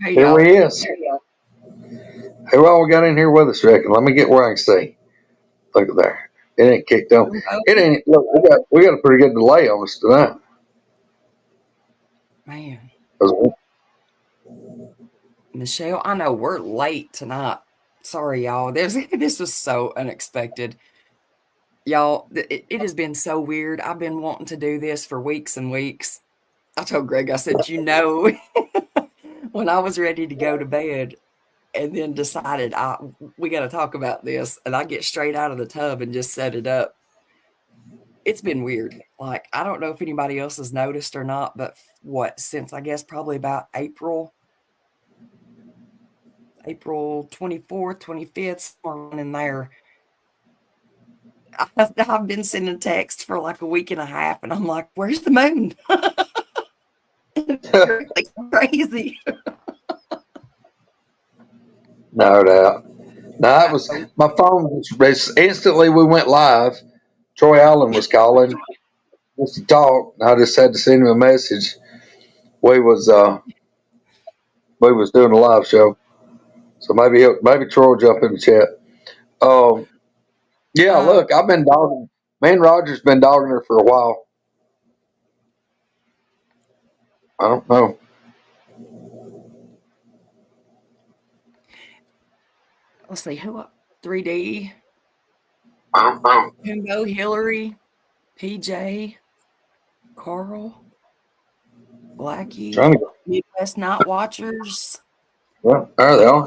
Hey, Here y'all. we is. Who all we got in here with us, reckon? Let me get where I can see. Look at there. It ain't kicked on. It Koonbo. ain't. Look, we got a pretty good delay on us tonight. Man, 'Cause Michelle, I know we're late tonight. Sorry, y'all. This was so unexpected. Y'all, it has been so weird. I've been wanting to do this for weeks and weeks. I told Greg, I said, when I was ready to go to bed and then decided we got to talk about this, and I get straight out of the tub and just set it up. It's been weird. Like, I don't know if anybody else has noticed or not, but since I guess probably about April 24th, 25th, somewhere in there, I've been sending texts for like a week and a half, and I'm like, where's the moon? It's crazy. no doubt. No, it I was know. my phone. Instantly we went live. Troy Allen was calling just to talk. And I just had to send him a message. We was uh we was doing a live show, so maybe Troy will jump in the chat. Um, yeah. Uh, Look, I've been dogging. Man, Roger's been dogging her for a while. I don't know. let's see, 3D, I don't know. Koonbo, Hillary, PJ, Carl, Blackie, Trying to go. Midwest Night Watchers. Yeah, there they are.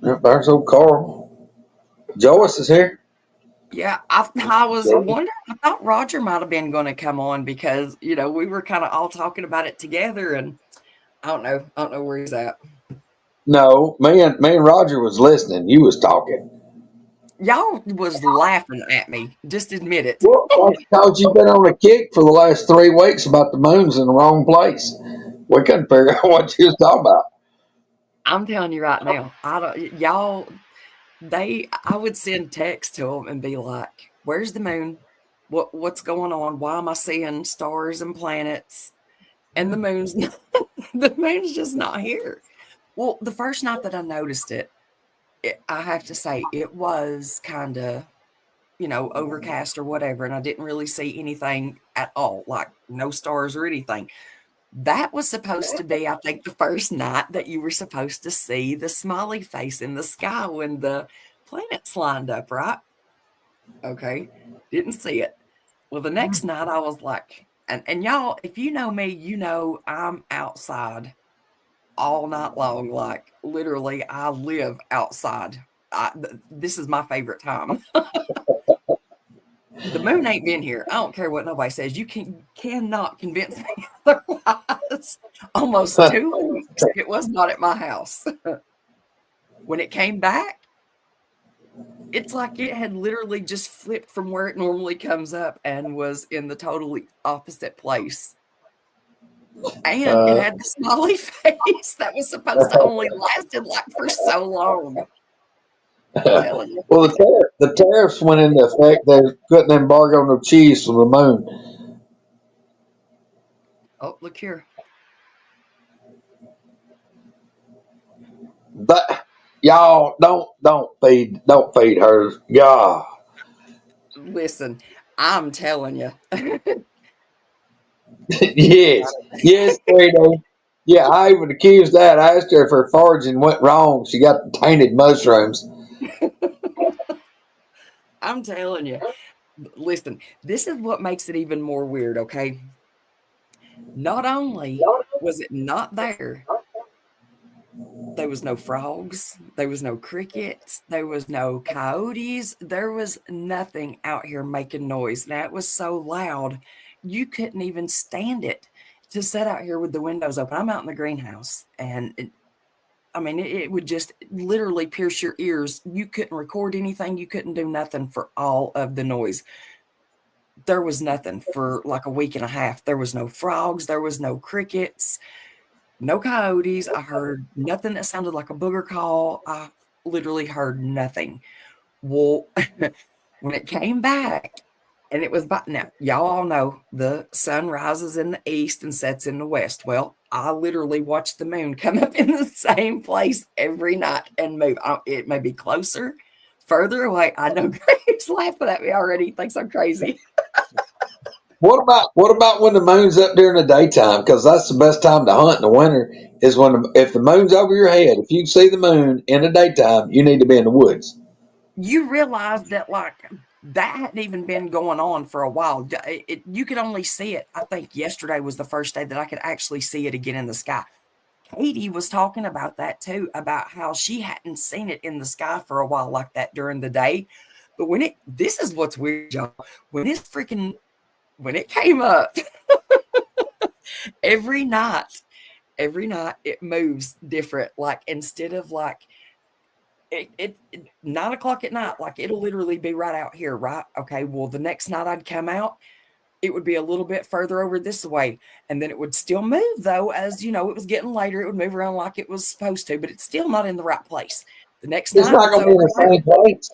Yeah, there's old Carl. Joyce is here. Yeah, I was wondering. I thought Roger might have been going to come on because we were kind of all talking about it together, and I don't know. I don't know where he's at. No, me and Roger was listening. You was talking. Y'all was laughing at me. Just admit it. Well, that's because you've been on a kick for the last 3 weeks about the moon's in the wrong place. We couldn't figure out what you was talking about. I'm telling you right now. I don't. Y'all. I would send text to them and be like, "Where's the moon? What's going on? Why am I seeing stars and planets?" And the moon's the moon's just not here. Well, the first night that I noticed it, I have to say it was kind of, overcast or whatever, and I didn't really see anything at all, like no stars or anything. That was supposed to be, I think, the first night that you were supposed to see the smiley face in the sky when the planets lined up, right? Okay. Didn't see it. Well, the next night I was like, and y'all, if you know me, you know I'm outside all night long. Like literally, I live outside. This is my favorite time. The moon ain't been here. I don't care what nobody says. You cannot convince me otherwise. Almost 2 weeks, it was not at my house. When it came back, it's like it had literally just flipped from where it normally comes up and was in the totally opposite place. And it Uh, had the smiley face that was supposed to only lasted like for so long. I'm telling you. well, the tariffs went into effect. They couldn't embargo no cheese from the moon. Oh, look here. But y'all don't feed her. Yeah. Listen, I'm telling you. Yes. Yes, Fredo. Yeah, I even accused that. I asked her if her foraging went wrong. She got the tainted mushrooms. I'm telling you. Listen, this is what makes it even more weird, okay? Not only was it not there was no frogs, there was no crickets, there was no coyotes, there was nothing out here making noise. Now it was so loud, you couldn't even stand it to sit out here with the windows open. I'm out in the greenhouse, and I mean, it would just literally pierce your ears. You couldn't record anything, you couldn't do nothing for all of the noise. There was nothing for like a week and a half. There was no frogs, there was no crickets, no coyotes. I heard nothing that sounded like a booger call. I literally heard nothing. Well, when it came back, And it was by now, y'all all know the sun rises in the east and sets in the west. Well, I literally watched the moon come up in the same place every night and move. It may be closer, further away. I know Greg's laughing at me already. He thinks I'm crazy. What about when the moon's up during the daytime? Because that's the best time to hunt in the winter. Is if the moon's over your head. If you see the moon in the daytime, you need to be in the woods. You realize that, like, that hadn't even been going on for a while. You could only see it. I think yesterday was the first day that I could actually see it again in the sky. Katie was talking about that too, about how she hadn't seen it in the sky for a while like that during the day. But this is what's weird, y'all. When it came up, every night, it moves different. Like, instead of like, 9 o'clock at night, like, it'll literally be right out here, right? Okay, well, the next night I'd come out, it would be a little bit further over this way, and then it would still move, though, as it was getting later. It would move around like it was supposed to, but it's still not in the right place. The next It's night not it's going to be over in the there. same place.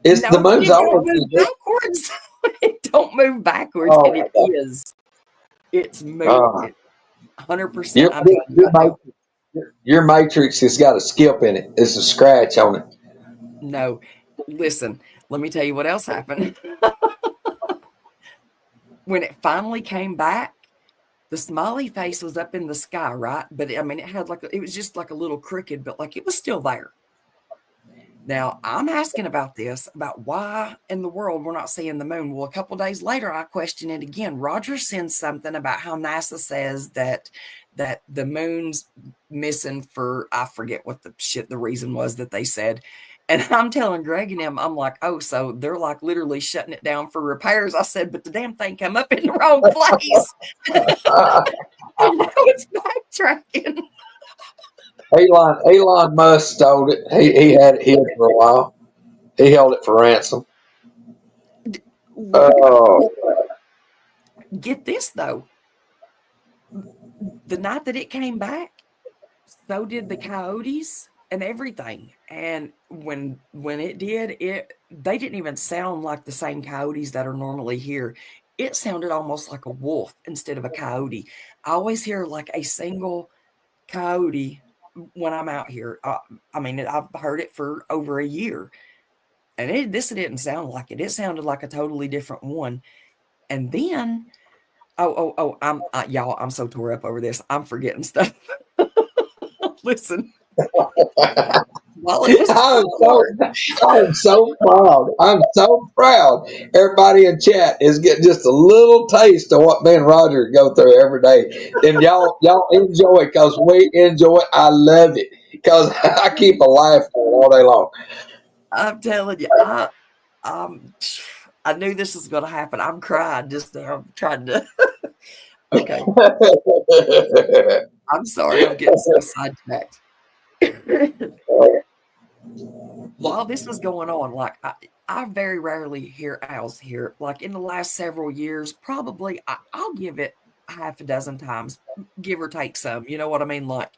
It's the No, moon's it don't always move going to do. backwards. It don't move backwards, Oh and my it God. is. It's moved. 100%. Your, I'm telling you your, right now. your matrix has got a skip in it. It's a scratch on it. No, listen. Let me tell you what else happened. When it finally came back, the smiley face was up in the sky, right? But I mean, it was just like a little crooked, but like it was still there. Now I'm asking about why in the world we're not seeing the moon. Well, a couple days later, I question it again. Roger sends something about how NASA says that the moon's missing for, I forget what the reason was that they said. And I'm telling Greg and him, I'm like, oh, so they're like literally shutting it down for repairs. I said, but the damn thing come up in the wrong place. And now it's backtracking. Elon Musk stole it. He had it hid for a while. He held it for ransom. Look, Oh, get this though. The night that it came back, so did the coyotes and everything. And when it did, they didn't even sound like the same coyotes that are normally here. It sounded almost like a wolf instead of a coyote. I always hear like a single coyote when I'm out here. I mean, I've heard it for over a year, and this didn't sound like it. It sounded like a totally different one. And then, y'all, I'm so tore up over this. I'm forgetting stuff. Listen, while it was I'm so I'm so proud. I'm so proud. Everybody in chat is getting just a little taste of what me and Roger go through every day, and y'all enjoy it because we enjoy it. I love it because I keep a laugh all day long. I'm telling you, um, I knew this was going to happen. I'm crying just now. I'm trying to. Okay, I'm sorry. I'm getting so sidetracked. While this was going on, like I very rarely hear owls here. Like in the last several years, probably I'll give it half a dozen times, give or take some. You know what I mean? Like,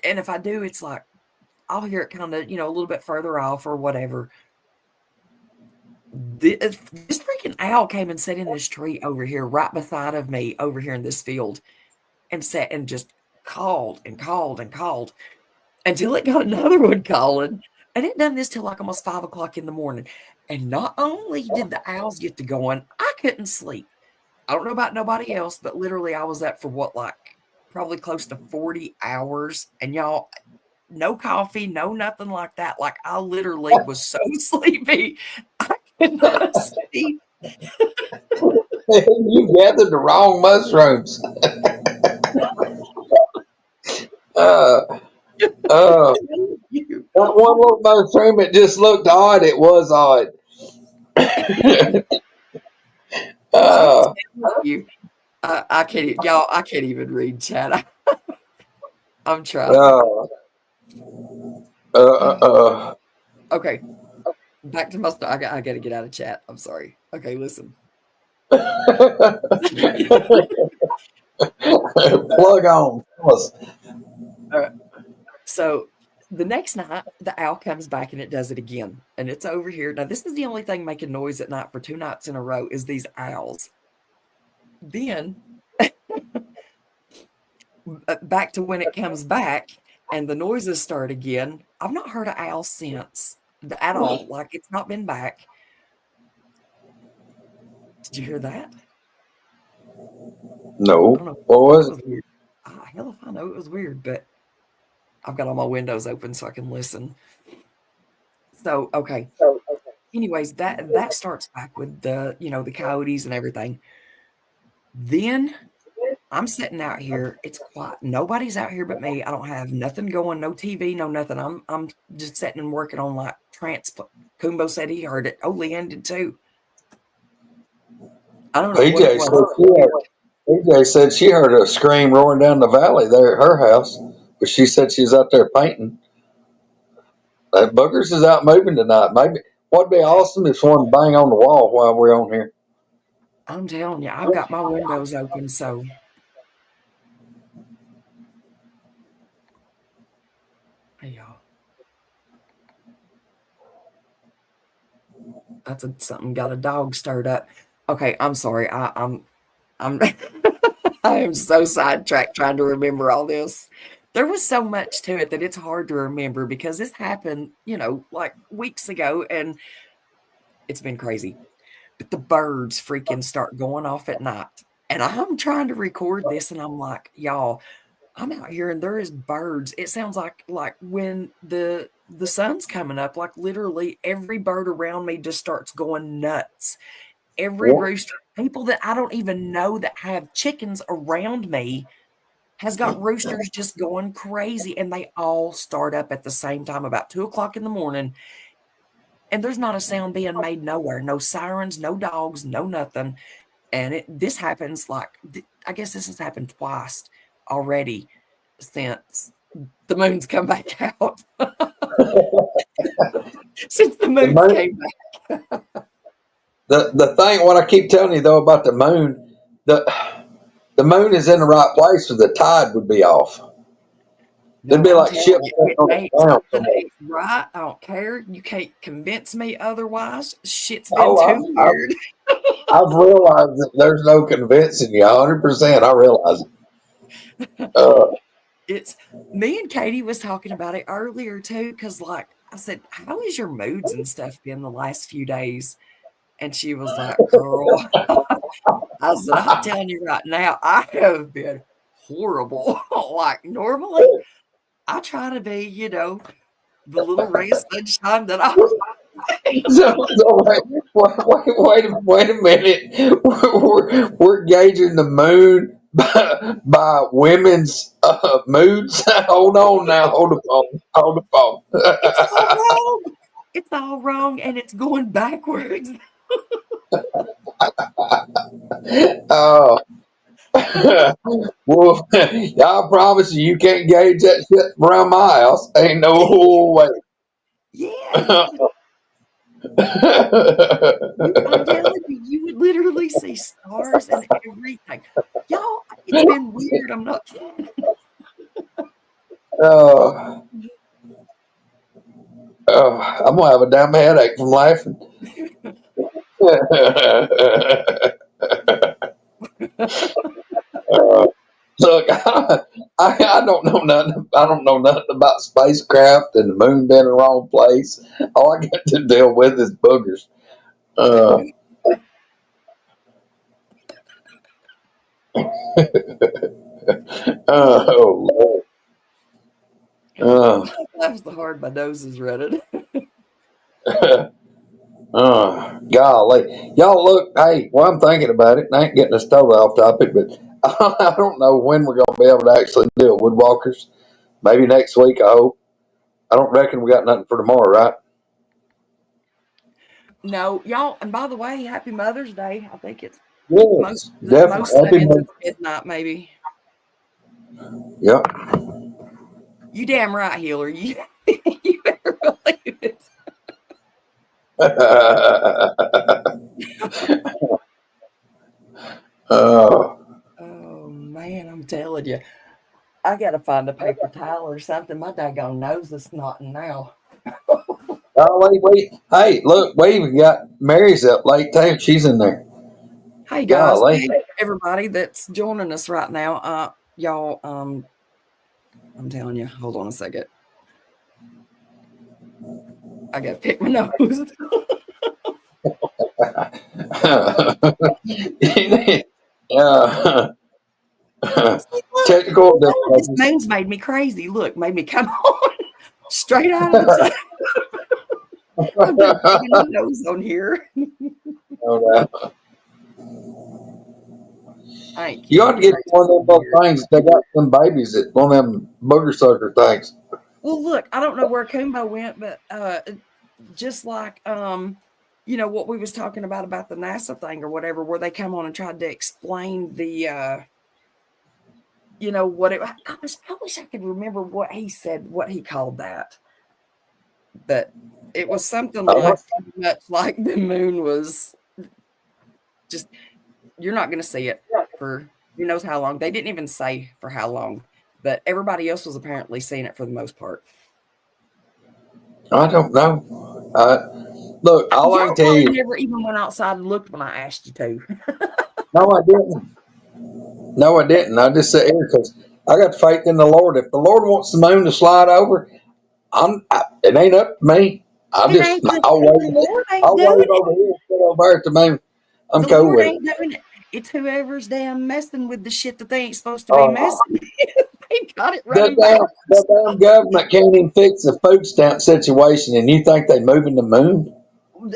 and if I do, it's like I'll hear it kind of a little bit further off or whatever. This freaking owl came and sat in this tree over here, right beside of me, over here in this field, and sat and just called and called and called until it got another one calling. And it done this till like almost 5 o'clock in the morning. And not only did the owls get to going, I couldn't sleep. I don't know about nobody else, but literally I was up for what, like probably close to 40 hours. And y'all, no coffee, no nothing like that. Like I literally was so sleepy. I could not sleep. You gathered the wrong mushrooms. Uh, uh, You, that one little mushroom, it just looked odd. It was odd. I'm uh, telling you, I can't, y'all, I can't even read chat. I'm trying. uh, uh. Okay, back to my story. I got to get out of chat. I'm sorry. Okay, listen. Plug on. Alright, so The next night, the owl comes back and it does it again, and it's over here. Now, this is the only thing making noise at night for 2 nights in a row is these owls. Then, back to when it comes back and the noises start again, I've not heard an owl since at all. Like, it's not been back. Did you hear that? I don't No. know. What That was it? was weird. Hell if I know it was weird, but I've got all my windows open so I can listen. So, okay. Anyways, that starts back with the coyotes and everything. Then I'm sitting out here. It's quiet. Nobody's out here but me. I don't have nothing going, no TV, no nothing. I'm just sitting and working on like transplant. Koonbo said he heard it. Oh, Leanne did too. I don't know what it PJ was. said she had, PJ said she heard a scream roaring down the valley there at her house, but she said she's out there painting. That Boogers is out moving tonight. Maybe what'd be awesome if someone bang on the wall while we're on here. I'm telling you, I've got my windows open, so hey y'all. Something got a dog stirred up. Okay, I'm sorry. I'm I am so sidetracked trying to remember all this. There was so much to it that it's hard to remember because this happened, like weeks ago, and it's been crazy. But the birds freaking start going off at night. And I'm trying to record this, and I'm like, y'all, I'm out here and there is birds. It sounds like when the sun's coming up, like literally every bird around me just starts going nuts. Every Yeah. rooster, people that I don't even know that have chickens around me has got roosters just going crazy, and they all start up at the same time about 2 o'clock in the morning. And there's not a sound being made nowhere, no sirens, no dogs, no nothing. And this happens I guess this has happened twice already since the moon's come back out. Since the The moon's moon, came back. the thing, what I keep telling you though about the moon, the moon is in the right place, so the tide would be off. It'd No, be I'm like telling ships you, going it on ain't the ground something somewhere. ain't right. I don't care. You can't convince me otherwise. Shit's been Oh, too weird. I've realized that there's no convincing you. 100%. I realize it. Uh, It's Me and Katie was talking about it earlier too, because like I said, how is your moods and stuff been the last few days? And she was like, girl, I said, I'm telling you right now, I have been horrible. Like normally I try to be, the little ray of sunshine that I so wait a minute. We're gauging the moon by women's moods. Hold on now. Hold the phone. Hold the it's all phone. wrong. It's all wrong and it's going backwards. Oh, well, I promise you, you can't gauge that shit around my house. Ain't no way. Yes. I'm telling you, you would literally see stars and everything. Y'all, it's been weird. I'm not kidding. Oh, I'm gonna have a damn headache from laughing. Uh, look, I don't know nothing. I don't know nothing about spacecraft and the moon being in the wrong place. All I get to deal with is boogers. Uh, oh Lord. Uh, That was the hard my nose is running. golly, y'all look. Hey, well, I'm thinking about it. And I ain't getting us totally off topic, but I don't know when we're gonna be able to actually do it. Woodwalkers, maybe next week. I hope. I don't reckon we got nothing for tomorrow, right? No, y'all, and by the way, happy Mother's Day. I think it's most Yes, most definitely. seconds it's midnight, maybe. Yep. You damn right, Healer. You you better believe it. Oh, Oh man, I'm telling you. I gotta find a paper towel or something. My daggone nose is snotting now. Oh, wait. Hey, look, we even got Mary's up late too. She's in there. Hey guys, Golly. hey everybody that's joining us right now. Y'all, I'm telling you, hold on a second. I gotta pick my nose. uh, See, look, technical this difficulties. moon's made me crazy. Look, made me come on straight out of the tub. I've been plugging my nose on here. Oh, no. I ain't You kidding. ought to It get makes one of them me little weird. things. They got some babies that one of them booger sucker things. Well, look, I don't know where Koonbo went, but just like what we was talking about the NASA thing or whatever, where they come on and tried to explain the what it. Gosh, I wish I could remember what he said, what he called that, but it was something Uh-huh. like pretty much like the moon was just you're not going to see it for who knows how long. They didn't even say for how long, but everybody else was apparently seeing it for the most part. I don't know. Look, all I Y'all can tell probably you, never even went outside and looked when I asked you to. no, I didn't. No, I didn't. I just sit here because I got faith in the Lord. If the Lord wants the moon to slide over, it ain't up to me. It ain't the Lord ain't I'll doing wave it. over here and sit over there at the moon. I'm The cool Lord with it. ain't doing it. It's whoever's damn messing with the shit that they ain't supposed to be Uh, messing with. They got it the running damn, backwards. the damn government can't even fix the food stamp situation, and you think they moving the moon?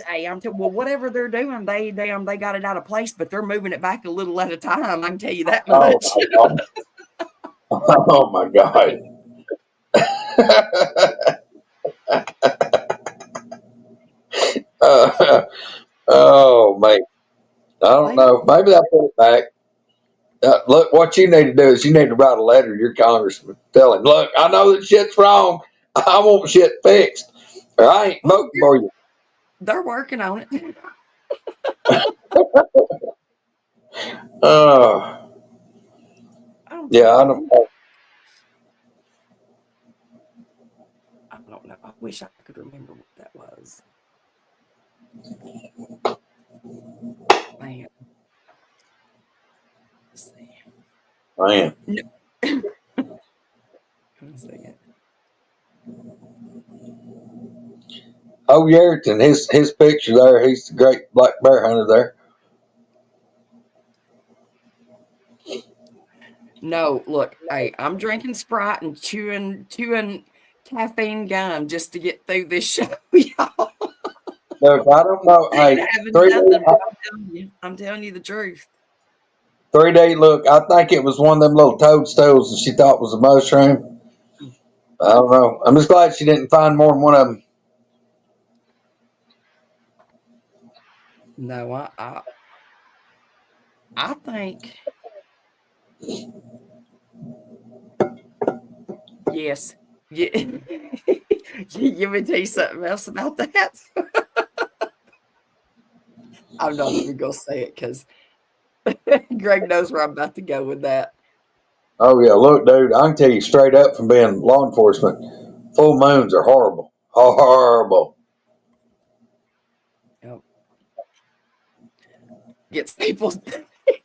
Hey, well, whatever they're doing, they got it out of place, but they're moving it back a little at a time. I can tell you that Oh much. my god! Oh my god! uh, oh man, I don't They are. know. Maybe I'll put it back. Look, what you need to do is you need to write a letter to your congressman. Tell him, look, I know that shit's wrong. I want shit fixed, or I ain't Well, voting for you. they're working on it. Uh, I'm yeah, telling I you, don't know. I don't know. I wish I could remember what that was. Man, let's see. Man. No. Let's see it. Oh, Yerriton, his picture there. He's the great black bear hunter there. No, look, hey, I'm drinking Sprite and chewing caffeine gum just to get through this show, y'all. Look, I don't know. I Hey, ain't having 3 day, nothing, but I'm telling you the truth. 3 day look. I think it was one of them little toadstools that she thought was a mushroom. I don't know. I'm just glad she didn't find more than one of them. No, I think yes. Yeah. You me tell you something else about that? I'm not even gonna say it because Greg knows where I'm about to go with that. Oh yeah, look, dude. I can tell you straight up from being law enforcement. Full moons are horrible. Horrible. Yep. Gets people's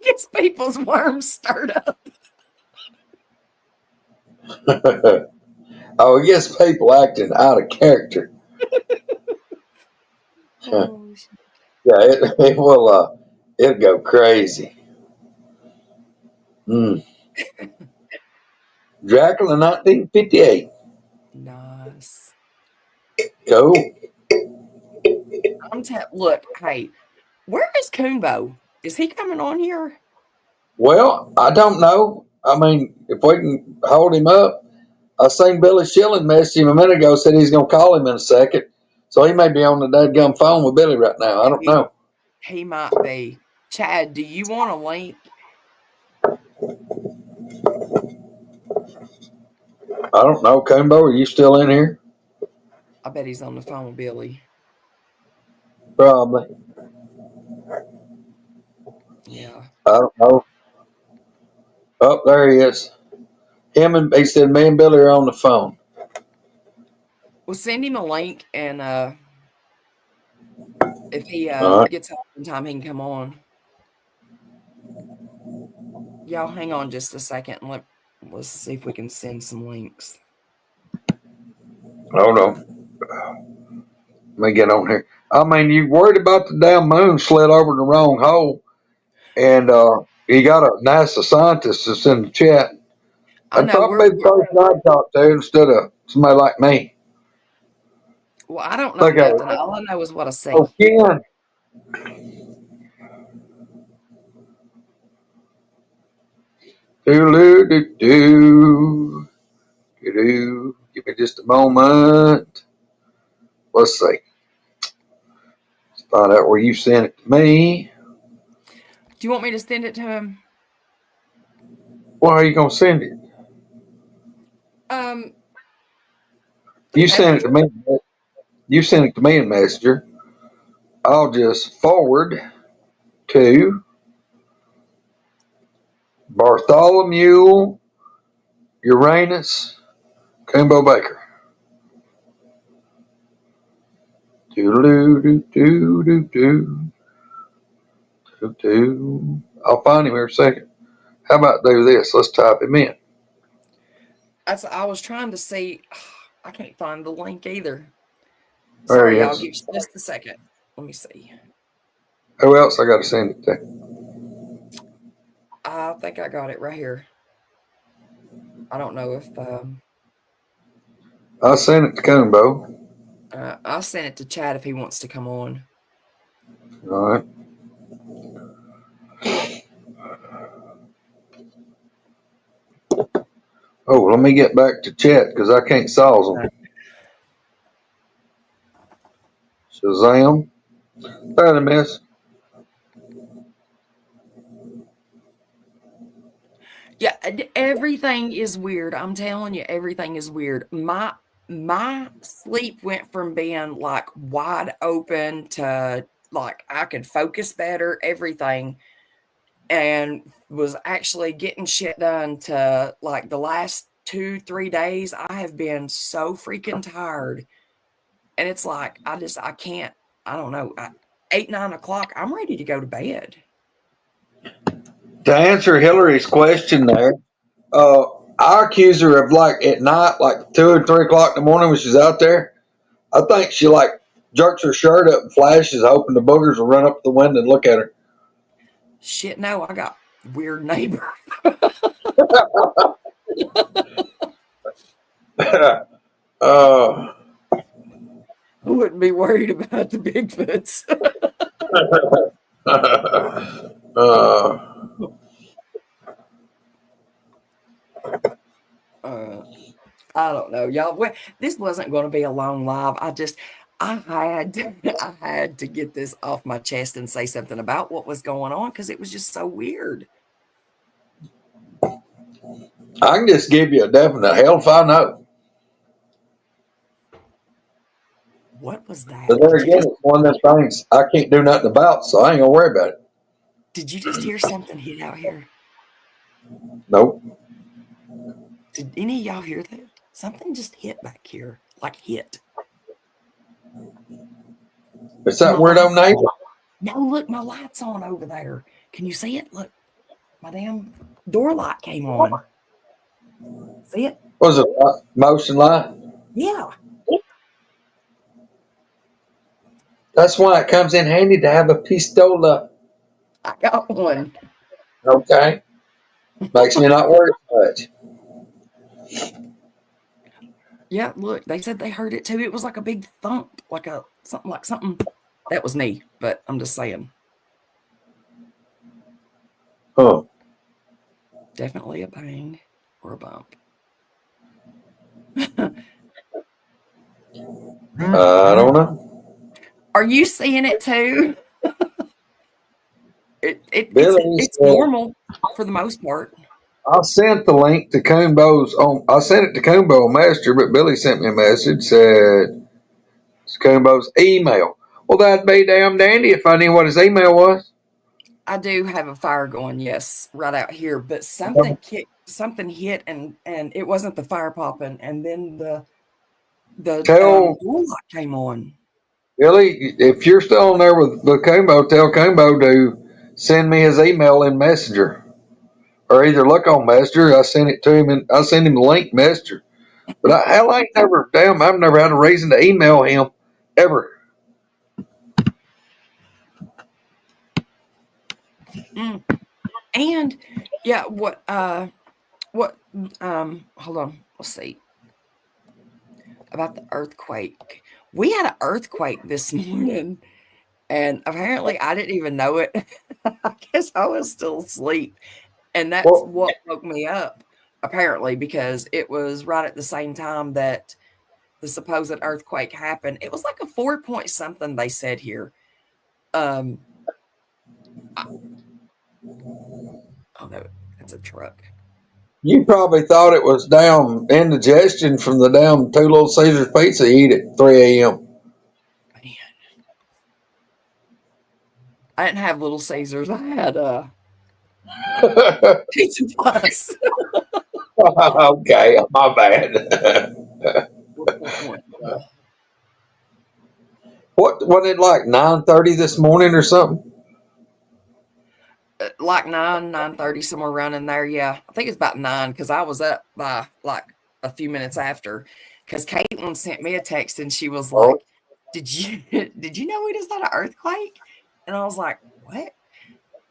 gets people's worms stirred up. Oh, it gets people acting out of character. Yeah, Oh, it will. It'll go crazy. Mm. Dracula, 1958. nice. Cool. Look, hey, where is Koonbo? Is he coming on here? Well, I don't know. I mean, if we can hold him up, I seen Billy Schilling message him a minute ago. Said he's going to call him in a second, so he may be on the dadgum phone with Billy right now. I don't He, know. he might be. Chad, do you want a link? I don't know. Koonbo, are you still in here? I bet he's on the phone with Billy. Probably. Yeah. I don't know. Oh, there he is. He said me and Billy are on the phone. We'll send him a link, and if he All right. gets up in time, he can come on. Y'all hang on just a second, and let's see if we can send some links. Hold on. Let me get on here. I mean, you worried about the damn moon slid over the wrong hole, and you got a NASA scientist that's in the chat. I That'd know probably be the person I'd talk to instead of somebody like me. well, I don't know Look at nothing. it. All I know is what I see. Again. Do-do-do-do. Do-do. Give me just a moment. Let's see. Let's find out where you sent it to me. Do you want me to send it to him? Why are you gonna send it? Through You sent it to Messenger. me. You sent it to me in Messenger. I'll just forward to Bartholomew Uranus Koonbo Baker. Do-do-do-do-do-do. I'll find him here in a second. How about do this? Let's type him in. I was trying to see. I can't find the link either. There Sorry, he y'all. is. Give just a second. Let me see. Who else I got to send it to? I think I got it right here. I don't know if I sent it to Koonbo. I'll send it to Chad if he wants to come on. All right. Oh, let me get back to chat because I can't solve them. Shazam. There, miss. Yeah, everything is weird. I'm telling you, everything is weird. My sleep went from being like wide open to like I could focus better, everything, and was actually getting shit done to like the last 2, 3 days. I have been so freaking tired. And it's like I can't, I don't know, 8, 9 o'clock, I'm ready to go to bed. To answer Hillary's question there, I accuse her of like at night, like 2 or 3 o'clock in the morning when she's out there. I think she like jerks her shirt up and flashes, hoping the boogers will run up the window and look at her. Shit, no, I got weird neighbor. uh, I wouldn't be worried about the Bigfoots. uh, uh, I don't know, y'all. This wasn't going to be a long live. I had to get this off my chest and say something about what was going on because it was just so weird. I can just give you a definite hell if I know. What was that? But there again, it's one of them things I can't do nothing about, so I ain't gonna worry about it. Did you just hear something hit out here? Nope. Did any of y'all hear that? Something just hit back here, like hit. It's that My weirdo light. neighbor. No, look, my light's on over there. Can you see it? Look, my damn door light came on. See it? Was it motion light? Yeah, That's why it comes in handy to have a pistola. I got one. Okay. Makes me not worry much. Yeah, look, they said they heard it too. It was like a big thump, like something. That was me, but I'm just saying. Huh. Definitely a bang or a bump. I don't know. Are you seeing it too? Billy It's said, normal for the most part. I sent the link to Koonbo's on. I sent it to Koonbo on Messenger, but Billy sent me a message said it's Koonbo's email. Well, that'd be damn dandy if I knew what his email was. I do have a fire going, yes, right out here, but something hit and it wasn't the fire popping, and then the Tell door lock came on. Billy, if you're still on there with Koonbo, tell Koonbo to send me his email in Messenger. Or either look on Messenger, I sent it to him and I sent him the link Messenger. But hell, I ain't never, damn, I've never had a reason to email him ever. Mm. And yeah, what hold on, let's see about the earthquake. We had an earthquake this morning, and apparently I didn't even know it. I guess I was still asleep, and that's Well, what woke me up, apparently, because it was right at the same time that the supposed earthquake happened. It was like a 4 point something they said here. Um, I oh, no, that's a truck. you probably thought it was damn indigestion from the damn two little Caesars pizza you eat at 3 a.m. Man, I didn't have Little Caesars. I had, Pizza Plus. Okay, my bad. 4.1, yeah. What was it like 9:30 this morning or something? Like 9:30, somewhere around in there, yeah. I think it's about 9 because I was up by, like, a few minutes after. Because Caitlin sent me a text, and she was Oh, like, "Did you did you know we just had an earthquake?" And I was like, "What?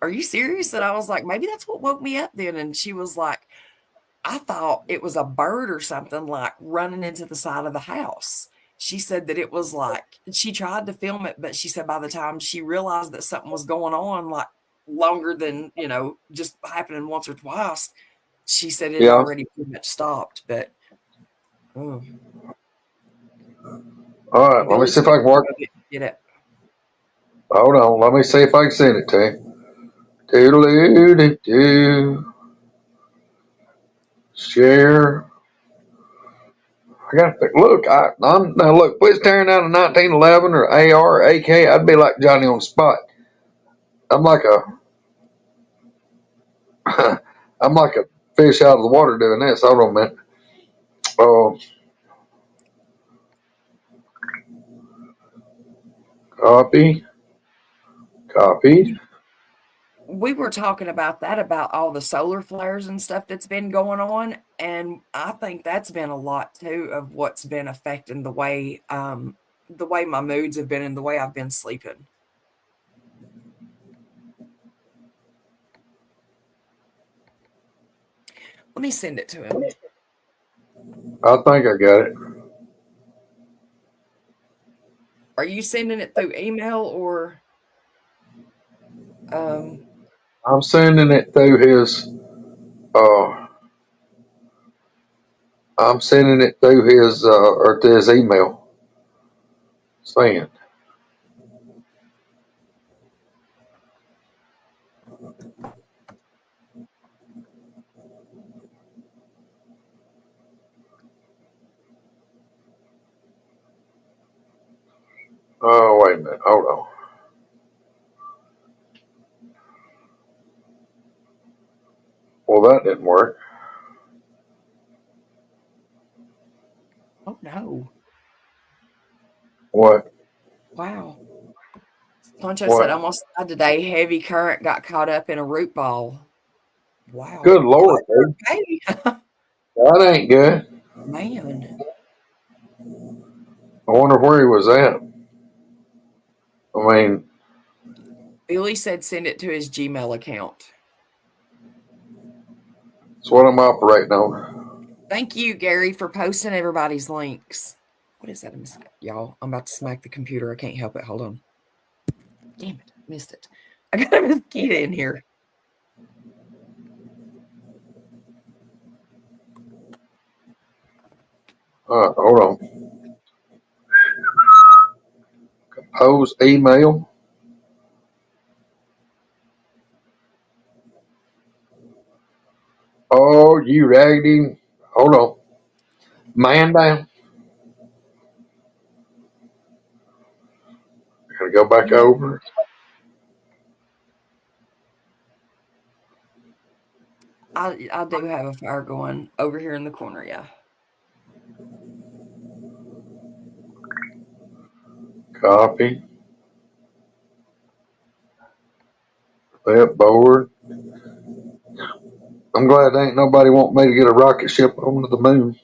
Are you serious?" And I was like, "Maybe that's what woke me up then." And she was like, "I thought it was a bird or something, like, running into the side of the house." She said that it was like she tried to film it, but she said by the time she realized that something was going on, like, longer than, just happening once or twice, she said it had yeah. already pretty much stopped, but, oh, All right. Let me Billy see if told I me can to work. go get it. Hold on. Let me see if I can send it to you. Doodle-doo-doo-doo. Share. I got to look. I'm now look. Quit staring down a 1911 or AR or AK. I'd be like Johnny on the spot. I'm like a, I'm like a fish out of the water doing this. Hold on a minute. Oh, copy, copy. We were talking about that, about all the solar flares and stuff that's been going on, and I think that's been a lot too of what's been affecting the way my moods have been and the way I've been sleeping. Let me send it to him. I think I got it. Are you sending it through email or um I'm sending it through his. Uh, I'm sending it through his or to his email. Send. Oh wait a minute. Hold on. Well, that didn't work. oh no. What? Wow. Poncho said What? almost died today. Heavy current got caught up in a root ball. Wow. Good Glad Lord, you're dude. okay. That ain't good. Man. I wonder where he was at. I mean, Billy said send it to his Gmail account. it's what I'm operating on. Thank you, Gary, for posting everybody's links. What is that? Y'all, I'm about to smack the computer. I can't help it. Hold on. Damn it. Missed it. I got a mosquito in here. Hold on. Compose email. Oh, you raggedy. Hold on. Man down. Gotta go back over. I do have a fire going over here in the corner, yeah. Copy. That board. I'm glad ain't nobody want me to get a rocket ship onto the moon.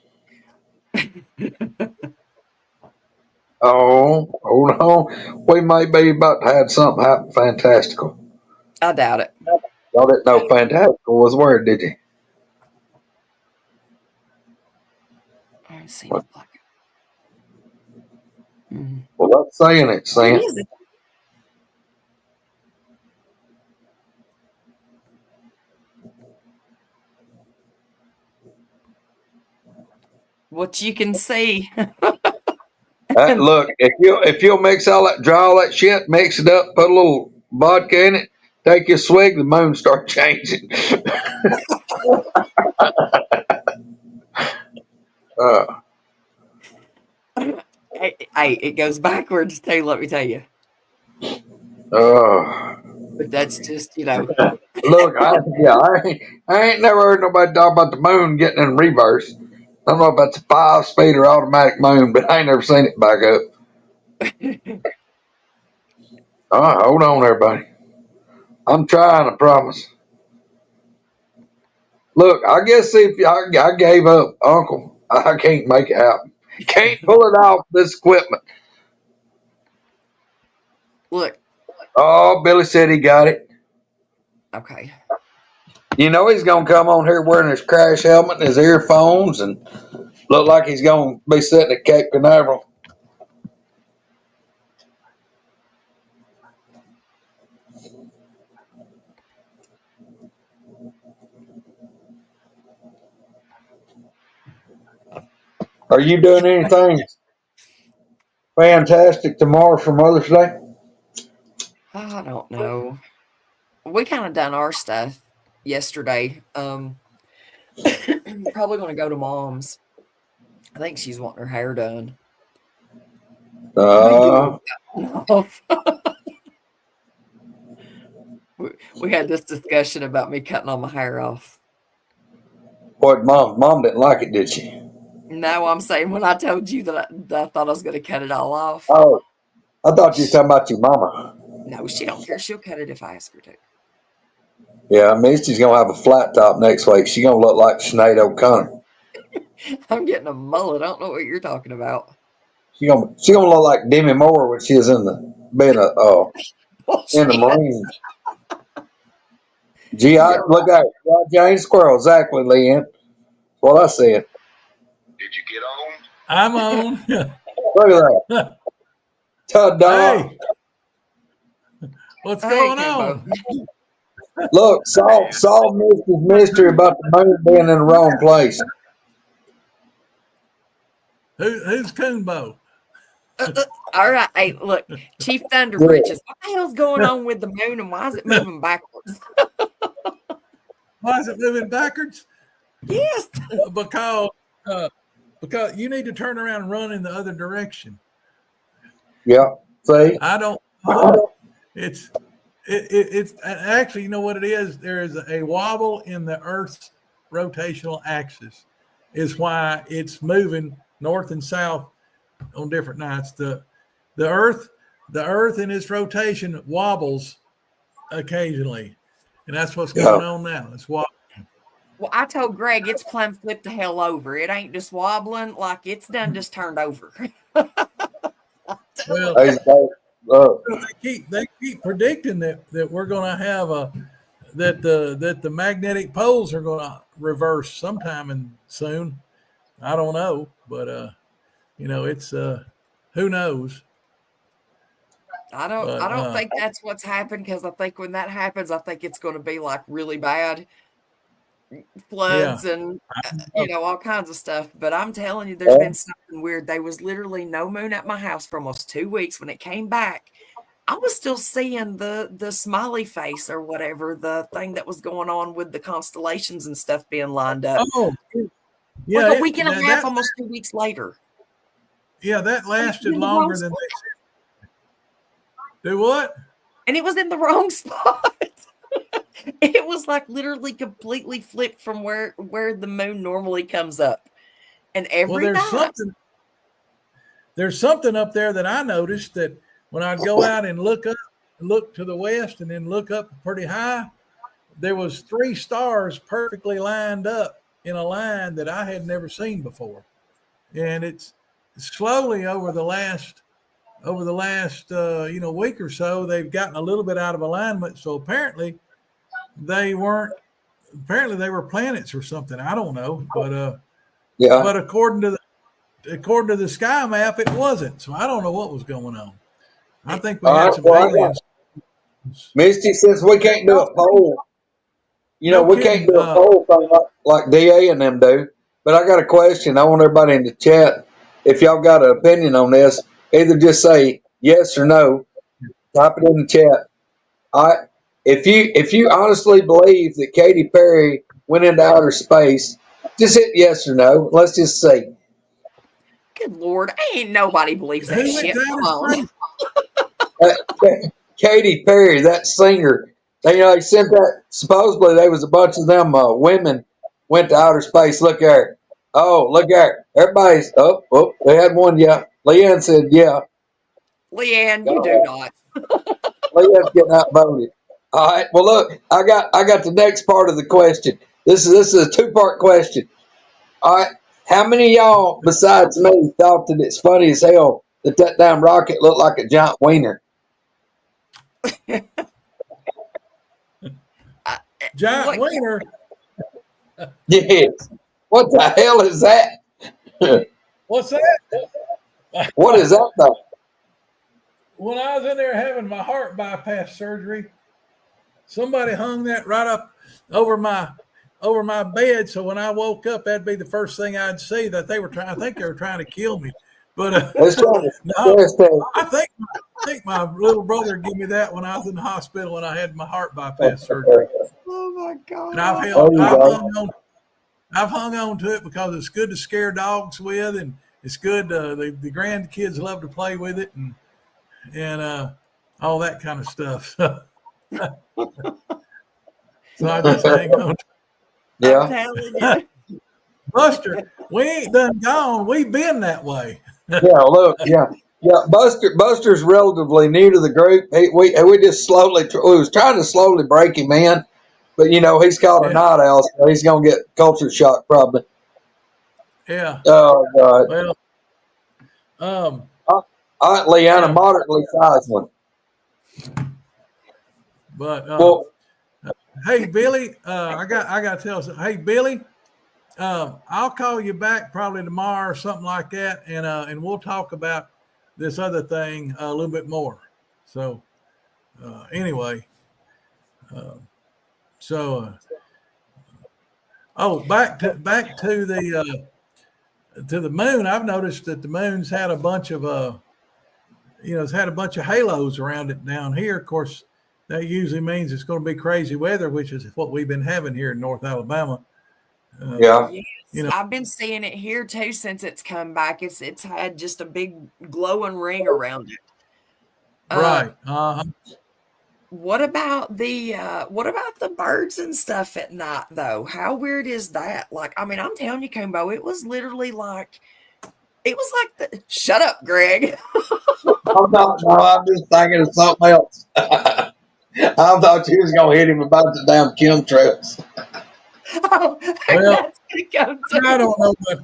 Oh, hold on. We may be about to have something happen fantastical. I doubt it. Y'all didn't know fantastical was a word, did you? I haven't seen it like. Mm. Well, that's saying it, What Sam. is it? What you can see. Look, if you'll mix all that, dry all that shit, mix it up, put a little vodka in it, take a swig, the moon start changing. uh, Hey, it goes backwards too, let me tell you. uh, But that's just, look, I ain't never heard nobody talk about the moon getting in reverse. I don't know about the 5 speed or automatic moon, but I ain't never seen it back up. Hold on, everybody. I'm trying, I promise. Look, I guess if I gave up, Uncle, I can't make it happen. Can't pull it off this equipment. Look, Oh, Billy said he got it. okay. You know he's gonna come on here wearing his crash helmet and his earphones and look like he's gonna be sitting at Cape Canaveral. Are you doing anything fantastic tomorrow for Mother's Day? I don't know. We kind of done our stuff yesterday. Probably gonna go to mom's. I think she's wanting her hair done. We do. Uh, No. We had this discussion about me cutting all my hair off. what mom didn't like it, did she? No, I'm saying when I told you that I thought I was gonna cut it all off. Oh, I thought you were talking about your mama. No, she don't care. She'll cut it if I ask her to. Yeah, Misty's gonna have a flat top next week. She's gonna look like Sinead O'Connor. I'm getting a mullet. I don't know what you're talking about. She gonna look like Demi Moore when she was in the being a in the Bullshit. Marines. GI, You're look at it. G.I. Jane Squirrel, exactly, Leanne. What I said. Did you get on? I'm on. Look at that. Ta-da. Hey, what's hey, going Koonbo. on? Look, solve Misty's mystery about the moon being in the wrong place. Who's Koonbo? All right. Hey, look, Chief Thunder Yeah. Britches. What the hell's going on with the moon and why is it moving backwards? Why is it moving backwards? Yes. Because you need to turn around and run in the other direction. Yeah. See? I don't know. It's actually, you know what it is? There is a wobble in the Earth's rotational axis. Is why it's moving north and south on different nights. The Earth in its rotation wobbles occasionally, and that's what's going on now. It's wobbling. Well, I told Greg it's plumb flipped the hell over. It ain't just wobbling like it's done just turned over. Well, Look. they keep predicting that we're going to have that the magnetic poles are going to reverse sometime soon. I don't know, but it's who knows. I don't think that's what's happened because I think when that happens, I think it's going to be like really bad floods Yeah. and all kinds of stuff. But I'm telling you, there's been something weird. There was literally no moon at my house for almost 2 weeks. When it came back, I was still seeing the smiley face or whatever, the thing that was going on with the constellations and stuff being lined up. Oh, yeah. Like a week and a half, almost 2 weeks later. Yeah, that lasted longer than they said. Do what? And it was in the wrong spot. It was like literally completely flipped from where the moon normally comes up. And Well, every night, there's something up there that I noticed that when I'd go out and look to the west and then look up pretty high, there was 3 stars perfectly lined up in a line that I had never seen before. And it's slowly over the last week or so, they've gotten a little bit out of alignment. So apparently they were planets or something. I don't know, but Yeah. but according to the sky map, it wasn't. So I don't know what was going on. I think we had some aliens. Misty, since we can't do a poll, No we kidding, can't do a poll thing like DA and them do. But I got a question. I want everybody in the chat, if y'all got an opinion on this, either just say yes or no. Type it in the chat. If you honestly believe that Katy Perry went into outer space, just hit yes or no. Let's just say. good Lord, ain't nobody believes that who went shit. to Come outer on. space? Katy Perry, that singer, they sent that. Supposedly, there was a bunch of them women went to outer space. Look there. Oh, look there. Everybody's we had one. Yeah, Leanne said yeah. Leanne, you do not. Leanne's getting outvoted. All right. Well, look, I got the next part of the question. This is a 2-part question. All right. How many of y'all besides me thought that it's funny as hell that damn rocket looked like a giant wiener? Giant What- wiener. Yes. What the hell is that? What's that? What is that though? When I was in there having my heart bypass surgery, somebody hung that right up over my bed. So when I woke up, that'd be the first thing I'd see. That they were trying. I think they were trying to kill me. But Let's try to no, test that. I think my little brother gave me that when I was in the hospital when I had my heart bypass surgery. Oh my And I've God. hung on to it because it's good to scare dogs with, and it's good. The grandkids love to play with it, and all that kind of stuff. So I just hang on. I'm Yeah. telling you. Buster, we ain't done gone. We've been that way. Yeah. Look. Yeah. Yeah. Buster's relatively new to the group. We just slowly. We was trying to slowly break him in, but he's called a Yeah. night owl, so he's gonna get culture shock probably. Yeah. Oh God. Well, All right, Leanna, Yeah. moderately sized one. but Well, hey, Billy, I got to tell you. Hey, Billy, I'll call you back probably tomorrow or something like that, and we'll talk about this other thing a little bit more. So, anyway, back to the moon. I've noticed that the moon's had a bunch of it's had a bunch of halos around it down here. Of course, that usually means it's going to be crazy weather, which is what we've been having here in North Alabama. yeah. Yes, I've been seeing it here too since it's come back. It's had just a big glowing ring around it. Right. What about the birds and stuff at night though? How weird is that? Like, I mean, I'm telling you, Koonbo, it was the shut up, Greg. I'm not. No, I'm just thinking of something else. I thought you was gonna hit him about the damn chemtrails. Oh, Well, that's gonna go too. I don't know, but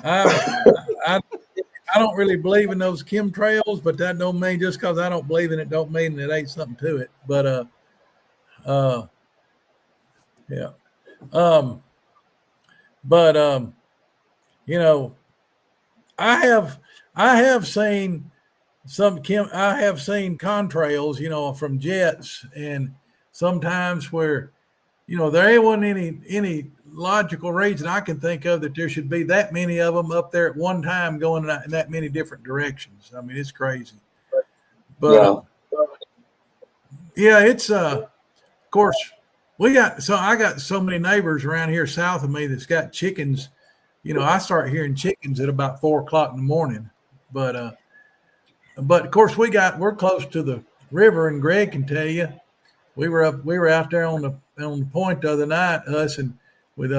I don't really believe in those chemtrails, but that don't mean just because I don't believe in it don't mean it ain't something to it. But yeah. But I have seen I have seen contrails, from jets, and sometimes where there wasn't any logical reason I can think of that there should be that many of them up there at one time going in that many different directions. I mean, it's crazy. But yeah, it's of course I got so many neighbors around here south of me that's got chickens. I start hearing chickens at about 4:00 in the morning, but of course we're close to the river, and Greg can tell you we were out there on the point the other night, us and with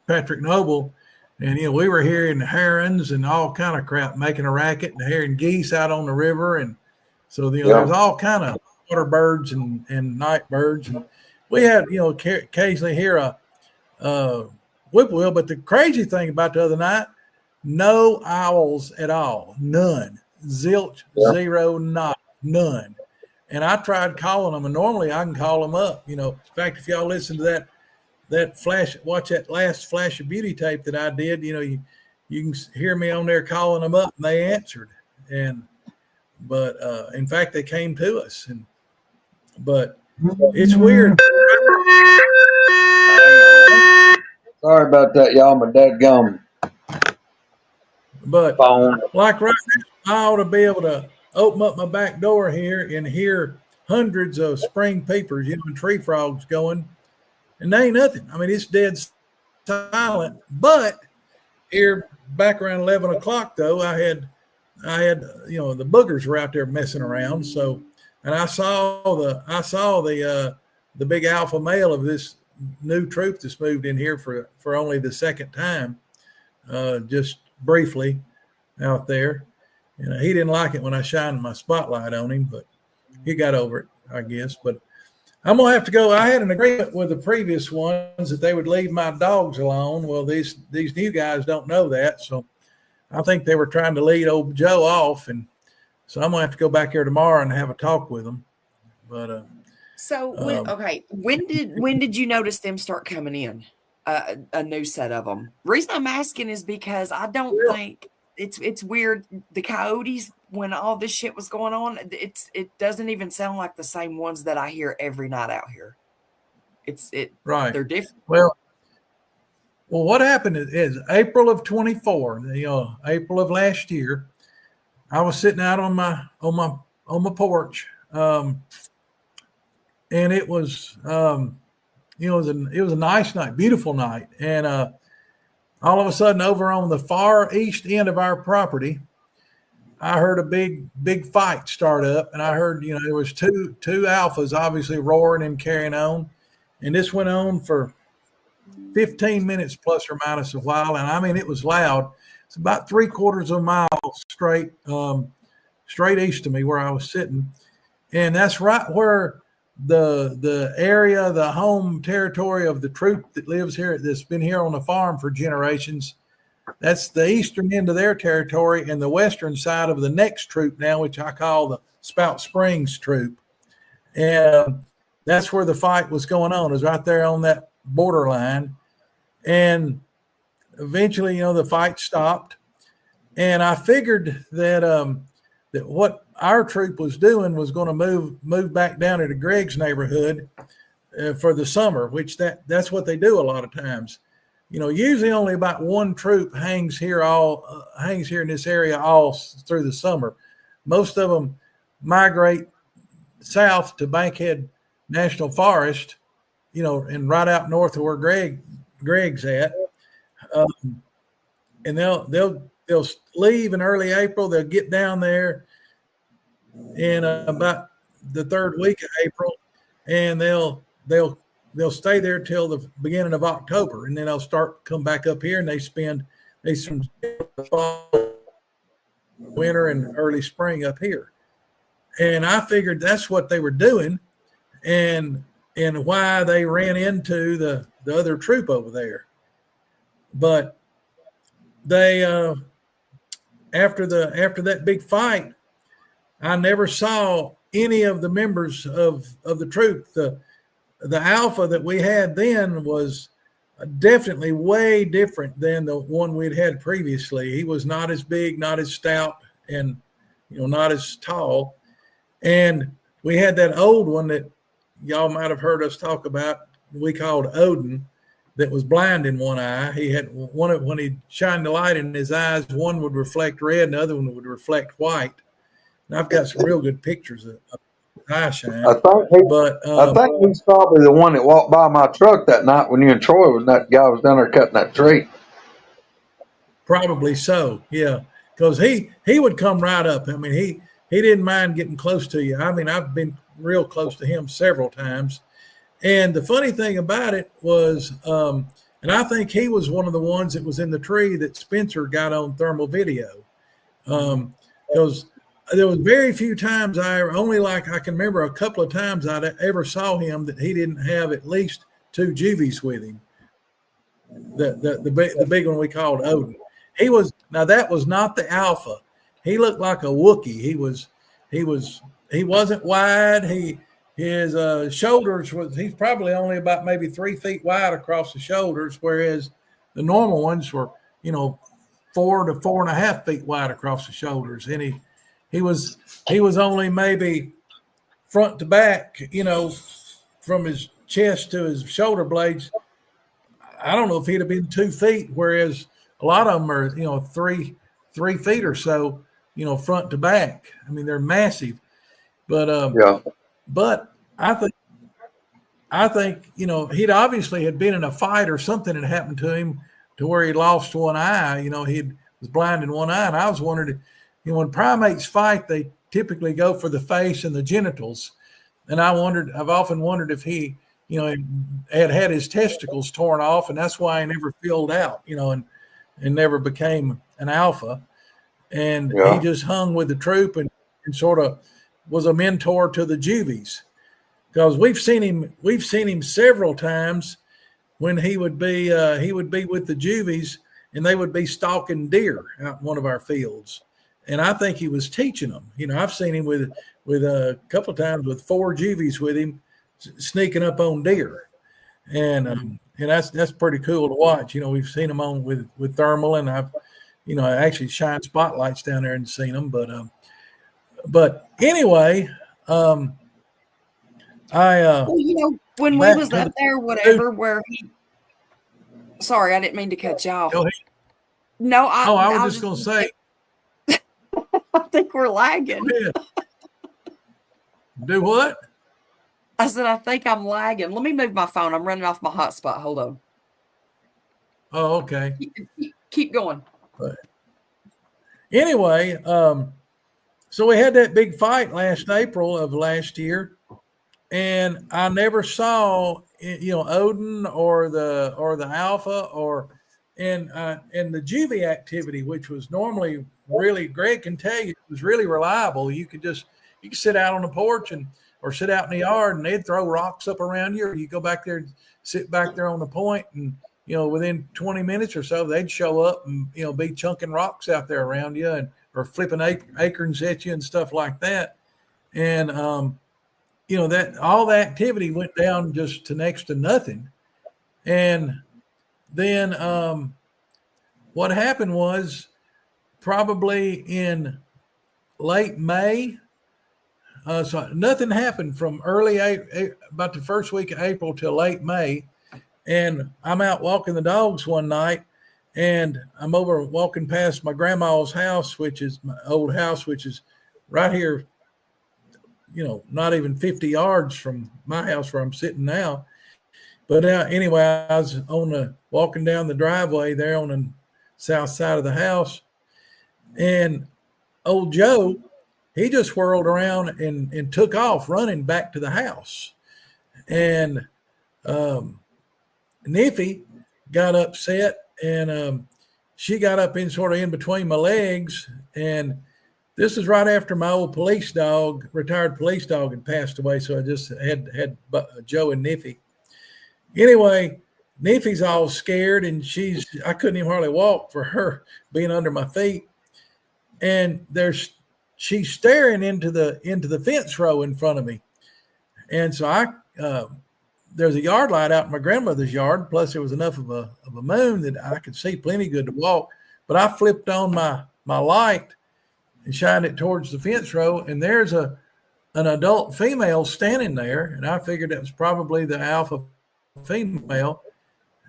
Patrick Noble, and we were hearing herons and all kind of crap making a racket, and hearing geese out on the river, and so there's all kind of water birds and night birds, and we had occasionally hear a whippoorwill. But the crazy thing about the other night, no owls at all, none, zilch, zero, not none. And I tried calling them, and normally I can call them up. In fact, if y'all listen to that flash, watch that last Flash of Beauty tape that I did, you can hear me on there calling them up, and they answered. But in fact, they came to us, but it's weird. Sorry about that, y'all. My dadgum But phone. like right now, I ought to be able to open up my back door here and hear hundreds of spring peepers, and tree frogs going, and they ain't nothing. I mean, it's dead silent. But here, back around 11 o'clock, though, I had the boogers were out there messing around. So, and I saw the big alpha male of this new troop that's moved in here for only the second time, just briefly out there. He didn't like it when I shined my spotlight on him, but he got over it, I guess. But I'm going to have to go. I had an agreement with the previous ones that they would leave my dogs alone. Well, these new guys don't know that. So I think they were trying to lead old Joe off. And so I'm going to have to go back here tomorrow and have a talk with them. But when did you notice them start coming in? A new set of them. The reason I'm asking is because I don't think it's weird. The coyotes, when all this shit was going on, it doesn't even sound like the same ones that I hear every night out here. Right. They're different. Well, what happened is April of 24, April of last year, I was sitting out on my porch, and it was it was a nice night, beautiful night, and all of a sudden, over on the far east end of our property, I heard a big fight start up, and I heard there was two alphas obviously roaring and carrying on, and this went on for 15 minutes plus or minus a while, and I mean it was loud. It's about 3/4 of a mile straight east of me where I was sitting, and that's right where the area, the home territory of the troop that lives here, that's been here on the farm for generations. That's the eastern end of their territory, and the western side of the next troop now, which I call the Spout Springs troop. And that's where the fight was going on, is right there on that borderline. And eventually, the fight stopped. And I figured that that what our troop was doing was going to move back down into Greg's neighborhood for the summer, which that's what they do a lot of times. Usually only about one troop hangs here in this area all through the summer. Most of them migrate south to Bankhead National Forest, and right out north of where Greg's at. And they'll leave in early April. They'll get down there in about the third week of April, and they'll stay there till the beginning of October, and then they'll come back up here, and they spend fall, winter, and early spring up here. And I figured that's what they were doing, and why they ran into the other troop over there. But they after that big fight, I never saw any of the members of the troop. The alpha that we had then was definitely way different than the one we'd had previously. He was not as big, not as stout, and not as tall. And we had that old one that y'all might have heard us talk about, we called Odin, that was blind in one eye. He had one, when he shined the light in his eyes, one would reflect red and the other one would reflect white. And I've got some real good pictures of eye shine. I think he's probably the one that walked by my truck that night when you and Troy that guy was down there cutting that tree. Probably so, yeah. Because he would come right up. I mean, he didn't mind getting close to you. I mean, I've been real close to him several times. And the funny thing about it was, and I think he was one of the ones that was in the tree that Spencer got on thermal video. Because there was very few times I can remember a couple of times I ever saw him that he didn't have at least 2 juvies with him. The big one we called Odin. That was not the alpha. He looked like a Wookiee. He wasn't wide. His shoulders he's probably only about maybe 3 feet wide across the shoulders, whereas the normal ones were, 4 to 4.5 feet wide across the shoulders. And he was only maybe front to back, from his chest to his shoulder blades. I don't know if he'd have been 2 feet, whereas a lot of them are, 3 feet or so, front to back. I mean, they're massive. But but I think he'd obviously had been in a fight or something had happened to him to where he lost one eye. He was blind in one eye, and I was wondering, when primates fight, they typically go for the face and the genitals, and I've often wondered if he had his testicles torn off, and that's why he never filled out, and never became an alpha, and he just hung with the troop and sort of was a mentor to the juvies, because we've seen him several times when he would be with the juvies, and they would be stalking deer out in one of our fields, and I think he was teaching them. I've seen him with a couple of times with 4 juvies with him, sneaking up on deer, and that's pretty cool to watch. We've seen him on with thermal, and I've actually shined spotlights down there and seen them, but anyway, when we was up there, whatever, where sorry, I didn't mean to cut you off. No, I was just going to say, I think we're lagging. Do what? I said, I think I'm lagging. Let me move my phone. I'm running off my hotspot. Hold on. Oh, okay. Keep going. But anyway, so we had that big fight last April of last year, and I never saw Odin or the alpha and the juvie activity, which was normally really, Greg can tell you, it was really reliable. You could sit out on the porch or sit out in the yard, and they'd throw rocks up around you, or you go back there and sit back there on the point, and within 20 minutes or so, they'd show up and be chunking rocks out there around you, or flipping acorns at you and stuff like that. And that all the activity went down just to next to nothing. And then what happened was, probably in late May, so nothing happened from about the first week of April till late May. And I'm out walking the dogs one night, and I'm over walking past my grandma's house, which is my old house, which is right here, not even 50 yards from my house where I'm sitting now. But anyway, I was walking down the driveway there on the south side of the house, and old Joe, he just whirled around and took off running back to the house. And Niffy got upset, and she got up in between my legs. And this is right after my old retired police dog had passed away. So I just had Joe and Niffy. Anyway, Niffy's all scared, and I couldn't even hardly walk for her being under my feet. And she's staring into the fence row in front of me. And so there's a yard light out in my grandmother's yard. Plus there was enough of a moon that I could see plenty good to walk. But I flipped on my light and shined it towards the fence row. And there's an adult female standing there. And I figured that was probably the alpha female.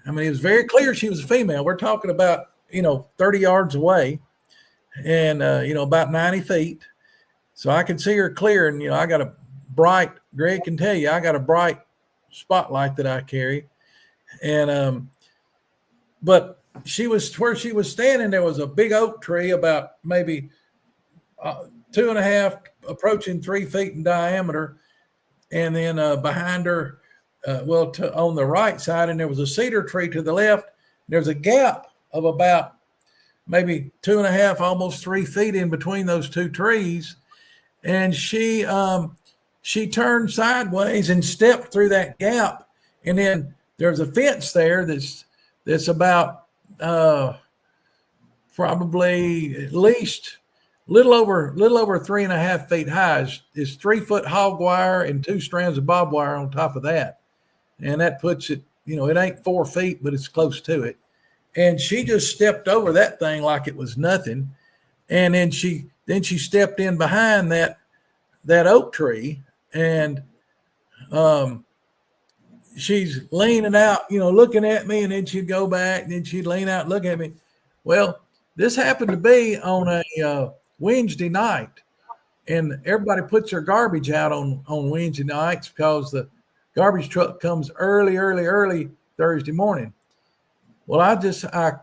I mean, it was very clear she was a female. We're talking about, 30 yards away, and, about 90 feet. So I could see her clear. And, I got a bright, Greg can tell you, I got a bright spotlight that I carry. And, but where she was standing, there was a big oak tree about maybe 2.5, approaching 3 feet in diameter. and then behind her, on the right side, and there was a cedar tree to the left. There's a gap of about maybe 2.5, almost 3 feet in between those two trees, and she turned sideways and stepped through that gap, and then there's a fence there that's about probably at least little over 3.5 feet high. Is 3 foot hog wire and 2 strands of barbed wire on top of that, and that puts it, it ain't 4 feet, but it's close to it. And she just stepped over that thing like it was nothing, and then she stepped in behind that oak tree, and she's leaning out, looking at me, and then she'd go back, and then she'd lean out and look at me. Well, this happened to be on a Wednesday night, and everybody puts their garbage out on Wednesday nights because the garbage truck comes early Thursday morning. Well, I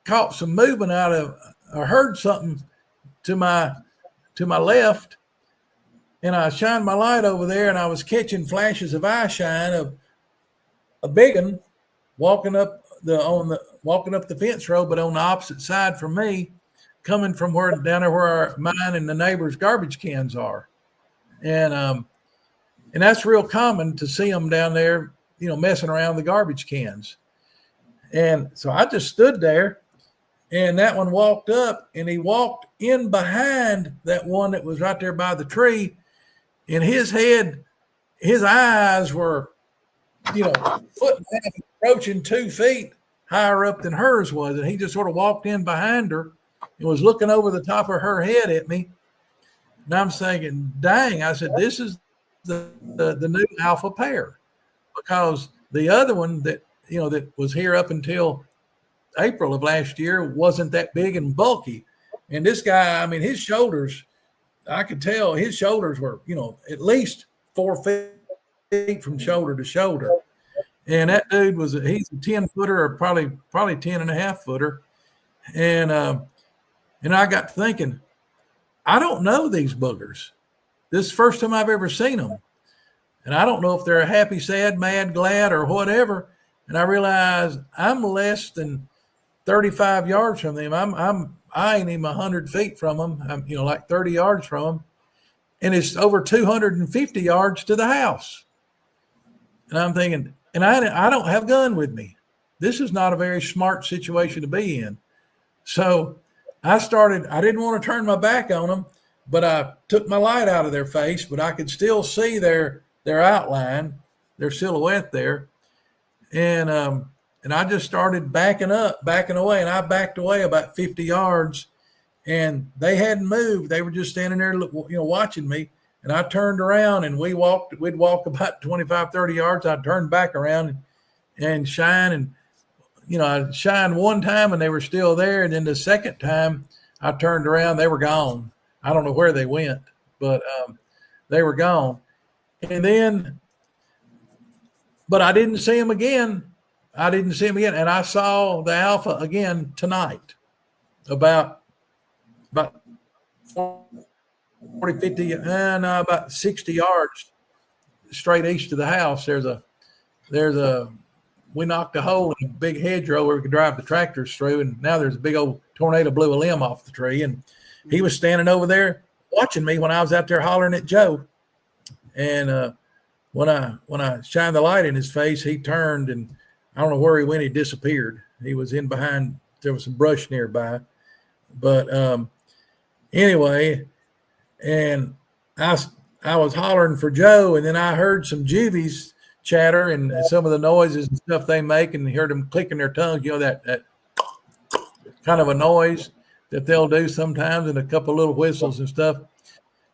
caught some movement I heard something to my left, and I shined my light over there, and I was catching flashes of eye shine of a big one walking up the fence road, but on the opposite side from me, coming from down there where mine and the neighbor's garbage cans are, and that's real common to see them down there, messing around the garbage cans. And so I just stood there, and that one walked up, and he walked in behind that one that was right there by the tree. In his head, his eyes were, foot and a half, approaching 2 feet higher up than hers was. And he just sort of walked in behind her and was looking over the top of her head at me. And I'm thinking, dang, I said, this is the new alpha pair, because the other one that was here up until April of last year wasn't that big and bulky. And this guy, his shoulders, I could tell his shoulders were, at least 4 feet from shoulder to shoulder. And that dude he's a 10-footer, or probably 10.5-footer. And I got thinking, I don't know these boogers. This is the first time I've ever seen them. And I don't know if they're happy, sad, mad, glad, or whatever. And I realized I'm less than 35 yards from them. I ain't even 100 feet from them. I'm, like 30 yards from them. And it's over 250 yards to the house. And I'm thinking, and I don't have a gun with me. This is not a very smart situation to be in. So I didn't want to turn my back on them, but I took my light out of their face, but I could still see their outline, their silhouette there. And I just started backing away, and I backed away about 50 yards, and they hadn't moved. They were just standing there, watching me. And I turned around, and we'd walk about 25, 30 yards. I'd turn back around and shine. And, I shined one time and they were still there. And then the second time I turned around, they were gone. I don't know where they went, but they were gone. And then, but I didn't see them again. And I saw the alpha again tonight, about 40, 50, and about 60 yards straight east of the house. We knocked a hole in a big hedgerow where we could drive the tractors through, and now there's a big old tornado blew a limb off the tree, and he was standing over there watching me when I was out there hollering at Joe. And when I shined the light in his face, he turned, and I don't know where he went. He disappeared. He was in behind. There was some brush nearby, but anyway. And I was hollering for Joe, and then I heard some juvies chatter and some of the noises and stuff they make, and heard them clicking their tongues, that kind of a noise that they'll do sometimes, and a couple little whistles and stuff.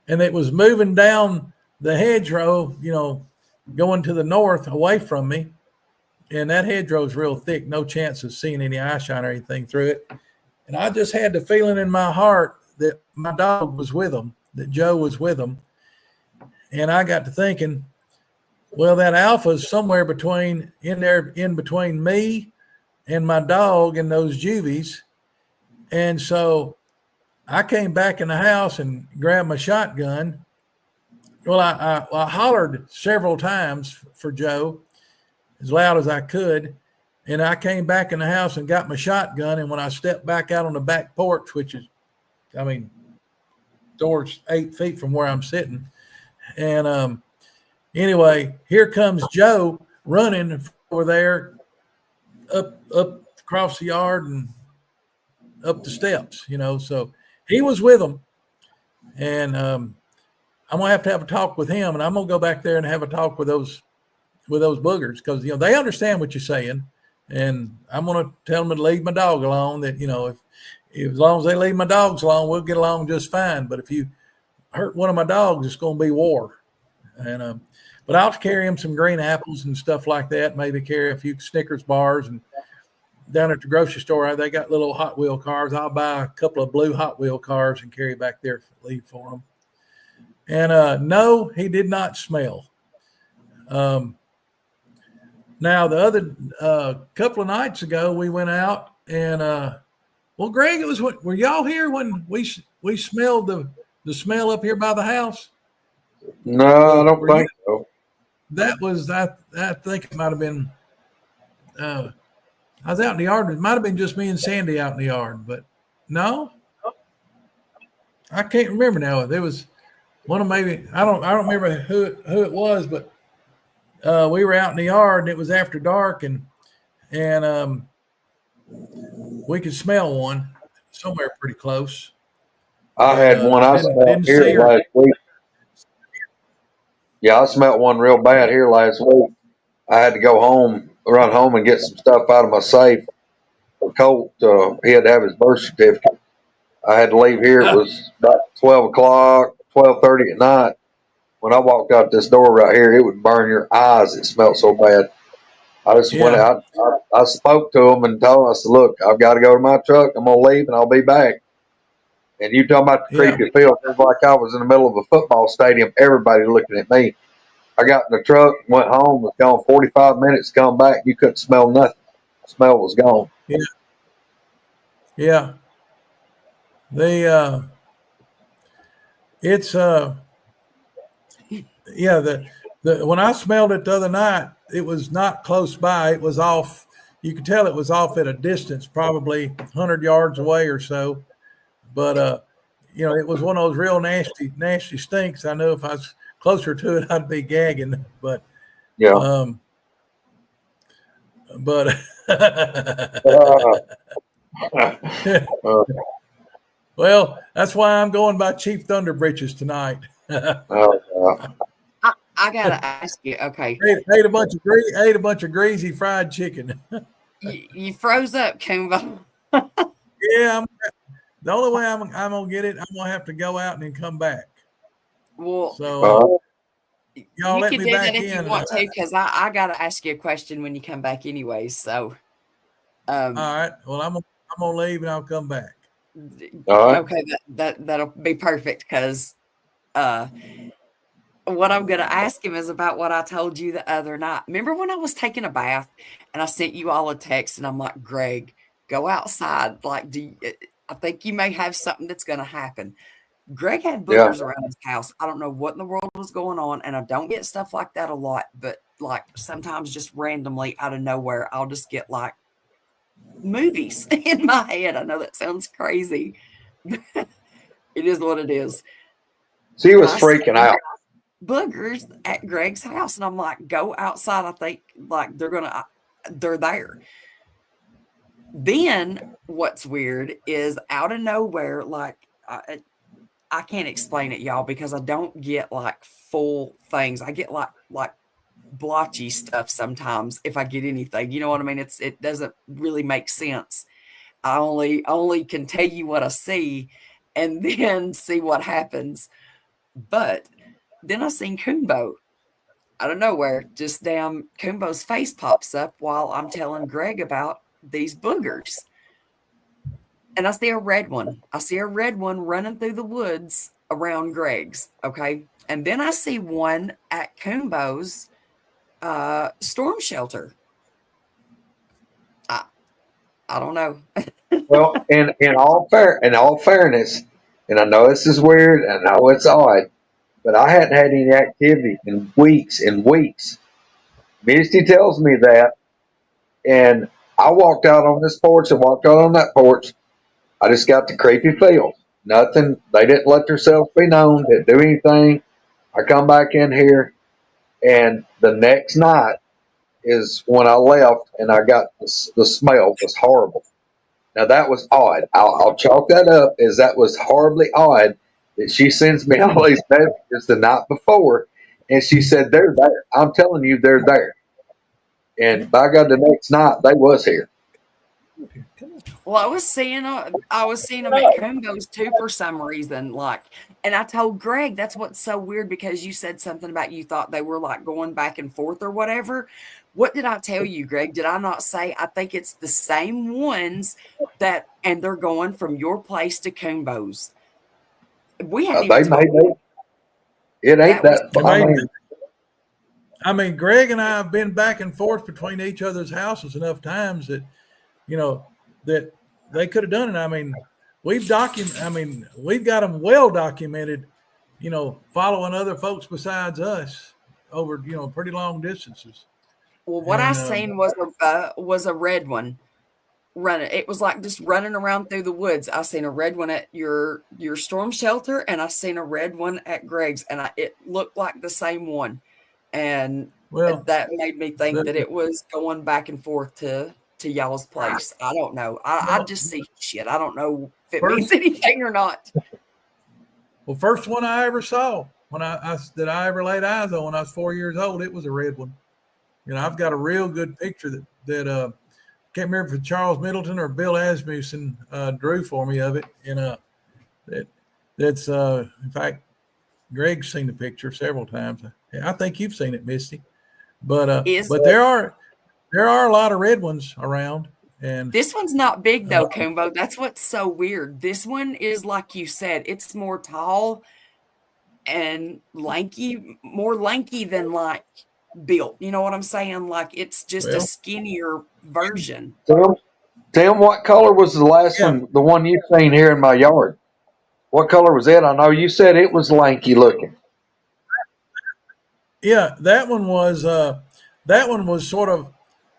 And it was moving down the hedgerow, going to the north away from me. And that hedgerow is real thick, no chance of seeing any eye shine or anything through it. And I just had the feeling in my heart that my dog was with them, that Joe was with them. And I got to thinking, well, that alpha is somewhere in between me and my dog and those juvies. And so I came back in the house and grabbed my shotgun, Well, I hollered several times for Joe as loud as I could. And I came back in the house and got my shotgun. And when I stepped back out on the back porch, which is, I mean, door's 8 feet from where I'm sitting. And anyway, here comes Joe running over there up across the yard and up the steps, So he was with them. And I'm going to have a talk with him. And I'm going to go back there and have a talk with those boogers because, they understand what you're saying. And I'm going to tell them to leave my dog alone. That if as long as they leave my dogs alone, we'll get along just fine. But if you hurt one of my dogs, it's going to be war. And but I'll carry him some green apples and stuff like that. Maybe carry a few Snickers bars. And down at the grocery store, they got little Hot Wheel cars. I'll buy a couple of blue Hot Wheel cars and carry back there leave for them. And no, he did not smell. Now, the other couple of nights ago, we went out and, well, Greg, it was were y'all here when we smelled the smell up here by the house? No, I don't think so. That was, I think it might have been, I was out in the yard. It might have been just me and Sandy out in the yard, but no, I can't remember now. There was one of maybe, I don't remember who it was, but we were out in the yard and it was after dark and we could smell one somewhere pretty close. I had one I smelled here last week. Yeah, I smelled one real bad here last week. I had to run home and get some stuff out of my safe. Colt, he had to have his birth certificate. I had to leave here. It was about 12 o'clock, 12:30 at night. When I walked out this door right here, it would burn your eyes. It smelled so bad. I just went out. I spoke to him and told him, I said, look, I've got to go to my truck. I'm going to leave and I'll be back. And you talking about the creepy feel. It was like I was in the middle of a football stadium, everybody looking at me. I got in the truck, went home, was gone 45 minutes, come back. You couldn't smell nothing. The smell was gone. Yeah. Yeah. It's when I smelled it the other night, it was not close by. It was off. You could tell it was off at a distance, probably 100 yards away or so. But it was one of those real nasty stinks. I knew if I was closer to it, I'd be gagging. But yeah. Well, that's why I'm going by Chief Thunder Britches tonight. I gotta ask you. Okay, ate a bunch of greasy fried chicken. you froze up, Koonbo. Yeah, the only way I'm gonna get it, I'm gonna have to go out and then come back. Well, so y'all you let can me do back that if in. You want to, because I gotta ask you a question when you come back, anyways. So, all right. Well, I'm gonna leave and I'll come back. Okay, that'll be perfect because what I'm going to ask him is about what I told you the other night. Remember when I was taking a bath and I sent you all a text and I'm like, Greg, go outside. Like, I think you may have something that's going to happen. Greg had boogers around his house. I don't know what in the world was going on, and I don't get stuff like that a lot, but like sometimes just randomly out of nowhere, I'll just get like movies in my head. I know that sounds crazy. It is what it is. She was freaking out. Boogers at Greg's house, and I'm like, go outside. I think like they're there. Then what's weird is out of nowhere, like I can't explain it, y'all, because I don't get like full things. I get like blotchy stuff sometimes if I get anything. You know what I mean? It doesn't really make sense. I only can tell you what I see and then see what happens. But then I seen Koonbo out of nowhere. Just damn Koonbo's face pops up while I'm telling Greg about these boogers. And I see a red one. I see a red one running through the woods around Greg's. Okay. And then I see one at Koonbo's storm shelter. I don't know. Well, in all fairness, and I know this is weird, I know it's odd, but I hadn't had any activity in weeks and weeks. Misty tells me that, and I walked out on this porch and walked out on that porch. I just got the creepy feels. Nothing. They didn't let themselves be known. Didn't do anything. I come back in here, and the next night is when I left, and I got the smell was horrible. Now that was odd. I'll chalk that up as that was horribly odd that she sends me all these messages the night before, and she said they're there. I'm telling you, they're there. And by God, the next night they was here. Well, I was seeing them at Koonbo's too for some reason, like, and I told Greg that's what's so weird because you said something about you thought they were like going back and forth or whatever. What did I tell you, Greg? Did I not say I think it's the same ones and they're going from your place to Koonbo's? We hadn't They even made talked. it. It ain't That was that. I mean, Greg and I have been back and forth between each other's houses enough times that, that they could have done it. I mean, we've got them well documented, following other folks besides us over, pretty long distances. well. What I seen was a red one running. It was like just running around through the woods. I seen a red one at your storm shelter, and I seen a red one at Greg's, and it looked like the same one. And that made me think that it was going back and forth to y'all's place. I don't know. I just see shit. I don't know if it means anything or not. Well, first one I ever saw that I ever laid eyes on when I was 4 years old, it was a red one. I've got a real good picture that can't remember if Charles Middleton or Bill Asmussen drew for me of it. And that's in fact, Greg's seen the picture several times. I think you've seen it, Misty. But there are a lot of red ones around. And this one's not big though, Koonbo. That's what's so weird. This one is like you said, it's more tall and lanky, more lanky than like built. You know what I'm saying? Like it's just a skinnier version. Tim, what color was the last one? The one you've seen here in my yard. What color was it? I know you said it was lanky looking. Yeah, that one was sort of,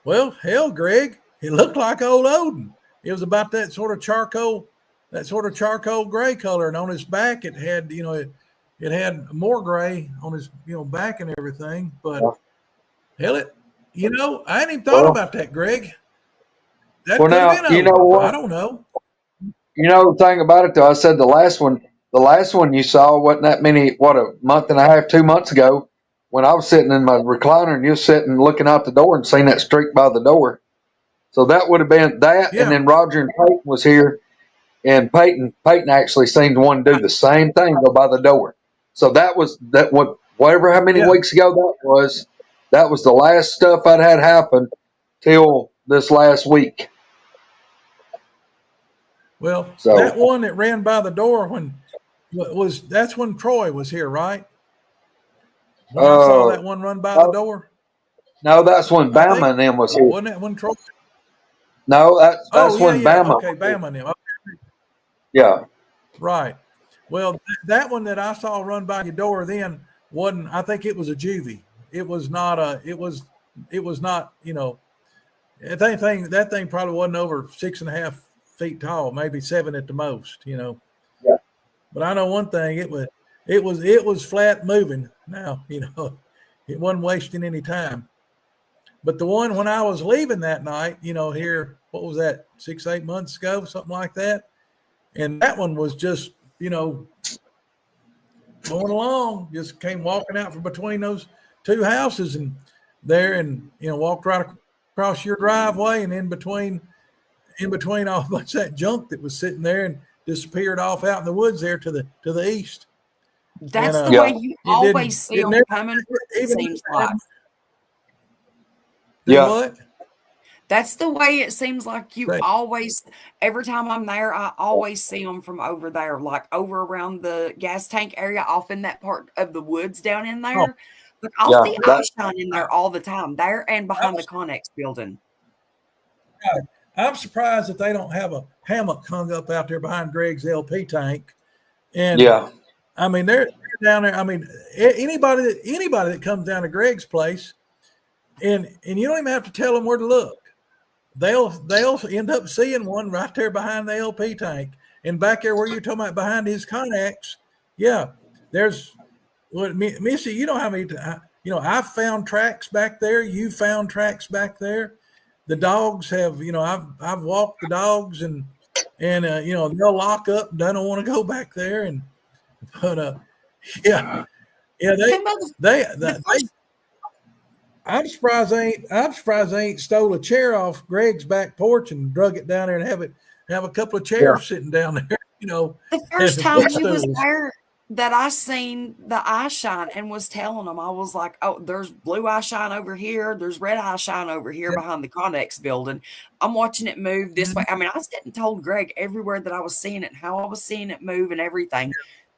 well, hell, Greg, it looked like old Odin. It was about that sort of charcoal gray color, and on his back it had, it had more gray on his, back and everything. But hell, I ain't even thought about that, Greg. That could have been Odin. You know what? I don't know. The thing about it though, I said the last one you saw wasn't that many. What, a month and a half, 2 months ago, when I was sitting in my recliner and you're sitting looking out the door and seen that streak by the door. So that would have been that. Yeah. And then Roger and Peyton was here, and Peyton actually seen the one do the same thing, go by the door. So that was whatever how many weeks ago that was the last stuff I'd had happen till this last week. Well, that one that ran by the door that's when Troy was here, right? When I saw that one run by the door. No, that's when Bama and them was here. Wasn't that when Troy? No, that's when Bama. Okay, Bama and them. Okay. Yeah. Right. Well, that one that I saw run by your door then wasn't. I think it was a juvie. It was not a. It was not. That thing probably wasn't over 6.5 feet tall, maybe 7 at the most. Yeah. But I know one thing. It was flat moving. Now it wasn't wasting any time. But the one when I was leaving that night, here, what was that, 6-8 months ago, something like that. And that one was just, going along, just came walking out from between those two houses and walked right across your driveway and in between all bunch of that junk that was sitting there and disappeared off out in the woods there to the east. That's the way you always see them coming, it seems like. What? That's the way it seems like you always, every time I'm there, I always see them from over there, like over around the gas tank area off in that part of the woods down in there. But I'll see Einstein in there all the time, there and behind the Connex building. I'm surprised that they don't have a hammock hung up out there behind Greg's LP tank. And I mean, they're down there. I mean, anybody that comes down to Greg's place, and you don't even have to tell them where to look. They'll end up seeing one right there behind the LP tank, and back there where you're talking about behind his Connex. Yeah, there's what Missy. You know how many? I've found tracks back there. You found tracks back there. The dogs have. I've walked the dogs, and they'll lock up. They don't want to go back there, but yeah, they I'm surprised they ain't stole a chair off Greg's back porch and drug it down there and have a couple of chairs sitting down there. The first time we was there that I seen the eye shine and was telling them, I was like, oh, there's blue eye shine over here. There's red eye shine over here behind the Connex building. I'm watching it move this way. I mean, I was getting told Greg everywhere that I was seeing it, how I was seeing it move and everything.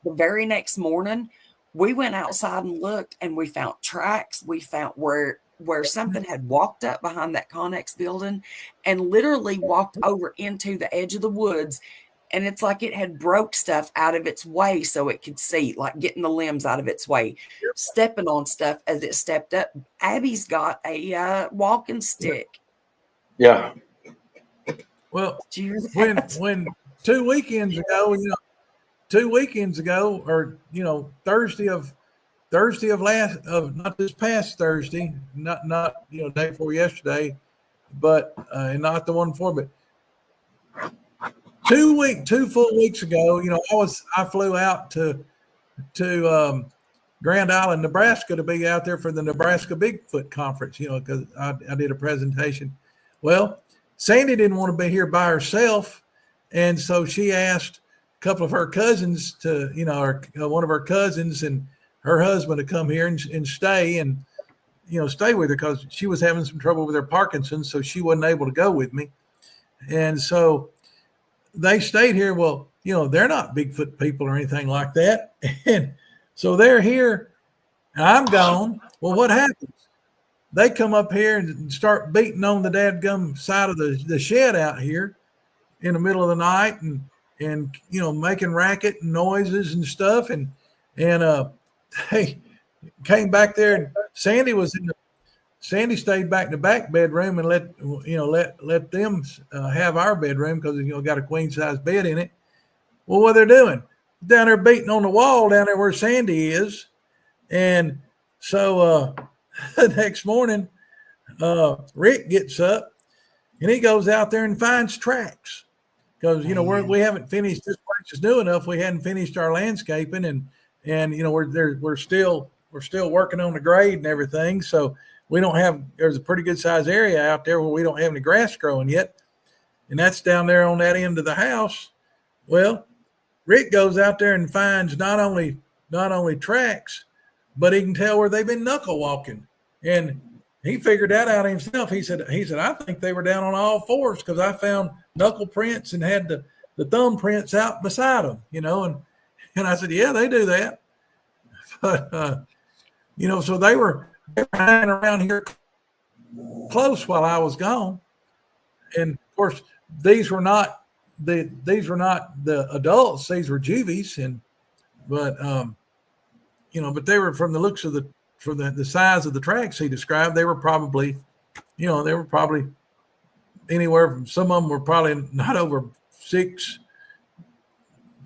The very next morning, we went outside and looked, and we found tracks. We found where something had walked up behind that Connex building and literally walked over into the edge of the woods. And it's like it had broke stuff out of its way so it could see, like getting the limbs out of its way, stepping on stuff as it stepped up. Abby's got a walking stick. Yeah. Well, when 2 weekends ago, or Thursday of not this past Thursday, not day before yesterday, but not the one before, but 2 full weeks ago, I flew out to Grand Island, Nebraska, to be out there for the Nebraska Bigfoot Conference, because I did a presentation. Well, Sandy didn't want to be here by herself, and so she asked a couple of her cousins to, one of her cousins and her husband to come here and stay and, stay with her, because she was having some trouble with her Parkinson's, so she wasn't able to go with me. And so they stayed here. Well, they're not Bigfoot people or anything like that. And so they're here and I'm gone. Well, what happens? They come up here and start beating on the dadgum side of the shed out here in the middle of the night and making racket and noises and stuff. And they came back there, and Sandy stayed back in the back bedroom and let them have our bedroom, because got a queen size bed in it. Well, what they're doing down there beating on the wall down there where Sandy is, and so the next morning, Rick gets up and he goes out there and finds tracks, because we haven't finished, this place is new enough. We hadn't finished our landscaping, and we're still working on the grade and everything. So there's a pretty good size area out there where we don't have any grass growing yet. And that's down there on that end of the house. Well, Rick goes out there and finds not only tracks, but he can tell where they've been knuckle walking. And he figured that out himself. He said, I think they were down on all fours, because I found knuckle prints and had the thumb prints out beside them, and I said, yeah, they do that. But, so they were hanging around here close while I was gone. And of course, these were not the adults, these were juvies. But they were, from the looks of the size of the tracks he described, they were probably anywhere from, some of them were probably not over 6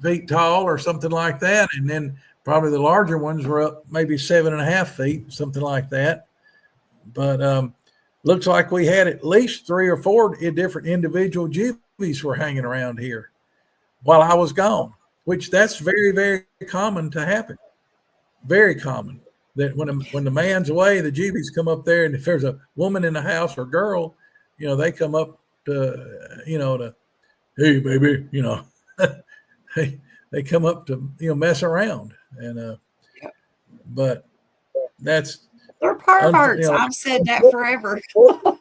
feet tall or something like that. And then probably the larger ones were up maybe 7.5 feet, something like that. But looks like we had at least 3 or 4 different individual juvies were hanging around here while I was gone, which that's very, very common to happen. Very common that when the man's away, the juvies come up there, and if there's a woman in the house or girl, they come up to hey baby, they come up to mess around. And but they're perverts. I've said that forever. Do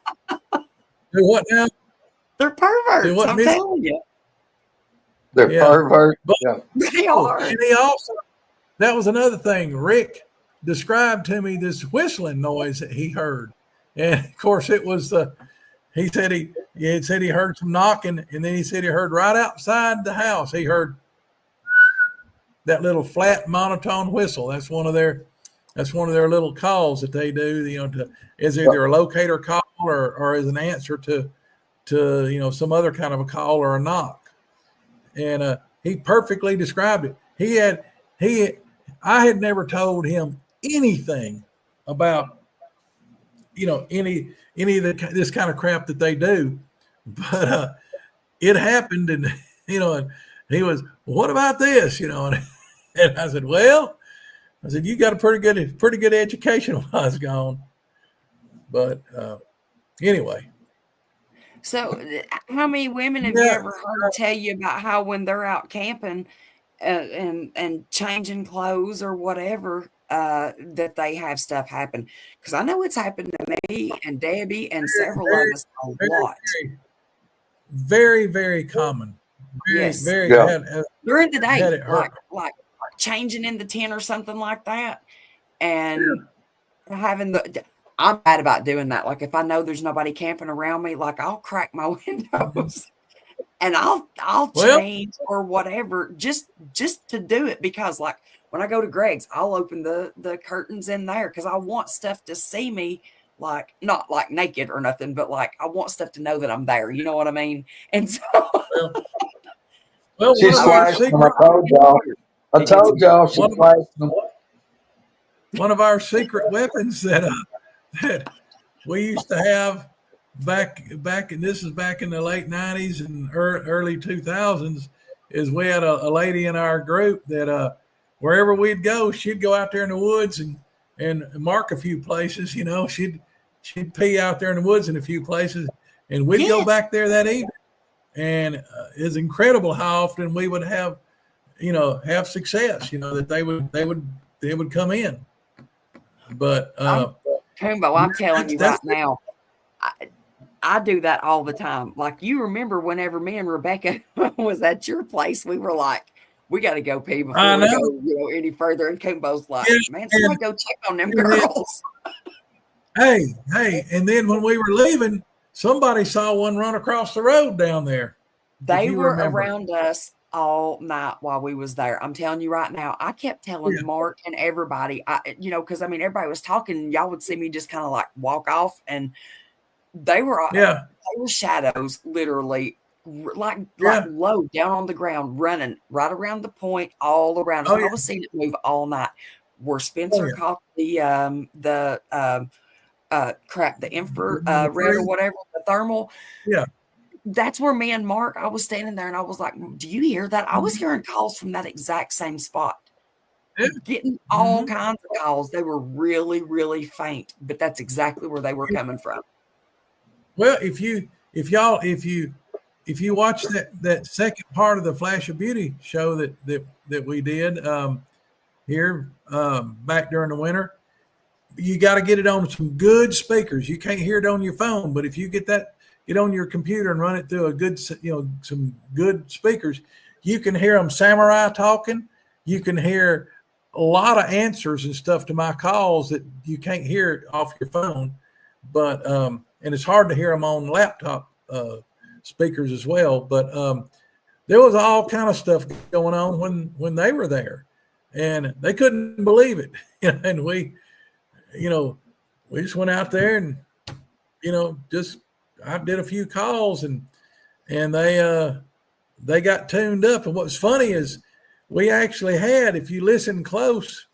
what now? They're perverts. I'm telling you. They're perverts. They are. And that was another thing. Rick described to me this whistling noise that he heard, and of course it was he said he heard some knocking, and then he said he heard right outside the house. He heard, that little flat monotone whistle. That's one of their little calls that they do. Is either a locator call or as an answer to some other kind of a call or a knock. And he perfectly described it. I had never told him anything about any of this kind of crap that they do, but it happened, and and he was, what about this, and I said, well, you got a pretty good education while I was gone, but anyway. So, how many women have you ever heard tell you about how when they're out camping and changing clothes or whatever, that they have stuff happen? Because I know it's happened to me and Debbie and several of us a lot. Very, very common. Yes. Very. Yeah. During the day, like changing in the tent or something like that, and having I'm bad about doing that. Like if I know there's nobody camping around me, like I'll crack my windows and I'll change or whatever just to do it, because like when I go to Greg's, I'll open the curtains in there because I want stuff to see me, like not like naked or nothing, but like I want stuff to know that I'm there. You know what I mean? And so she flashed them. I told y'all she flashed them. One of our secret weapons that we used to have back, and this is back in the late 90s and early 2000s, is we had a lady in our group that wherever we'd go, she'd go out there in the woods and mark a few places. She'd pee out there in the woods in a few places, and we'd go back there that evening. And it's incredible how often we would have success. That they would come in. But Koonbo, I'm telling you right now, I do that all the time. Like, you remember whenever me and Rebecca was at your place, we were like, we got to go pee before we go any further. And Koonbo's like, man, somebody go check on them girls. Hey, and then when we were leaving, somebody saw one run across the road down there. They were around us all night while we was there. I'm telling you right now, I kept telling Mark and everybody, because everybody was talking, and y'all would see me just kind of like walk off, and they were shadows, literally, like low down on the ground, running right around the point, all around us. I was seeing it move all night. Where Spencer caught the infrared or whatever, the thermal. Yeah. That's where me and Mark, I was standing there and I was like, do you hear that? I was hearing calls from that exact same spot. Getting all kinds of calls. They were really, really faint, but that's exactly where they were coming from. Well, if you watch that second part of the Flash of Beauty show that we did here back during the winter, you got to get it on some good speakers. You can't hear it on your phone, but if you get on your computer and run it through a good, some good speakers, you can hear them samurai talking. You can hear a lot of answers and stuff to my calls that you can't hear off your phone. But and it's hard to hear them on laptop speakers as well. But there was all kind of stuff going on when they were there, and they couldn't believe it. And we just went out there and I did a few calls, and they got tuned up. And what's funny is we actually had, if you listen close,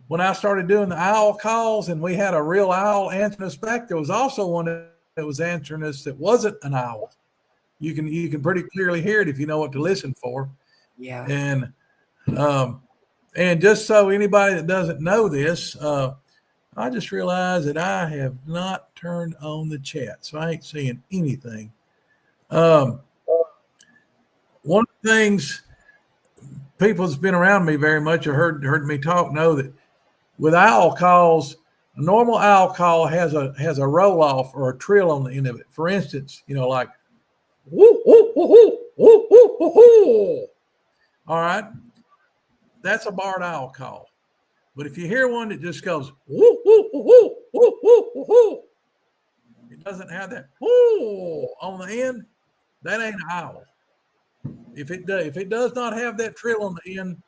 when I started doing the owl calls and we had a real owl answering us back, there was also one that was answering us that wasn't an owl. You can pretty clearly hear it if you know what to listen for. Yeah. And just so anybody that doesn't know this, I just realized that I have not turned on the chat, so I ain't seeing anything. One of the things people that's been around me very much or heard me talk know that with owl calls, a normal owl call has a roll off or a trill on the end of it. For instance, like woo, woo, woo, woo, woo, woo, woo, woo. All right, that's a barred owl call. But if you hear one that just goes woo, woo, woo, woo, woo, woo, woo, woo, it doesn't have that woo on the end, that ain't an owl. If it does not have that trill on the end,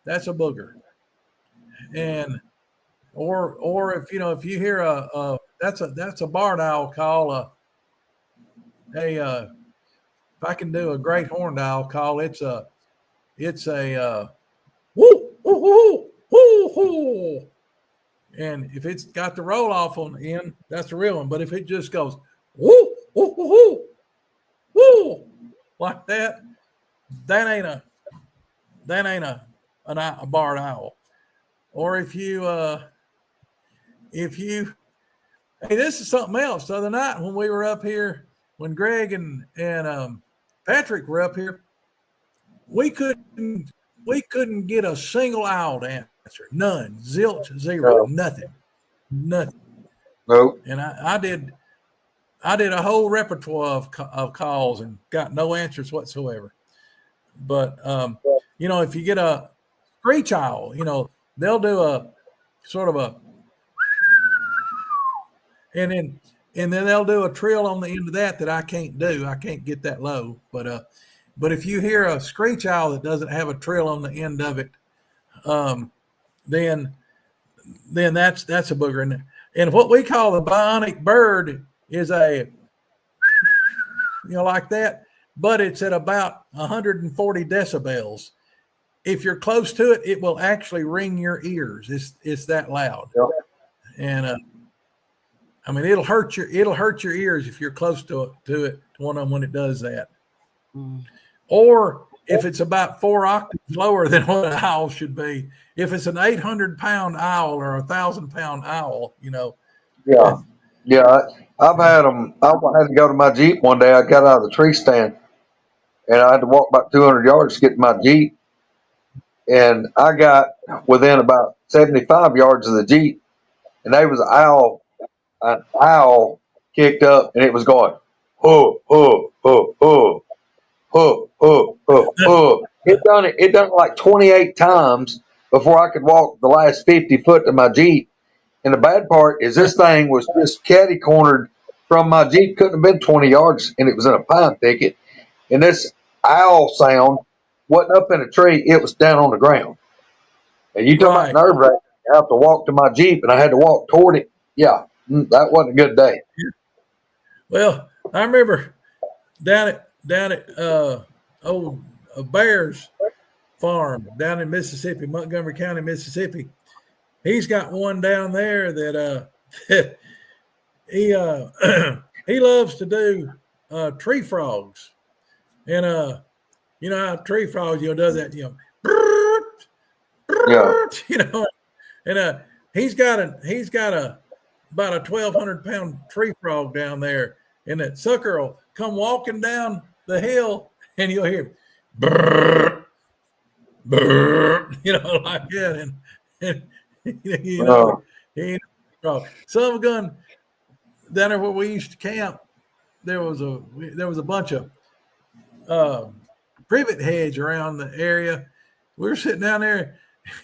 that's a booger. And or if you hear that's a barred owl call. If I can do a great horned owl call, it's a woo woo woo woo woo. And if it's got the roll off on the end, that's the real one. But if it just goes woo woo woo woo woo like that, that ain't a barred owl. Or if you hey, this is something else. The other night when we were up here, when Greg and Patrick were up here, we couldn't get a single owl to answer. None. Zilch, zero, nothing. Nope. And I did a whole repertoire of calls and got no answers whatsoever. But if you get a screech owl, they'll do a sort of a, and then they'll do a trill on the end of that I can't do. I can't get that low. But if you hear a screech owl that doesn't have a trill on the end of it, then that's a booger. And what we call the bionic bird is a, like that, but it's at about 140 decibels. If you're close to it, it will actually ring your ears. It's that loud. Yep. And it'll hurt your ears if you're close to one of them when it does that. Or if it's about 4 octaves lower than what an owl should be. If it's an 800-pound owl or a 1,000-pound owl, Yeah. I've had them. I had to go to my Jeep one day. I got out of the tree stand, and I had to walk about 200 yards to get to my Jeep. And I got within about 75 yards of the Jeep, and there was an owl kicked up, and it was going, oh, oh, oh, oh, oh, oh, oh, oh. It done it like 28 times before I could walk the last 50 foot to my Jeep. And the bad part is this thing was just catty cornered from my Jeep. Couldn't have been 20 yards, and it was in a pine thicket. And this owl sound wasn't up in a tree; it was down on the ground. And you talking about nerve-wracking? I have to walk to my Jeep, and I had to walk toward it. Yeah, that wasn't a good day. Well, I remember down at old Bears farm down in Mississippi, Montgomery County, Mississippi. He's got one down there that he loves to do tree frogs, and how tree frogs does that Yeah. and he's got about a 1,200-pound tree frog down there, and that sucker will come walking down the hill, and you'll hear brrr, brrr, like that, and he ain't frog. Son of a gun, down there where we used to camp, there was a bunch of privet hedge around the area. We were sitting down there,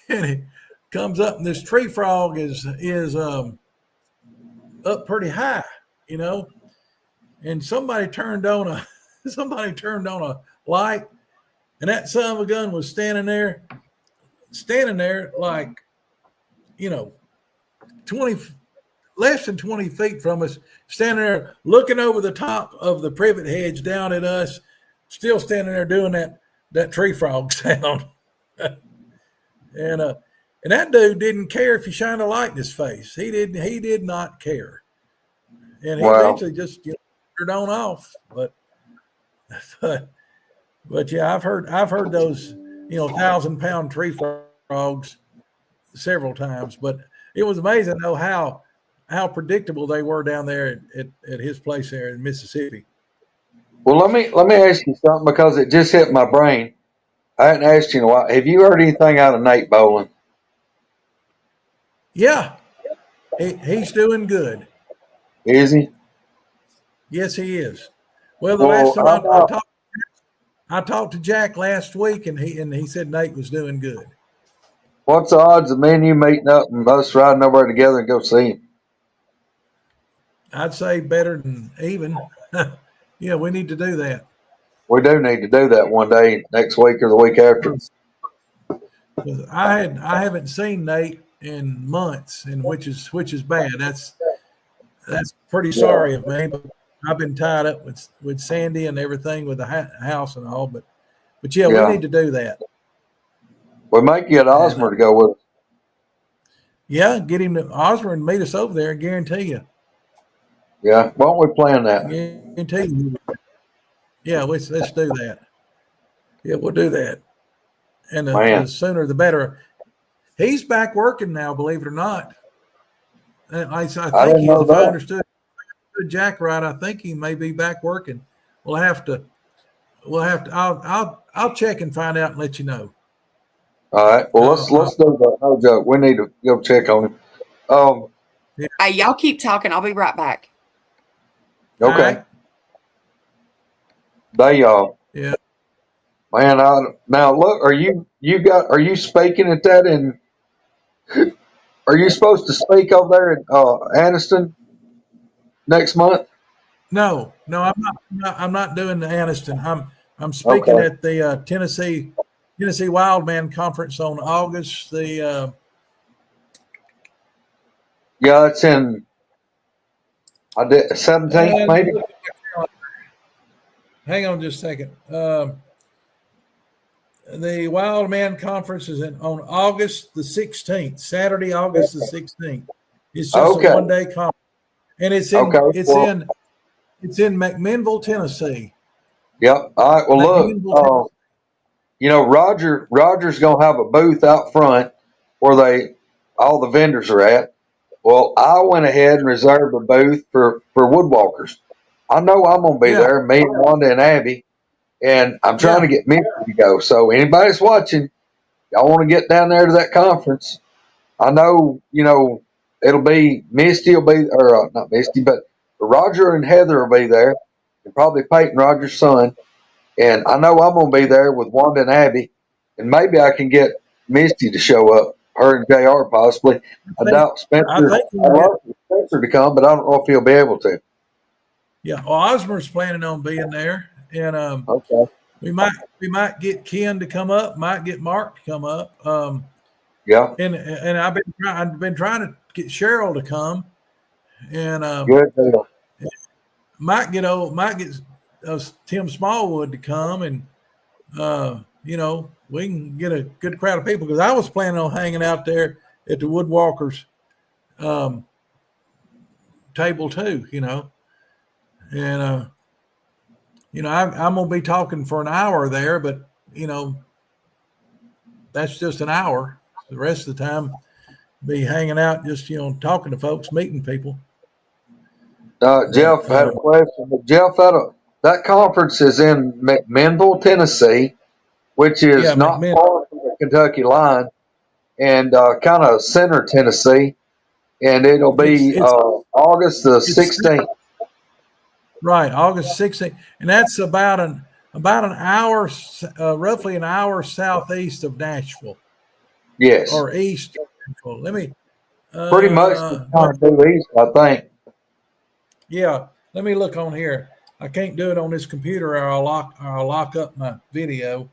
and he comes up, and this tree frog is up pretty high, and somebody turned on a light, and that son of a gun was standing there like less than 20 feet from us, standing there looking over the top of the privet hedge down at us, still standing there doing that tree frog sound. And that dude didn't care if you shined a light in his face. He did not care. And he eventually just turned on off. But yeah, I've heard those 1,000-pound tree frogs several times. But it was amazing though how predictable they were down there at his place there in Mississippi. Well, let me ask you something because it just hit my brain. I hadn't asked you in a while. Have you heard anything out of Nate Bowling? Yeah, he's doing good. Is he? Yes, he is. Well, the last time I talked to Jack last week, and he said Nate was doing good. What's the odds of me and you meeting up and us riding over together and go see him? I'd say better than even. Yeah, we need to do that. We do need to do that one day next week or the week after. I haven't seen Nate in months, and which is bad. That's pretty Yeah. sorry of me, but I've been tied up with Sandy and everything with the house and all. But yeah, we Yeah. need to do that. We might get And Osmer to go with us. yeah, get him to Osborne and meet us over there. Guarantee you. Yeah. Why don't we plan that? Guarantee you. Yeah, let's do that. Yeah, we'll do that. And the Man. sooner the better. He's back working now, believe it or not. And I I think didn't know if I that. understood Jack right, I think he may be back working. We'll have to. I'll check and find out and let you know. All right. Well, let's Uh, do that. No joke. We need to go check on him. yeah. Hey, y'all keep talking. I'll be right back. All Okay. right. They Yeah. man. Now look. Are you speaking at that in? Are you supposed to speak over there in Anniston next month? No, I'm not doing the Aniston. I'm speaking Okay. at the Tennessee Wildman Conference on August the Yeah, it's in. I did 17th maybe. hang on just a second. The Wildman Conference is on August the 16th, Saturday, August the 16th. It's just a Okay. 1-day conference, and Okay. Well, it's in McMinnville, Tennessee. yep. All right. Well, look. McMinnville, Roger's gonna have a booth out front where all the vendors are at. Well, I went ahead and reserved a booth for woodwalkers. I know I'm gonna be yeah, there, me and Wanda and Abby, and I'm trying to yeah. get Misty to go. So anybody's watching, y'all want to get down there to that conference? I know, it'll be Misty will be, or not Misty, but Roger and Heather will be there, and probably Peyton, Roger's son. And I know I'm gonna be there with Wanda and Abby, and maybe I can get Misty to show up, her and JR possibly. I doubt I Spencer. think I'd love for Spencer to come, but I don't know if he'll be able to. yeah. Well, Osmer's planning on being there, and Okay. we might get Ken to come up, might get Mark to come up. Yeah. And I've been trying to get Cheryl to come, and Good deal. might get Tim Smallwood to come, and we can get a good crowd of people because I was planning on hanging out there at the Woodwalkers table too, and I'm gonna be talking for an hour there, but that's just an hour. The rest of the time, be hanging out, just talking to folks, meeting people. Jeff had a question. Jeff, that conference is in McMinnville, Tennessee, which is Yeah, not McMinn. far from the Kentucky line, and kind of center Tennessee. And it'll be August the 16th. Right, August 16th, and that's about an hour, roughly an hour southeast of Nashville, Yes. or east of Nashville. Let me, Pretty much kind of due east, I think. yeah, let me look on here. I can't do it on this computer, or I'll lock up my video.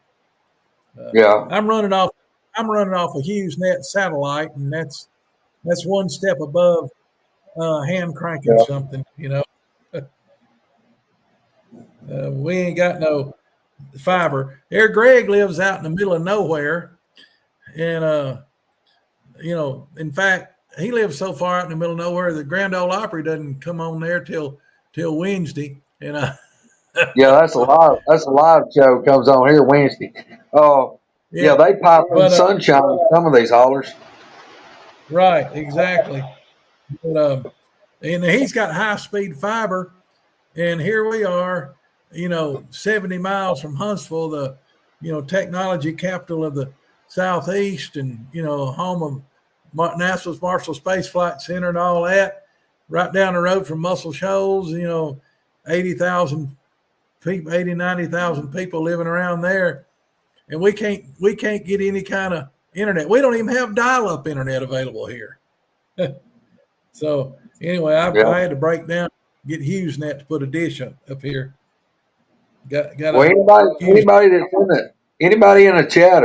Yeah. I'm running off a HughesNet satellite, and that's one step above hand cranking something. We ain't got no fiber. There, Greg lives out in the middle of nowhere, and in fact, he lives so far out in the middle of nowhere that Grand Ole Opry doesn't come on there till Wednesday. Yeah, that's a live show comes on here Wednesday. Yeah, they pop in sunshine in some of these hollers. Right, exactly. But, and he's got high speed fiber, and here we are, 70 miles from Huntsville, the technology capital of the Southeast, and home of NASA's Marshall Space Flight Center and all that. Right down the road from Muscle Shoals, 80,000 people, 90,000 people living around there, and we can't get any kind of internet. We don't even have dial-up internet available here. So anyway, I had to break down, get HughesNet to put a dish up here. Got Well, anybody in the chat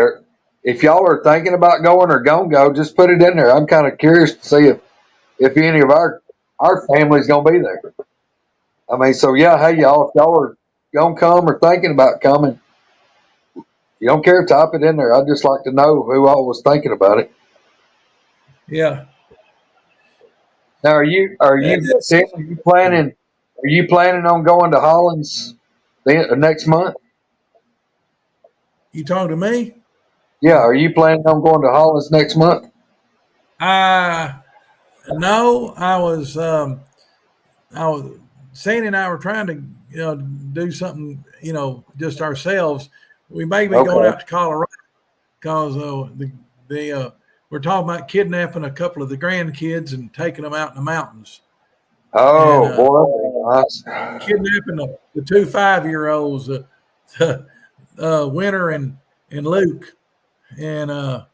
if y'all are thinking about going or gonna go, just put it in there. I'm kind of curious to see if any of our family's gonna be there. I mean, so yeah, hey y'all, if y'all are gonna come or thinking about coming, you don't care, type it in there. I'd just like to know who all was thinking about it. Yeah. Now, are you Tim, are you planning on going to Hollins next month? You talking to me? Yeah, are you planning on going to Hollins next month? No, Sandy and I were trying to, do something, just ourselves. We may be going Okay. out to Colorado because we're talking about kidnapping a couple of the grandkids and taking them out in the mountains. Oh, And, boy, that'd be nice. kidnapping the 2 5-year-olds, Winter and Luke, and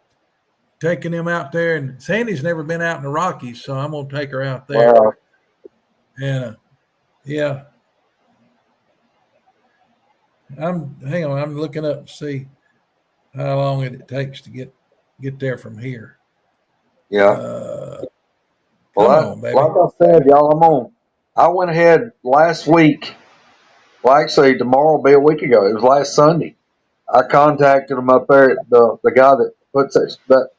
taking them out there. And Sandy's never been out in the Rockies, so I'm gonna take her out there. Wow. And yeah, hang on, I'm looking up to see how long it takes to get there from here. Yeah. Come Well, on, baby. like I said, y'all, I went ahead last week. Well, actually, tomorrow will be a week ago. It was last Sunday. I contacted them up there, the guy that puts that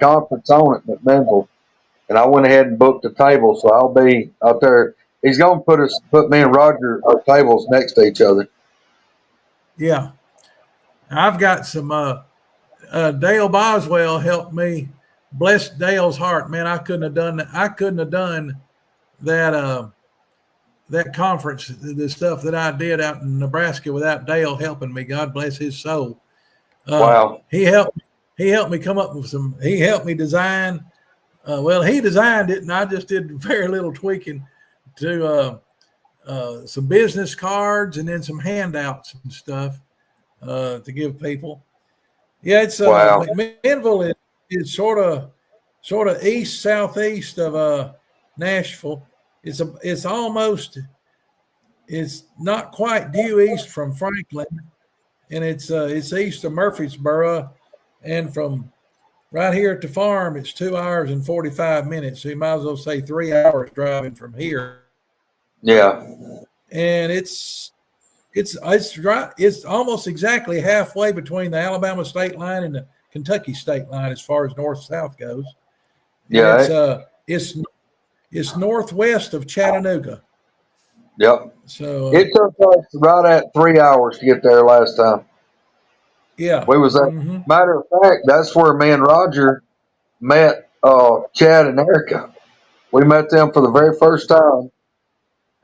conference on at McMinnville, and I went ahead and booked a table. So I'll be out there. He's going to put me and Roger our tables next to each other. Yeah, I've got some. Dale Boswell helped me. Bless Dale's heart, man. I couldn't have done that. I couldn't have done that. That conference, the stuff that I did out in Nebraska without Dale helping me. God bless his soul. Wow. He helped me come up with some. He helped me design. He designed it, and I just did very little tweaking to some business cards and then some handouts and stuff to give people. Yeah, it's Wow. McMinnville is sort of east southeast of Nashville. It's not quite due east from Franklin, and it's east of Murfreesboro, and from right here at the farm, it's 2 hours and 45 minutes. So you might as well say 3 hours driving from here. Yeah. And it's almost exactly halfway between the Alabama state line and the Kentucky state line as far as north-south goes. And Yeah. it's northwest of Chattanooga. Yep. So it took us right at 3 hours to get there last time. Yeah. We was at, matter of fact, that's where me and Roger met Chad and Erica. We met them for the very first time.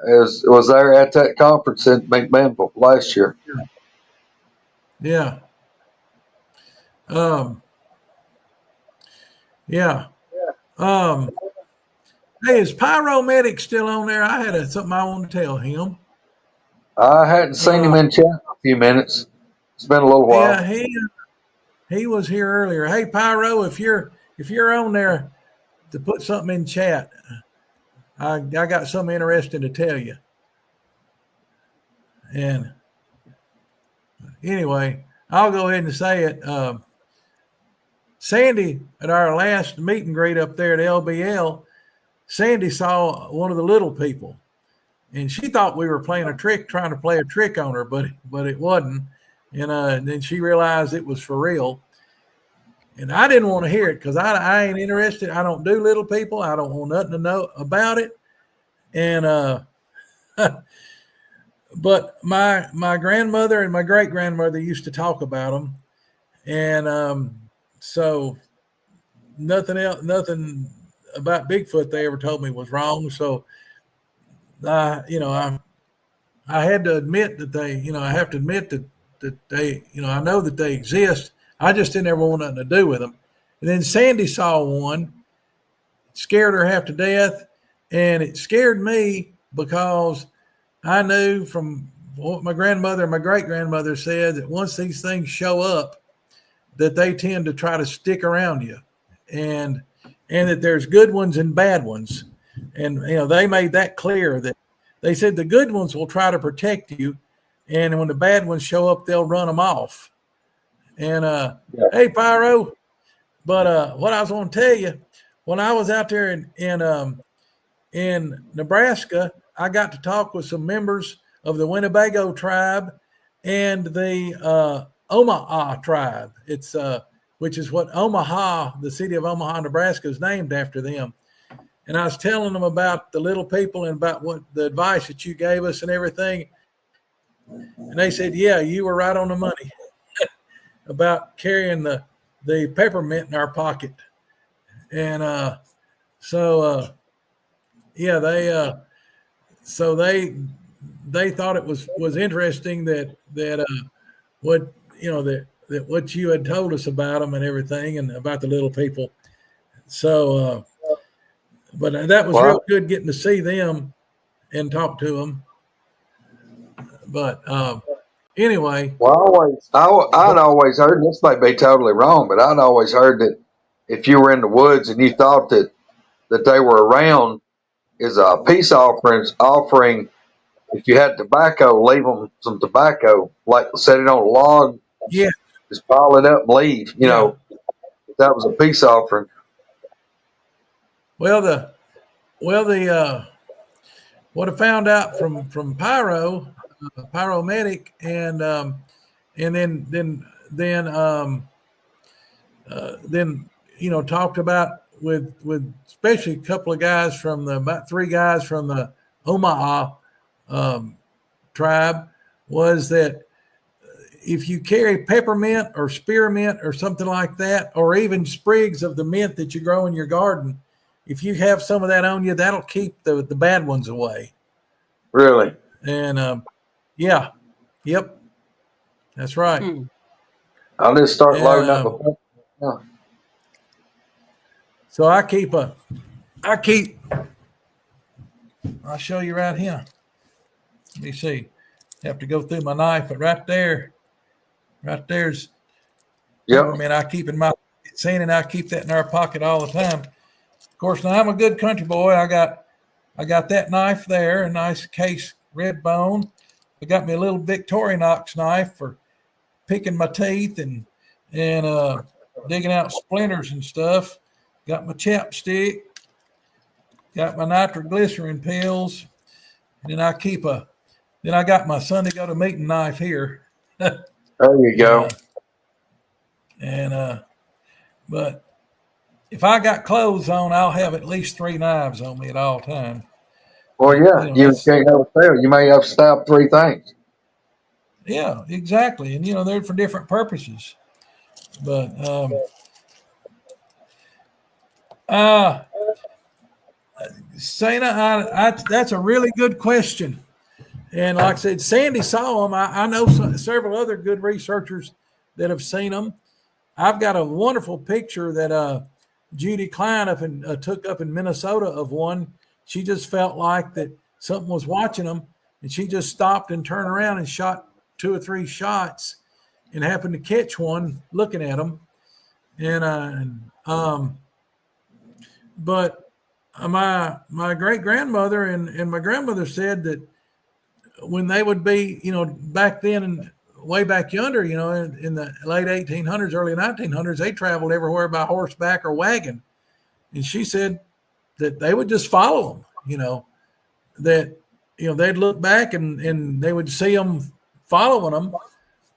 Was there at that conference in McMinnville last year. Yeah. Yeah. Hey, is Pyromedic still on there? I had something I want to tell him. I hadn't seen him in chat in a few minutes. It's been a little while. Yeah, he was here earlier. Hey, Pyro, if you're on there, to put something in chat. I got something interesting to tell you. And anyway, I'll go ahead and say it. Sandy, at our last meet and greet up there at LBL, Sandy saw one of the little people, and she thought we were trying to play a trick on her, but it wasn't. And then she realized it was for real. And I didn't want to hear it because I ain't interested. I don't do little people. I don't want nothing to know about it. And but my grandmother and my great grandmother used to talk about them, and so nothing about Bigfoot they ever told me was wrong. So I had to admit that I have to admit that they, I know that they exist. I just didn't ever want nothing to do with them. And then Sandy saw one, scared her half to death, and it scared me because I knew from what my grandmother and my great grandmother said that once these things show up, that they tend to try to stick around you, and that there's good ones and bad ones. And they made that clear, that they said the good ones will try to protect you, and when the bad ones show up, they'll run them off. And hey, Pyro. But what I was going to tell you, when I was out there in Nebraska, I got to talk with some members of the Winnebago tribe and the Omaha tribe. It's which is what Omaha, the city of Omaha, Nebraska, is named after them. And I was telling them about the little people and about what the advice that you gave us and everything. And they said, yeah, you were right on the money about carrying the peppermint in our pocket. And yeah, they thought it was interesting that what that what you had told us about them and everything and about the little people. So but that was real good getting to see them and talk to them. But anyway, I'd always heard, this may be totally wrong, but I'd always heard that if you were in the woods and you thought that they were around, is a peace offering. If you had tobacco, leave them some tobacco, like set it on a log, yeah, just pile it up and leave. You know, that was a peace offering. Well, the what I found out from Pyromedic, and then talked about with especially a couple of guys from about 3 guys from the Omaha tribe, was that if you carry peppermint or spearmint or something like that, or even sprigs of the mint that you grow in your garden, if you have some of that on you, that'll keep the bad ones away. Really? And yeah, yep, that's right. I'll just start loading up. So I'll show you right here. Let me see. Have to go through my knife, but right there's peppermint I keep in my saying, and I keep that in our pocket all the time. Of course, now I'm a good country boy. I got that knife there, a nice case red bone. I got me a little Victorinox knife for picking my teeth and digging out splinters and stuff. Got my chapstick. Got my nitroglycerin pills. And then I got my Sunday go to meeting knife here. There you go. But if I got clothes on, I'll have at least 3 knives on me at all times. Well, yeah, you can't have a sale. You may have to stab 3 things. Yeah, exactly. And they're for different purposes. But Sana, that's a really good question. And like I said, Sandy saw them. I know several other good researchers that have seen them. I've got a wonderful picture that Judy Klein took up in Minnesota of one. She just felt like that something was watching them, and she just stopped and turned around and shot 2 or 3 shots, and happened to catch one looking at them. But my great grandmother and my grandmother said that when they would be, back then and way back yonder, in the late 1800s, early 1900s, they traveled everywhere by horseback or wagon. And she said that they would just follow them, that, they'd look back and they would see them following them,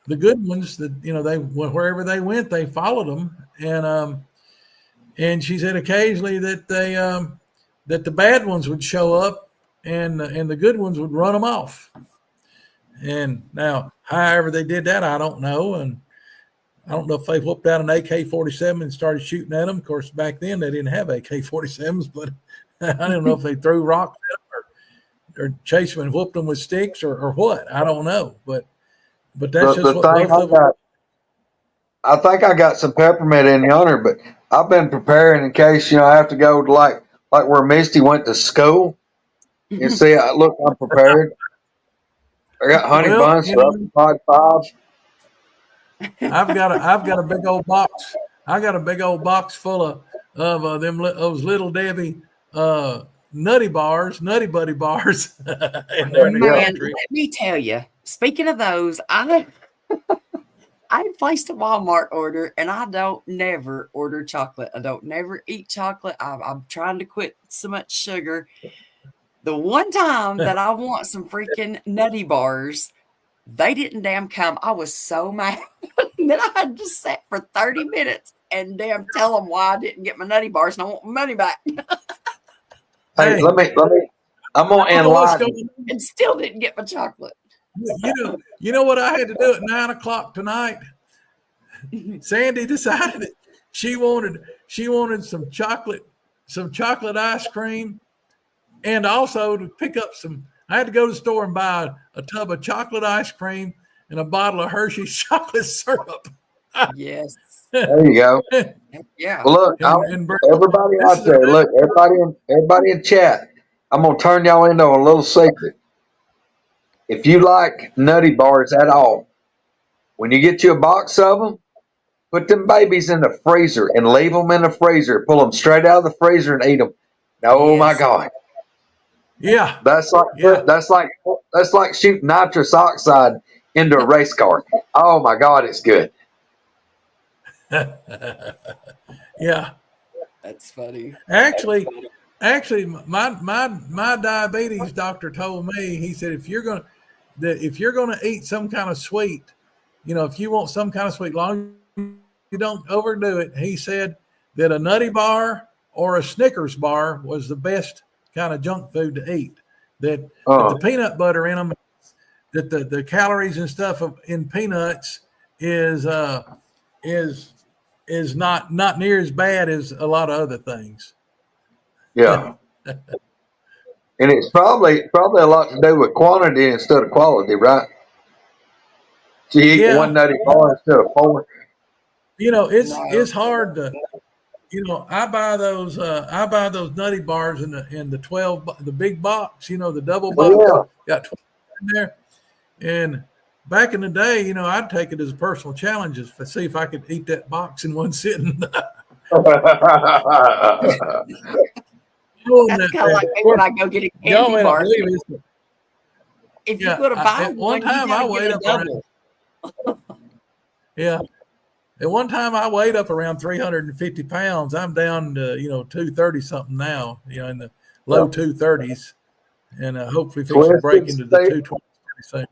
the good ones that, they, wherever they went, they followed them. And she said occasionally that that the bad ones would show up and the good ones would run them off. And now, however they did that, I don't know. And I don't know if they whooped out an AK-47 and started shooting at them. Of course, back then they didn't have AK-47s, but I don't know if they threw rocks at them or chased them and whooped them with sticks or what. I don't know. But that's just what both of them. I think I got some peppermint in yonder, but I've been preparing in case, I have to go to like where Misty went to school. You see, look, I'm prepared. I got honey buns, Pod 5. I've got a big old box. I got a big old box full of those Little Debbie Nutty Buddy bars. Man, let me tell you. Speaking of those, I I placed a Walmart order, and I don't never order chocolate. I don't never eat chocolate. I'm trying to quit so much sugar. The one time that I want some freaking nutty bars, they didn't damn come. I was so mad. Then I had to sit for 30 minutes and damn tell them why I didn't get my nutty bars and I want my money back. Hey, Hey, let me. I'm I gonna don't know what's enlighten. going on. And still didn't get my chocolate. You know what I had to do at 9 o'clock tonight? Sandy decided she wanted some chocolate ice cream, and also to pick up some. I had to go to the store and buy a tub of chocolate ice cream and a bottle of Hershey's chocolate syrup. Yes. There you go. Yeah. Well, look, and everybody this out is a there, look, everybody in chat. I'm gonna turn y'all into a little secret. If you like nutty bars at all, when you get you a box of them, put them babies in the freezer and leave them in the freezer. Pull them straight out of the freezer and eat them. Oh my Yes. God, yeah. that's like shooting nitrous oxide into a race car. Oh my God, it's good. Yeah. That's funny. Actually, my diabetes doctor told me, he said, if you're gonna eat some kind of sweet, if you want some kind of sweet, long as you don't overdo it, he said that a nutty bar or a Snickers bar was the best kind of junk food to eat. That the peanut butter in them, that the calories and stuff in peanuts is not near as bad as a lot of other things. Yeah, and it's probably a lot to do with quantity instead of quality, right? So you eat one Yeah. nutty bar instead of four. No. It's hard to, I buy those nutty bars in the 12, the big box, the double box, Yeah. got 12 in there. And back in the day, I'd take it as a personal challenge to see if I could eat that box in one sitting. That's kind of like me when I go get a Y'all candy may not bar. believe it. If you Yeah. go to buy At one one, you time got I to get weighed a up around, double. yeah. At one time I weighed up around 350 pounds. I'm down to, 230 something now, in the low 230s, and hopefully fixing to break Twisted into the steel, 220s pretty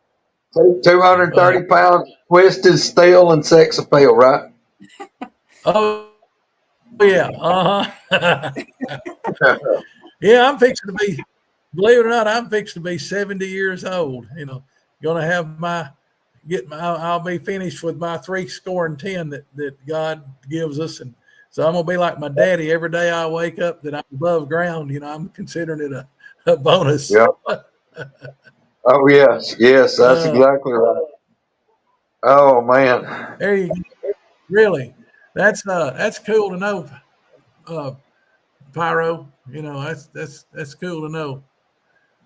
soon. 230 pounds, twisted steel and sex appeal, right? Oh yeah, uh-huh. Yeah, I'm fixing to be, believe it or not, I'm fixing to be 70 years old. Gonna have I'll be finished with my 70 that God gives us, and so I'm gonna be like my daddy. Every day I wake up that I'm above ground, I'm considering it a bonus. Yeah. Oh yes, that's Uh, exactly right. Oh man. there you go. Really, that's cool to know, uh, Pyro. That's cool to know.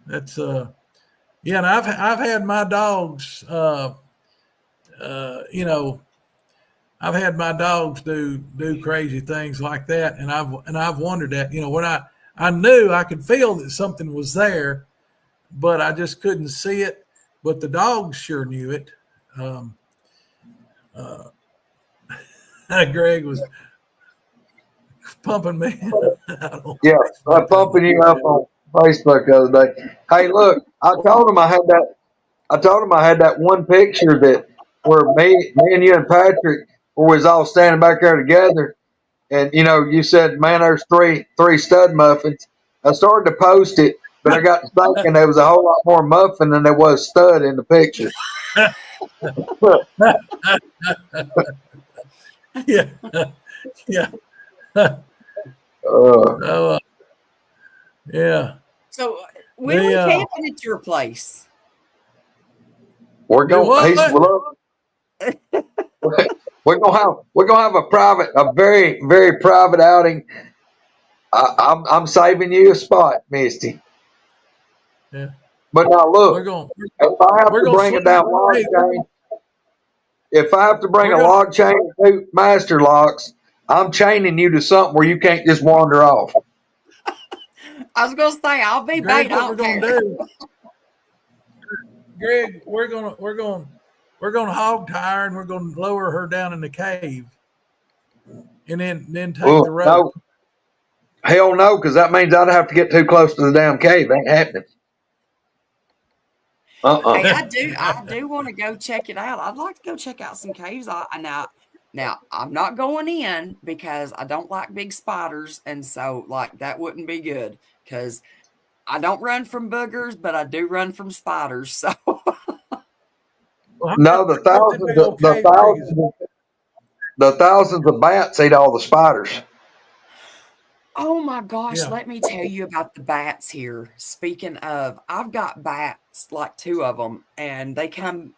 That's yeah, and I've had my dogs. You know, I've had my dogs do crazy things like that, and I've wondered that. When I knew I could feel that something was there, but I just couldn't see it. But the dogs sure knew it. Um, Greg was pumping me. Yeah, I'm pumping you up on Facebook the other day. Hey, look, I told him I had that one picture that where me and you and Patrick where we was all standing back there together, and you said, "Man, there's three stud muffins." I started to post it, but I got to thinking there was a whole lot more muffin than there was stud in the picture. Yeah, yeah. Uh, So, yeah. So when we The camping at your place, we're do going. what? We're gonna have a very very private outing. I'm saving you a spot, Misty. Yeah, But now we're look, going. if I have We're to going to bring a sleep. damn log Hey, chain, if I have to bring we're a going. log chain and two master locks, I'm chaining you to something where you can't just wander off. I was going to say, I'll be Greg, bait. I what we're don't going care. to do? Greg, we're hog tie her and we're going to lower her down in the cave, and then take Oh, the rope. no. Hell no, because that means I'd have to get too close to the damn cave. Ain't happening. Hey, I do want to go check it out. I'd like to go check out some caves. Now I'm not going in because I don't like big spiders, and so like that wouldn't be good because I don't run from boogers, but I do run from spiders. So No, That big old cave the thousands of bats eat all the spiders. oh my gosh, Yeah. let me tell you about the bats here. Speaking of, I've got bats, like 2 of them, and they come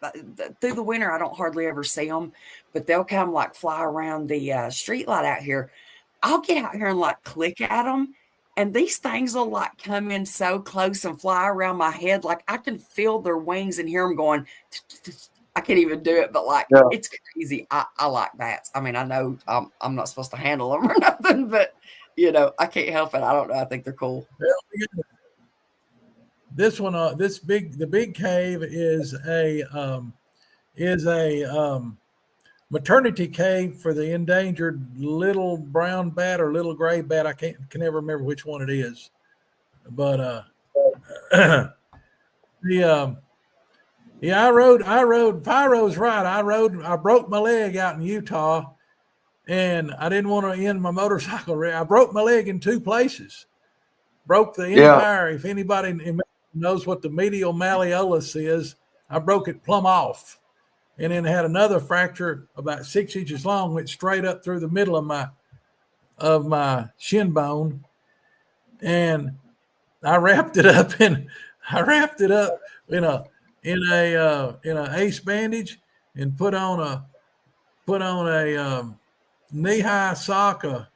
through the winter. I don't hardly ever see them, but they'll come like fly around the street light out here. I'll get out here and like click at them, and these things will like come in so close and fly around my head. Like I can feel their wings and hear them going. I can't even do it, but like Yeah. it's crazy. I like bats. I mean, I know I'm not supposed to handle them or nothing, but you know, I can't help it. I don't know. I think they're cool. This one, the big cave is a maternity cave for the endangered little brown bat or little gray bat. I can never remember which one it is, but I rode. Pyro's right. I broke my leg out in Utah, and I didn't want to end my motorcycle race. I broke my leg in 2 places. Broke the entire. If anybody knows what the medial malleolus is, I broke it plumb off, and then had another fracture about 6 inches long, went straight up through the middle of my shin bone, and I wrapped it up in a ace bandage and put on a knee-high sock, a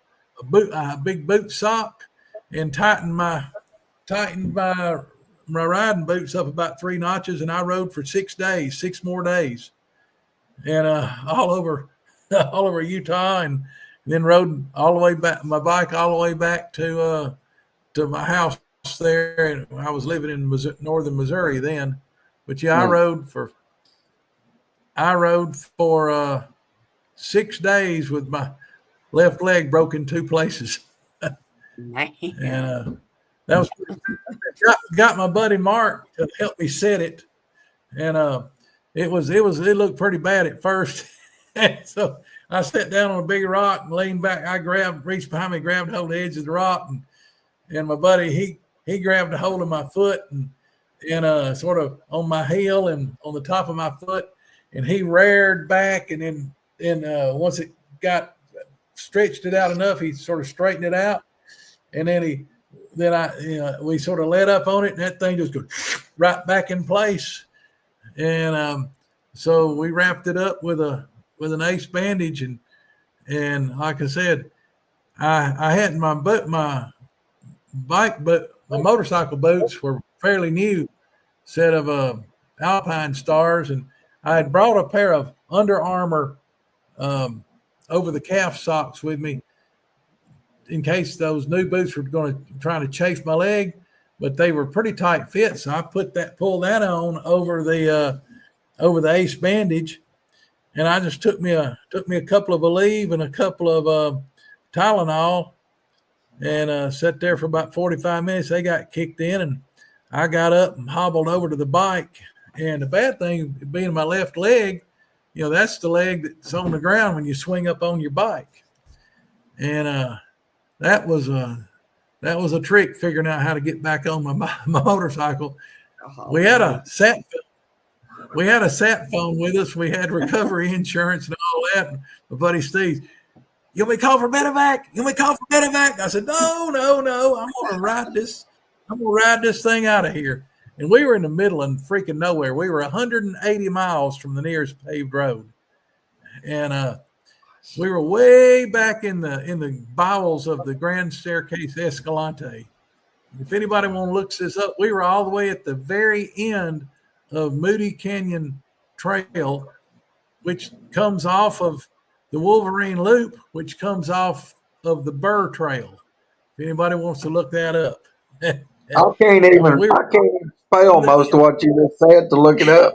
big boot sock, and tightened my riding boots up about 3 notches, and I rode for 6 more days, and all over Utah, and then rode all the way back my bike all the way back to my house there. And I was living in northern Missouri then, but yeah, I rode for 6 days with my left leg broken 2 places. Man. And that was got my buddy Mark to help me set it, and it looked pretty bad at first. So I sat down on a big rock and leaned back. I reached behind me, grabbed hold of the edge of the rock, and my buddy he grabbed a hold of my foot and sort of on my heel and on the top of my foot, and he reared back, and then once it got stretched it out enough, he sort of straightened it out, and then we sort of let up on it, and that thing just goes right back in place. And so we wrapped it up with an ace bandage, and like I said, I had my motorcycle boots were fairly new set of Alpine Stars, and I had brought a pair of Under Armour over the calf socks with me in case those new boots were going to try to chafe my leg, but they were pretty tight fit. So I pulled that on over the ace bandage, and I just took me a couple of Aleve and a couple of Tylenol, and sat there for about 45 minutes. They got kicked in, and I got up and hobbled over to the bike. And the bad thing being my left leg, that's the leg that's on the ground when you swing up on your bike. And that was a trick figuring out how to get back on my motorcycle. We had a sat phone with us. We had recovery insurance and all that. And my buddy Steve, you want me to call for medevac? I said, no. I'm gonna ride this thing out of here. And we were in the middle of freaking nowhere. We were 180 miles from the nearest paved road, and we were way back in the bowels of the Grand Staircase Escalante. If anybody want to look this up, we were all the way at the very end of Moody Canyon Trail, which comes off of the Wolverine Loop, which comes off of the Burr Trail. If anybody wants to look that up. I can't even spell most of what you just said to look it up.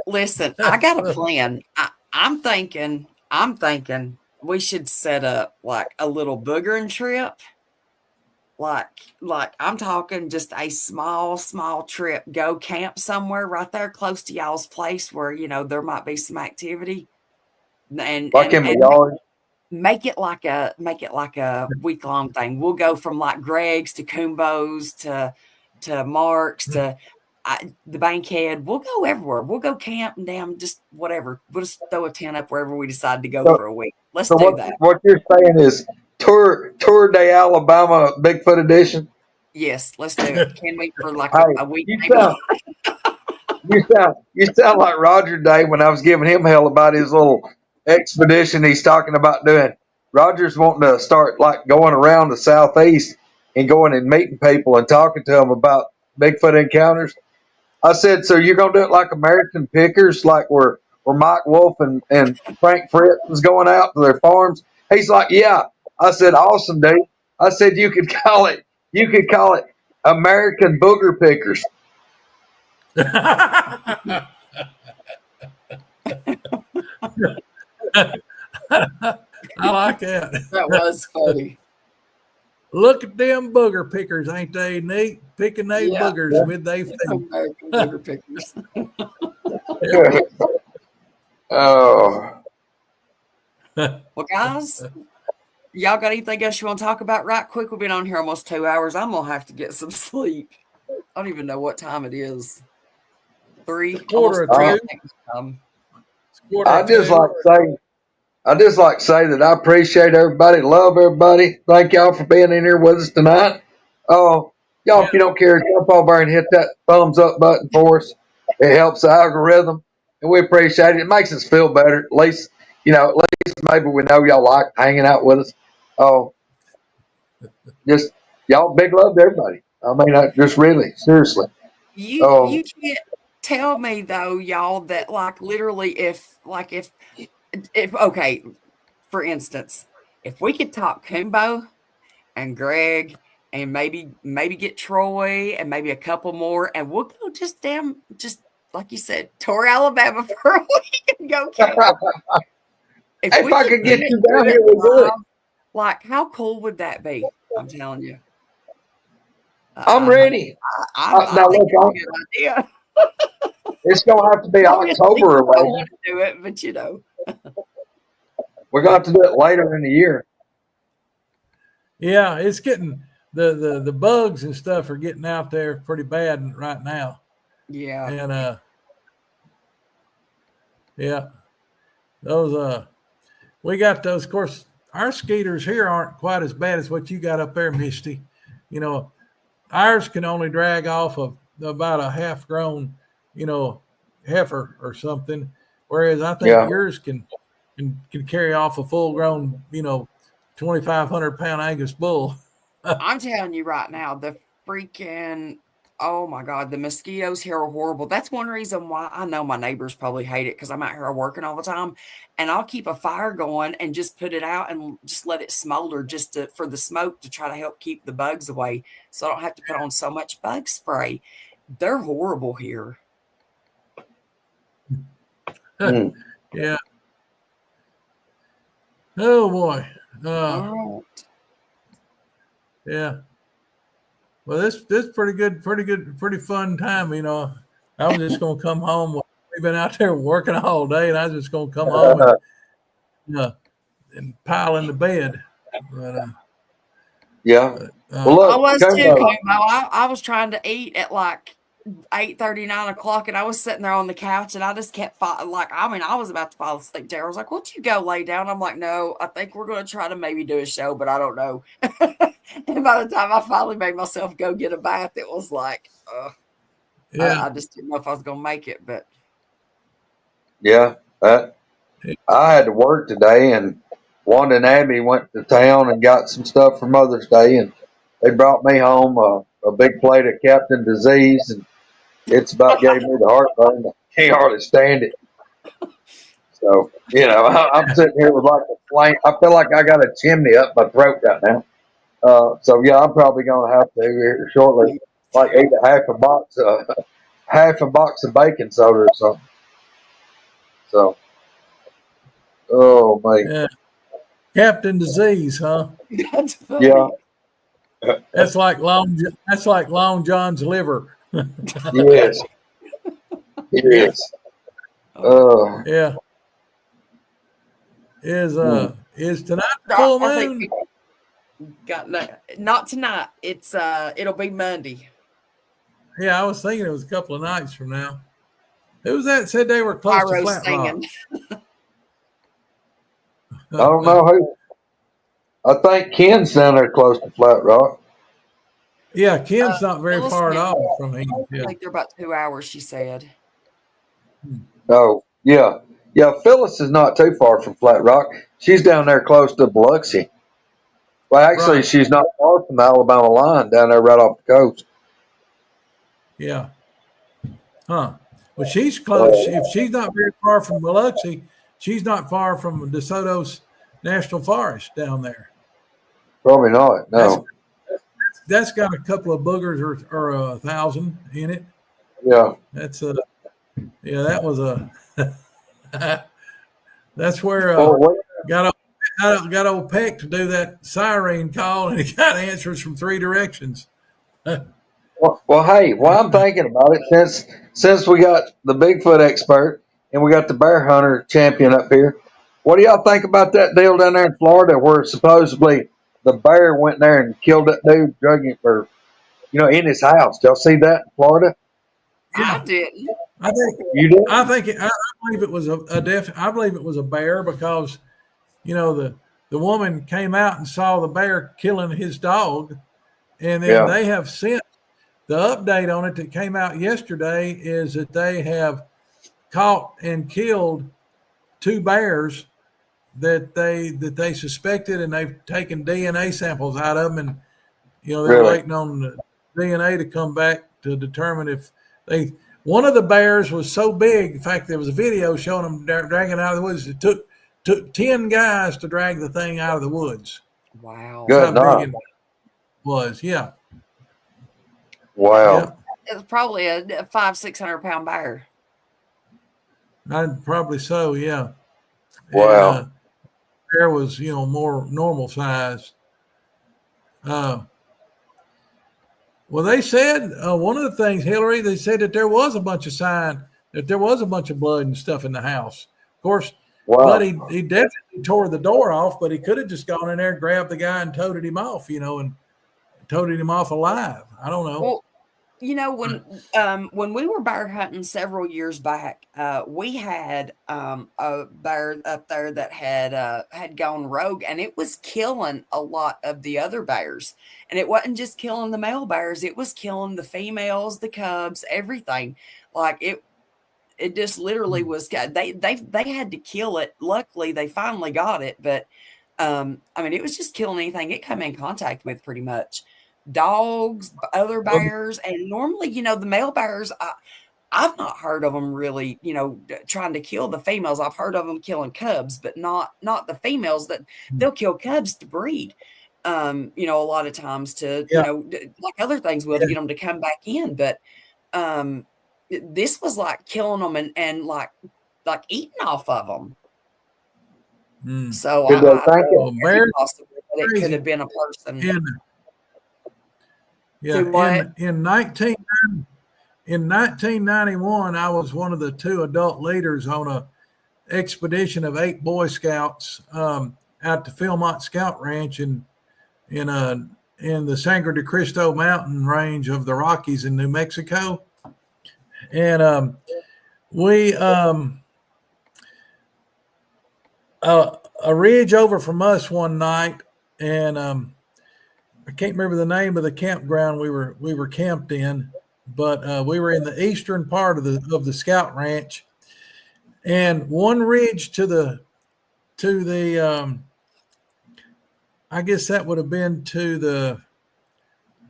Listen, I got a plan. I'm thinking we should set up like a little boogering trip. Like I'm talking just a small trip. Go camp somewhere right there close to y'all's place where there might be some activity, and Like in my yard. make it like a week-long thing. We'll go from like Greg's to Koonbo's to Mark's to the Bankhead. We'll go everywhere. We'll go camp and damn just whatever. We'll just throw a tent up wherever we decide to go for a week. Let's So do that. what you're saying is Tour de Alabama Bigfoot edition? Yes, let's do it. Can we for like Hey, a week? you Maybe? sound like Roger Day when I was giving him hell about his little expedition he's talking about doing. Roger's wanting to start like going around the southeast and going and meeting people and talking to them about Bigfoot encounters. I said, so you're gonna do it like American Pickers, like where Mike Wolf and Frank Fritz was going out to their farms? He's like, yeah. I said, awesome, dude. I said you could call it American Booger Pickers. I like that. That was funny. Look at them booger pickers, ain't they neat? Picking they boogers with they feet. American booger pickers. Oh. Well, guys, y'all got anything else you want to talk about right quick? We've been on here almost 2 hours. I'm going to have to get some sleep. I don't even know what time it is. 3? Quarter almost of 3. I just like to say that I appreciate everybody, love everybody. Thank y'all for being in here with us tonight. Oh, y'all, if you don't care, jump over and hit that thumbs up button for us. It helps the algorithm, and we appreciate it. It makes us feel better. At least maybe we know y'all like hanging out with us. Oh, just y'all, big love to everybody. I mean, just really, seriously. You can't tell me though, y'all, that like literally if okay, for instance, if we could talk Koonbo and Greg and maybe get Troy and maybe a couple more, and we'll go just like you said, tour Alabama for a week and go camp. If I could get you down here, we'll do it. Like, how cool would that be? I'm telling you. I'm ready. I think it's a good idea. It's going to have to be October. I want to do it, but we're going to have to do it later in the year. Yeah, it's getting the bugs and stuff are getting out there pretty bad right now. Yeah. And yeah. Those we got those, of course, our skeeters here aren't quite as bad as what you got up there, Misty. Ours can only drag off of about a half grown, heifer or something. Whereas I think yours can carry off a full grown, 2,500 pound Angus bull. I'm telling you right now, the freaking, oh my God, the mosquitoes here are horrible. That's one reason why I know my neighbors probably hate it, because I'm out here working all the time, and I'll keep a fire going and just put it out and just let it smolder for the smoke to try to help keep the bugs away, so I don't have to put on so much bug spray. They're horrible here. Yeah. Oh boy. All right. Yeah. Well, this pretty fun time. I was just gonna come home. We've been out there working all day, and I was just gonna come home and pile in the bed. But, well, look, I was too, Koonbo. I was trying to eat at like 8:30, 9 o'clock, and I was sitting there on the couch, and I just kept I was about to fall asleep. Tara was like, "Won't you go lay down?" I'm like, "No, I think we're going to try to maybe do a show, but I don't know." And by the time I finally made myself go get a bath, it was like, I just didn't know if I was going to make it. But I had to work today, and Wanda and Abby went to town and got some stuff for Mother's Day, and they brought me home a big plate of Captain Disease, and it's about gave me the heartburn. I can't hardly stand it. So, I'm sitting here with like a flame. I feel like I got a chimney up my throat right now. I'm probably going to have to here shortly, like eat half a box of baking soda or something. So, oh man, Yeah. Captain Disease, huh? That's yeah, funny. That's like Long John's liver. yes, Yeah. yes. Oh, Uh, Yeah. mm. Is tonight full I think moon? we got not tonight. It'll be Monday. Yeah, I was thinking it was a couple of nights from now. Who was that said they were close to Pyro Flat Rock? singing. I don't know who. I think Ken's down there close to Flat Rock. Yeah, Ken's not very Phyllis far at now. all from here. I Yeah. think they're about 2 hours. She said. Oh, yeah, yeah. Phyllis is not too far from Flat Rock. She's down there close to Biloxi. Well, actually, Right. she's not far from the Alabama line down there right off the coast. Yeah. Huh. Well, she's close. Uh, If she's not very far from Biloxi, she's not far from DeSoto's National Forest down there. Probably not. That's No. that's got a couple of boogers or 1,000 in it. Yeah. That's yeah, that was a that's where Well, wait, got old Peck to do that siren call, and he got answers from three directions. well, hey, while I'm thinking about it, since we got the Bigfoot expert and we got the bear hunter champion up here, what do y'all think about that deal down there in Florida where supposedly the bear went there and killed that dude, drug him, or in his house? Did y'all see that in Florida? I Yeah, didn't. I think You did? I believe it was I believe it was a bear because the woman came out and saw the bear killing his dog, and then Yeah. they have since the update on it that came out yesterday is that they have caught and killed two bears that they suspected, and they've taken DNA samples out of them, and they're Really? waiting on the DNA to come back to determine if they. One of the bears was so big. In fact, there was a video showing them dragging it out of the woods. It took 10 guys to drag the thing out of the woods. Wow. That's Good how big night. it was. Yeah, Wow. yeah. It was probably a 500-600 pound bear. I'd probably so. Yeah, and Wow. bear was more normal size. Uh, Well, they said one of the things, Hillary, they said that there was a bunch of that there was a bunch of blood and stuff in the house. Of course, but Wow. he definitely tore the door off, but he could have just gone in there, grabbed the guy, and toted him off, and toted him off alive. I don't know. Well, when we were bear hunting several years back, we had a bear up there that had gone rogue, and it was killing a lot of the other bears. And it wasn't just killing the male bears; it was killing the females, the cubs, everything. Like it just literally was. They had to kill it. Luckily, they finally got it, but I mean, it was just killing anything it come in contact with, pretty much. Dogs, other Well, bears, and normally, the male bears, I've not heard of them really, trying to kill the females. I've heard of them killing cubs, but not the females. That they'll kill cubs to breed. A lot of times to, yeah, like other things will, to yeah. get them to come back in. But this was like killing them and like eating off of them. Mm. So Did they I think it? Well, it's very bears possible that it could crazy. have been a person. In Do yeah, what? in 1991, I was one of the two adult leaders on a expedition of 8 Boy Scouts out to Philmont Scout Ranch in the Sangre de Cristo mountain range of the Rockies in New Mexico, and we a ridge over from us one night, and I can't remember the name of the campground we were camped in, but we were in the eastern part of the Scout Ranch, and one ridge to the I guess that would have been to the,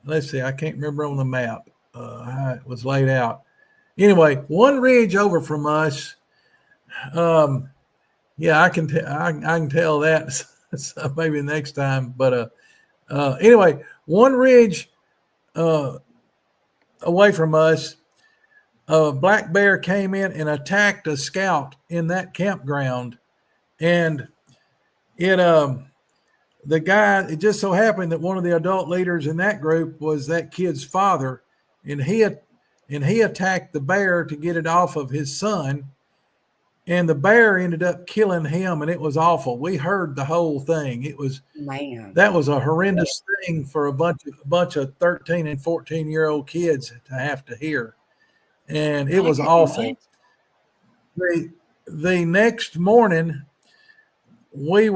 let's see, I can't remember on the map how it was laid out. Anyway, one ridge over from us, yeah, I can tell that so maybe next time. But anyway, one ridge away from us, a black bear came in and attacked a scout in that campground, and it the guy, it just so happened that one of the adult leaders in that group was that kid's father, and he attacked the bear to get it off of his son, and the bear ended up killing him, and it was awful. We heard the whole thing. That was a horrendous thing for a bunch of 13 and 14-year-old kids to have to hear, and it was awful. The next morning, we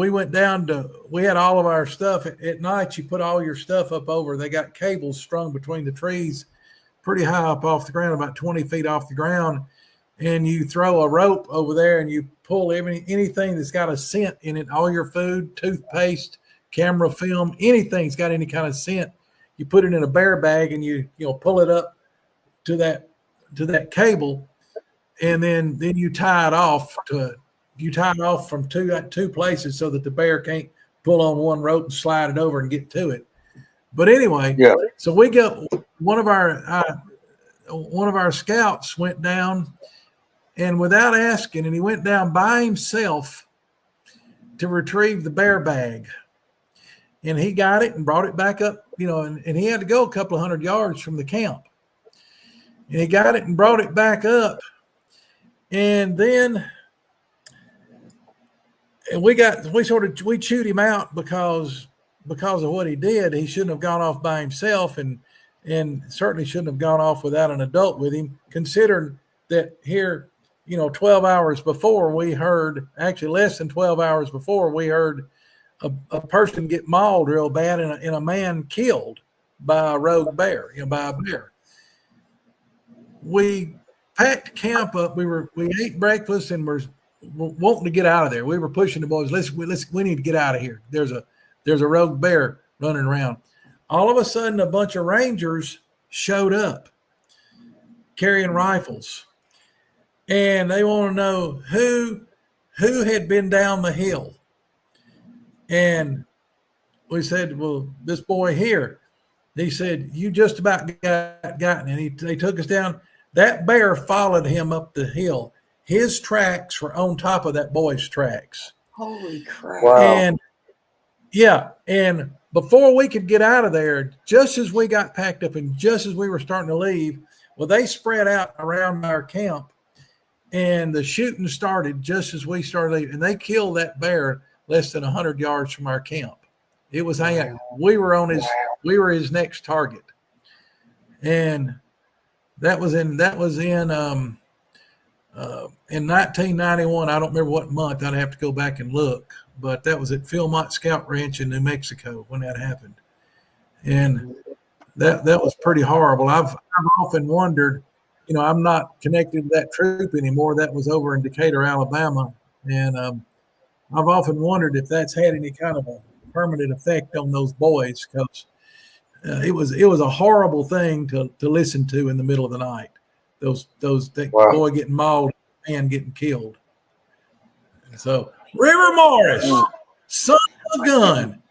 went down to, we had all of our stuff at night. You put all your stuff up over, they got cables strung between the trees pretty high up off the ground, about 20 feet off the ground. And you throw a rope over there and you pull anything that's got a scent in it, all your food, toothpaste, camera film, anything's got any kind of scent. You put it in a bear bag and you pull it up to that cable, and then you tie it off from two places so that the bear can't pull on one rope and slide it over and get to it. But anyway, So we got one of our scouts went down, and without asking, and he went down by himself to retrieve the bear bag. And he got it and brought it back up, and he had to go a couple of 100 yards from the camp. And he got it and brought it back up. And then we chewed him out because of what he did. He shouldn't have gone off by himself, and certainly shouldn't have gone off without an adult with him, considering that here, 12 hours before we heard, actually less than 12 hours before, we heard a person get mauled real bad and a man killed by a rogue bear, by a bear. We packed camp up. We ate breakfast and we're wanting to get out of there. We were pushing the boys. We need to get out of here. There's a rogue bear running around. All of a sudden, a bunch of rangers showed up carrying rifles, and they want to know who had been down the hill. And we said, well, this boy here. He said, you just about gotten it. They took us down. That bear followed him up the hill. His tracks were on top of that boy's tracks. Holy crap. Wow. And before we could get out of there, just as we got packed up and just as we were starting to leave, well, they spread out around our camp, and the shooting started just as we started leaving. And they killed that bear less than 100 yards from our camp. It was we were his next target. And that was in 1991. I don't remember what month. I'd have to go back and look, but that was at Philmont Scout Ranch in New Mexico when that happened. And that was pretty horrible. I've often wondered, I'm not connected to that troop anymore. That was over in Decatur, Alabama. And I've often wondered if that's had any kind of a permanent effect on those boys, because it was a horrible thing to listen to in the middle of the night. Wow. Boy getting mauled and getting killed. So River Morris, son of a gun.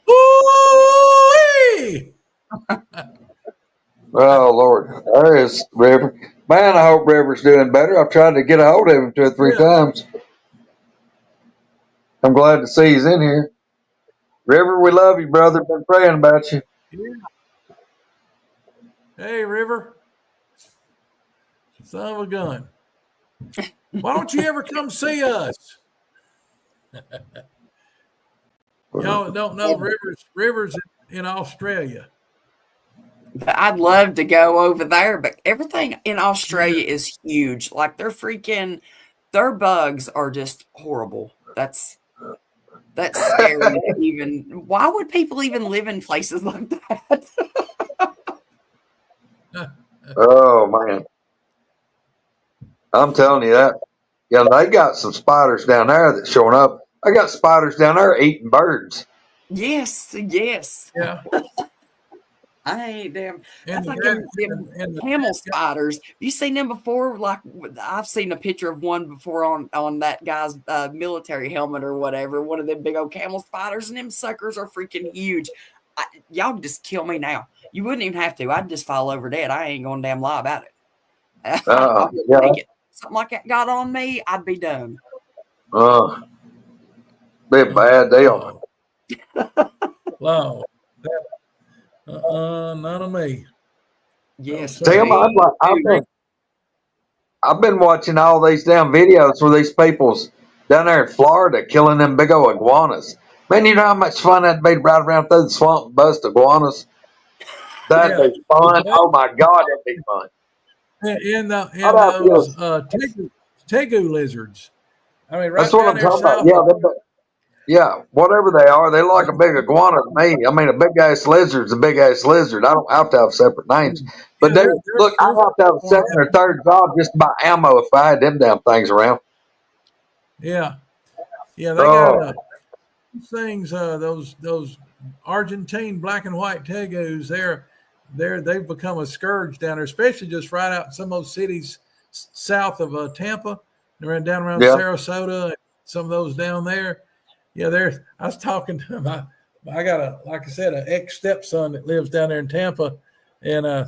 Ooh-wee! Oh, Lord. There is River. Man, I hope River's doing better. I've tried to get a hold of him 2 or 3 times. I'm glad to see he's in here. River, we love you, brother. Been praying about you. Yeah. Hey, River. Son of a gun. Why don't you ever come see us? Y'all don't know River's in Australia. I'd love to go over there, but everything in Australia is huge. Like their bugs are just horrible. That's scary. Why would people even live in places like that? Oh, man. I'm telling you that. Yeah, they got some spiders down there that's showing up. I got spiders down there eating birds. Yes. Yeah. I ain't them. And That's like them camel spiders. You seen them before? Like I've seen a picture of one before on that guy's military helmet or whatever. One of them big old camel spiders, and them suckers are freaking huge. Y'all just kill me now. You wouldn't even have to. I'd just fall over dead. I ain't gonna damn lie about it. I wouldn't Yeah. make it. Something like that got on me, I'd be done. Be a bad deal. Wow. None of me. Yes, Tim, I've been watching all these damn videos where these people's down there in Florida killing them big old iguanas. Man, you know how much fun that'd be to ride around through the swamp and bust iguanas? That'd be fun. Oh my God, that'd be fun. And those tegu lizards. I mean, right That's what down I'm there talking about. south. Yeah, whatever they are, they like a big iguana to me. I mean, a big ass lizard's a big ass lizard. I don't have to have separate names. But Yeah, look, I have to have a second or third job just to buy ammo if I had them damn things around. Yeah, they got things. Those Argentine black and white tegus. They've become a scourge down there, especially just right out in some of those cities south of Tampa, down around Sarasota. Some of those down there. Yeah, I was talking to I got like I said, an ex-stepson that lives down there in Tampa, and down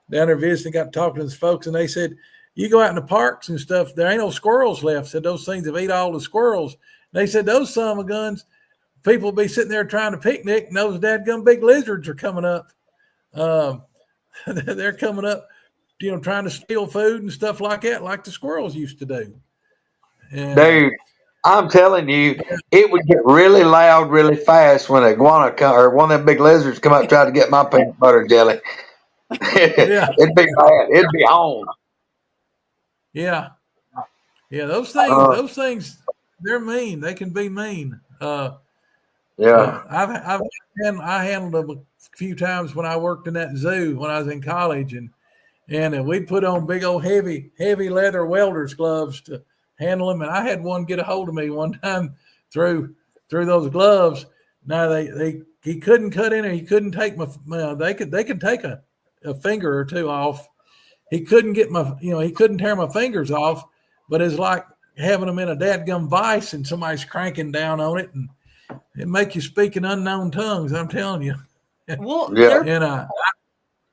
there visiting, got talking to his folks, and they said, you go out in the parks and stuff, there ain't no squirrels left. Said those things have ate all the squirrels. And they said those son of a guns, people be sitting there trying to picnic, and those dadgum big lizards are coming up. They're coming up, trying to steal food and stuff like that, like the squirrels used to do. And, dude, I'm telling you, it would get really loud really fast when an iguana or one of them big lizards come up and try to get my peanut butter jelly. It'd be bad. It'd be on. Yeah. Those things, they're mean. They can be mean. I handled them a few times when I worked in that zoo when I was in college, and we'd put on big old heavy leather welder's gloves to handle them. And I had one get a hold of me one time through those gloves. Now he couldn't cut in, or he couldn't take they could take a finger or two off. He couldn't get he couldn't tear my fingers off, but it's like having them in a dadgum vice and somebody's cranking down on it, and it make you speak in unknown tongues. I'm telling you. Well, and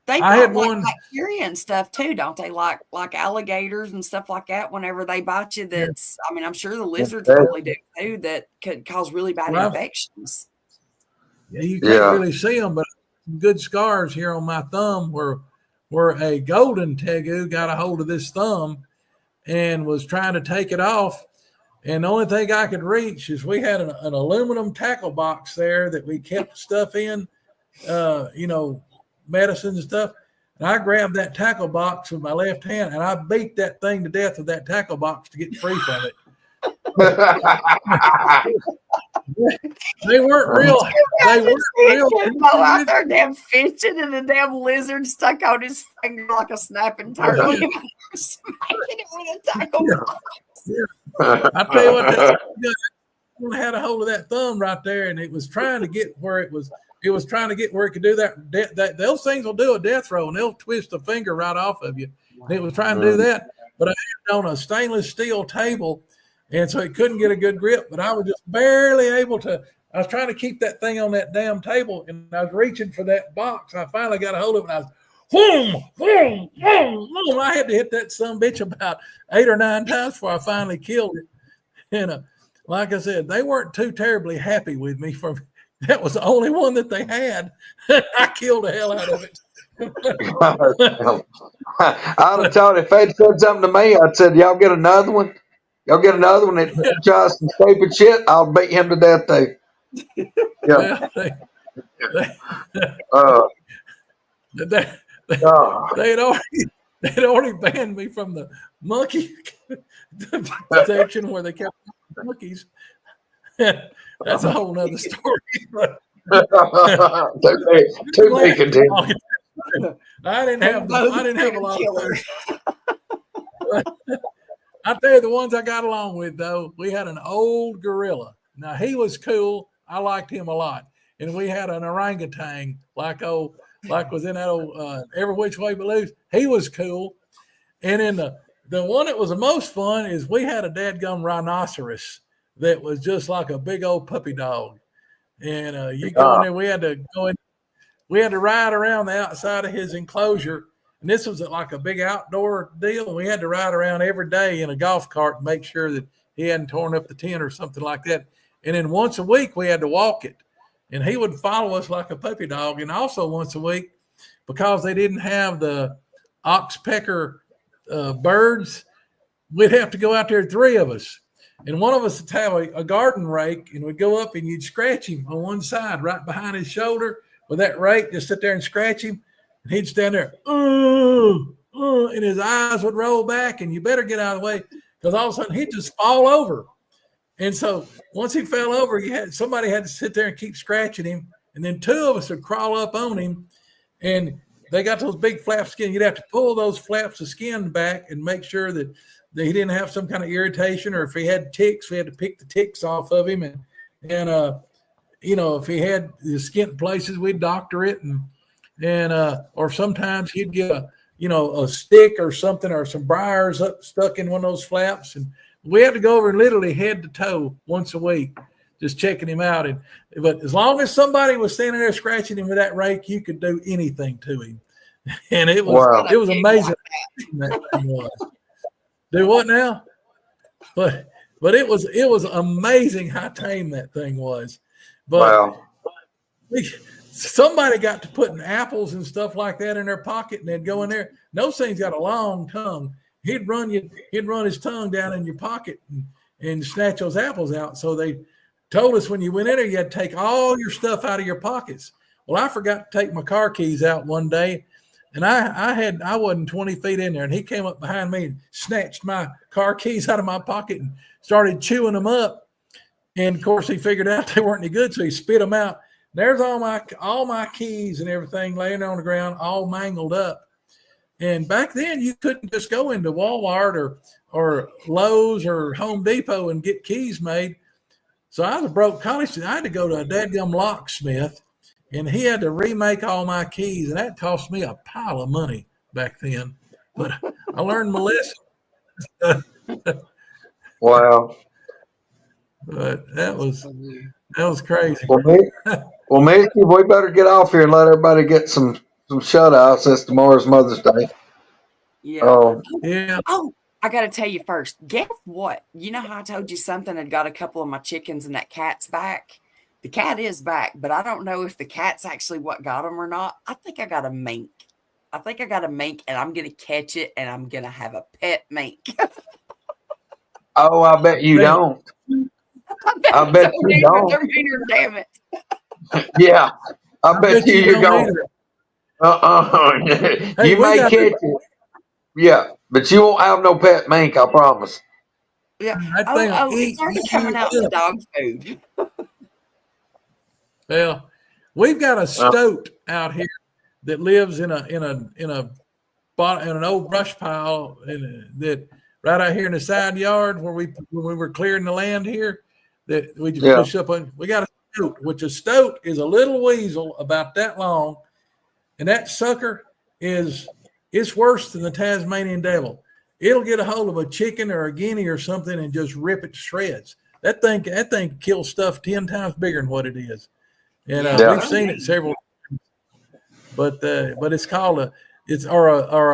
they've got like bacteria and stuff too, don't they? Like alligators and stuff like that. Whenever they bite you, I mean, I'm sure the lizards probably do too. That could cause really bad infections. Yeah, you can't really see them, but some good scars here on my thumb where a golden tegu got a hold of this thumb and was trying to take it off. And the only thing I could reach is we had an aluminum tackle box there that we kept stuff in, medicines and stuff. And I grabbed that tackle box with my left hand, and I beat that thing to death with that tackle box to get free from it. They weren't real. They weren't real. Out there, damn fishing, and the damn lizard stuck on his finger like a snapping turtle. Smacking it with a tackle box. I tell you what, had a hold of that thumb right there, and it was trying to get where it was. It was trying to get where it could do that. Those things will do a death roll, and they'll twist a finger right off of you. And it was trying to do that, but I had it on a stainless steel table, and so it couldn't get a good grip. But I was just barely able to. I was trying to keep that thing on that damn table, and I was reaching for that box. I finally got a hold of it, and I was. Whoom. I had to hit that son bitch about 8 or 9 times before I finally killed it. And like I said, they weren't too terribly happy with me. That was the only one that they had. I killed the hell out of it. I'd have thought if they'd said something to me, I'd said, y'all get another one. Y'all get another one that tries some stupid shit. I'll beat him to death too. Yeah. They'd already banned me from the monkey section where they kept monkeys. That's a whole nother story. To be continued. I didn't have a lot of those. I tell you, the ones I got along with, though, we had an old gorilla. Now, he was cool. I liked him a lot. And we had an orangutan, like was in that old Every Which Way But Loose. He was cool. And then the one that was the most fun is we had a dadgum rhinoceros that was just like a big old puppy dog. And you go in there, we had to go in. we had to ride around the outside of his enclosure. And this was like a big outdoor deal. We had to ride around every day in a golf cart and make sure that he hadn't torn up the tent or something like that. And then once a week, we had to walk it. And he would follow us like a puppy dog. And also once a week, because they didn't have the oxpecker birds, we'd have to go out there, 3 of us. And one of us would have a garden rake, and we'd go up and you'd scratch him on one side right behind his shoulder with that rake, just sit there and scratch him. And he'd stand there, and his eyes would roll back, and you better get out of the way because all of a sudden he'd just fall over. And so once he fell over, somebody had to sit there and keep scratching him. And then 2 of us would crawl up on him, and they got those big flaps of skin. You'd have to pull those flaps of skin back and make sure that he didn't have some kind of irritation, or if he had ticks, we had to pick the ticks off of him. And if he had the skin places, we'd doctor it. Or sometimes he'd get a stick or something, or some briars stuck in one of those flaps. And we had to go over literally head to toe once a week, just checking him out. But as long as somebody was standing there scratching him with that rake, you could do anything to him. And it was amazing. That thing was. Do what now? But it was amazing how tame that thing was. But somebody got to putting apples and stuff like that in their pocket, and they'd go in there. Those things got a long tongue. He'd run his tongue down in your pocket and snatch those apples out. So they told us when you went in there, you had to take all your stuff out of your pockets. Well, I forgot to take my car keys out one day, and I wasn't 20 feet in there, and he came up behind me and snatched my car keys out of my pocket and started chewing them up. And of course, he figured out they weren't any good, so he spit them out. There's all my keys and everything laying on the ground, all mangled up. And back then, you couldn't just go into Walmart or Lowe's or Home Depot and get keys made. So I was a broke college student. I had to go to a dadgum locksmith, and he had to remake all my keys, and that cost me a pile of money back then. But I learned my lesson. Wow. But that was crazy. Well, Mickey, we better get off here and let everybody get some shout-outs since tomorrow's Mother's Day. Yeah. Yeah. Oh, I got to tell you first. Guess what? You know how I told you something had got a couple of my chickens and that cat's back? The cat is back, but I don't know if the cat's actually what got them or not. I think I got a mink. And I'm going to catch it, and I'm going to have a pet mink. Oh, I bet you don't. I bet you don't. They're meaner, damn it. Yeah, I bet you're going. Hey, you may catch it. Yeah, but you won't have no pet mink, I promise. Yeah. It's already coming out with dog food. Well, we've got a stoat out here that lives in an old brush pile that right out here in the side yard when we were clearing the land here that we just pushed up on. We got a stoat, which a stoat is a little weasel about that long, and that sucker it's worse than the Tasmanian devil. It'll get a hold of a chicken or a guinea or something and just rip it to shreds. That thing kills stuff 10 times bigger than what it is. And we've seen it several times. But it's called a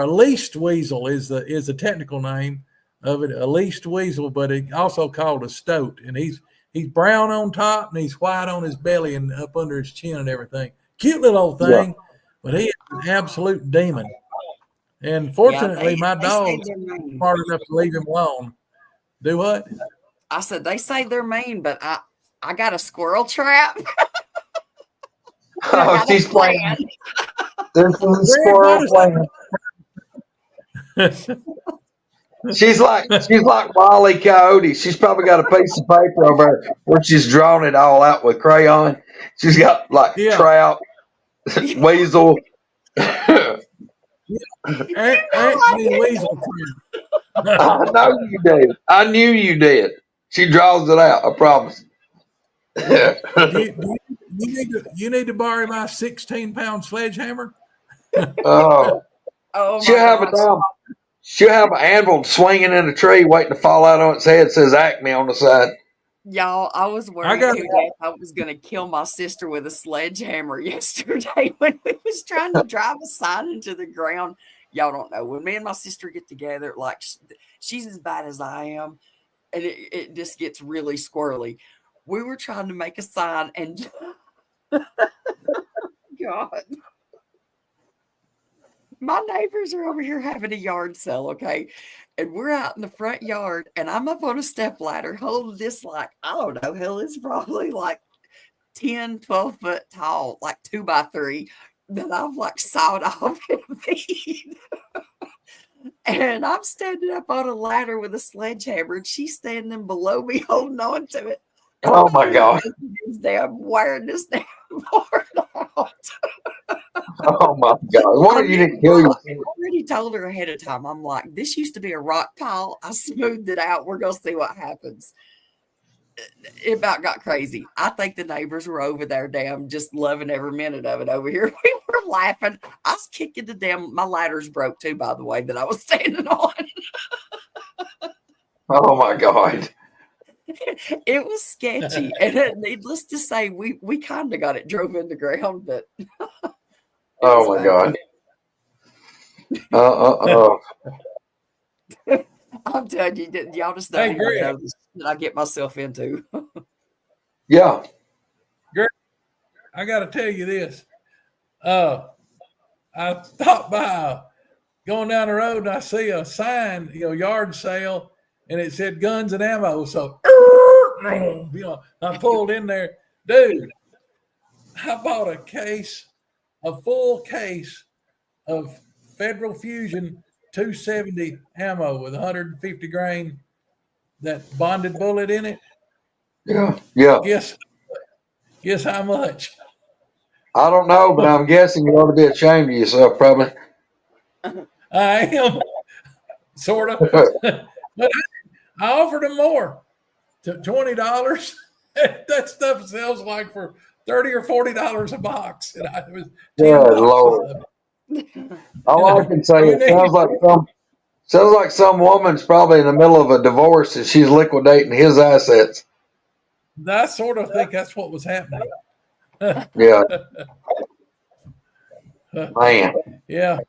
leased weasel is the technical name of it, a leased weasel, but it also called a stoat. And he's brown on top and he's white on his belly and up under his chin and everything. Cute little old thing, but he is an absolute demon. And fortunately, my dog is smart enough to leave him alone. Do what? I said they say they're mean, but I got a squirrel trap. Oh, she's playing. This is a squirrel playing. She's like Wile E. Coyote. She's probably got a piece of paper over there where she's drawn it all out with crayon. She's got trout, weasel. Weasel. I know you did. I knew you did. She draws it out. I promise. You need to borrow my 16-pound sledgehammer. Oh, she'll have She'll have an anvil swinging in a tree, waiting to fall out on its head. It says Acme on the side. Y'all, I was I worried got to death I was going to kill my sister with a sledgehammer yesterday when we was trying to drive a sign into the ground. Y'all don't know. When me and my sister get together, like she's as bad as I am, and it just gets really squirrely. We were trying to make a sign, and God, my neighbors are over here having a yard sale, okay? And we're out in the front yard, and I'm up on a step ladder holding this, like, I don't know, hell, it's probably like 10, 12 foot tall, like 2x3, that I've like sawed off in feet. And I'm standing up on a ladder with a sledgehammer, and she's standing below me holding on to it. And Oh my God. this damn wiring this damn board out. Oh my God. Why you didn't kill I yourself? already told her ahead of time. I'm like, this used to be a rock pile. I smoothed it out. We're going to see what happens. It about got crazy. I think the neighbors were over there, damn, just loving every minute of it over here. We were laughing. I was kicking the damn, my ladders broke too, by the way, that I was standing on. Oh my God. It was sketchy. And needless to say, we kind of got it drove in the ground, but Oh my God. Uh. I'm telling you, y'all just don't Hey, even Greg. know this that I get myself into. Yeah. I got to tell you this. I stopped by going down the road and I see a sign, yard sale, and it said guns and ammo. So, I pulled in there, dude. I bought a full case of Federal Fusion 270 ammo with 150 grain, that bonded bullet in it. Yeah. Yeah. Guess how much? I don't know, but I'm guessing you ought to be ashamed of yourself, probably. I am, sort of. But I offered them more, to $20. That stuff sells like for $30 or $40 a box, and it was 10 Good boxes Lord. of it. All I can say, You it need, sounds like some woman's probably in the middle of a divorce and she's liquidating his assets. I sort of think that's what was happening. Yeah, man. Yeah.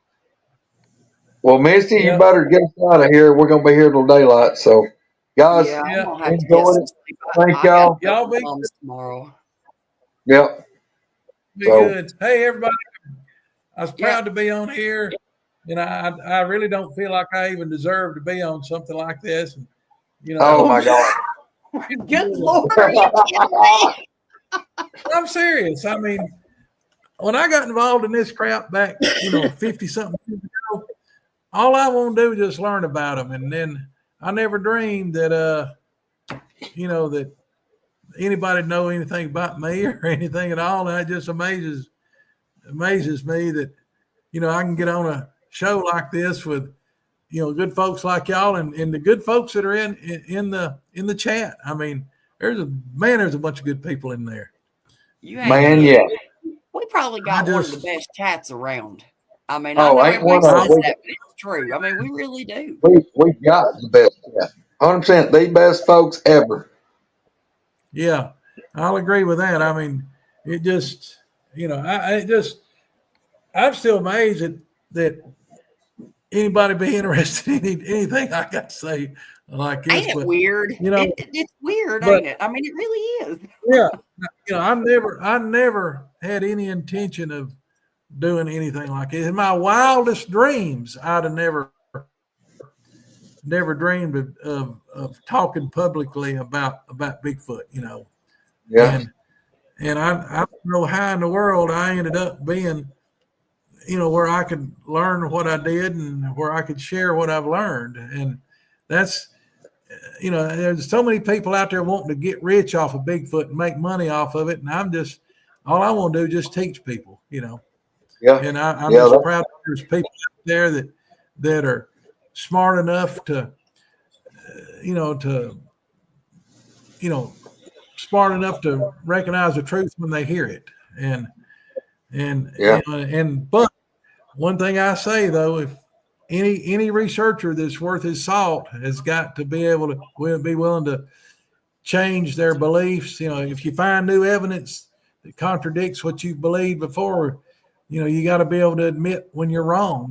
Well, Misty, you Yeah. better get us out of here. We're gonna be here till daylight. So, guys, Yeah, I'm Yeah. gonna have to get enjoy some it. sleep. Thank I got y'all. Y'all be, moms tomorrow. Yep. be So, good. Hey, everybody. I was Yeah. proud to be on here. I really don't feel like I even deserve to be on something like this. And, oh my God. Good Lord, are you kidding me? I'm serious. I mean, when I got involved in this crap back, 50 something years ago, all I want to do is just learn about them. And then I never dreamed that, that anybody know anything about me or anything at all. And it just amazes me that, I can get on a show like this with, good folks like y'all and the good folks that are in the chat. I mean, there's a bunch of good people in there. You ain't Man, kidding. yeah. We probably got one of the best chats around. I mean, I Oh, know ain't everybody one of says them. that, but it's true. I mean, we really do. We got the best. Yeah. 100% the best folks ever. Yeah, I'll agree with that. I mean, it just, I'm still amazed that anybody be interested in anything I got to say like this. Ain't it But weird? It's weird, but ain't it? I mean, it really is. yeah, I never had any intention of doing anything like it. In my wildest dreams, I'd have never dreamed of talking publicly about Bigfoot. Yeah. And I don't know how in the world I ended up being, where I could learn what I did and where I could share what I've learned. And that's, there's so many people out there wanting to get rich off of Bigfoot and make money off of it. And all I want to do is just teach people, Yeah. and I'm Yeah. just proud that there's people out there that are smart enough to smart enough to recognize the truth when they hear it. Yeah. But one thing I say though, if any researcher that's worth his salt has got to be able to be willing to change their beliefs. If you find new evidence that contradicts what you've believed before, you got to be able to admit when you're wrong.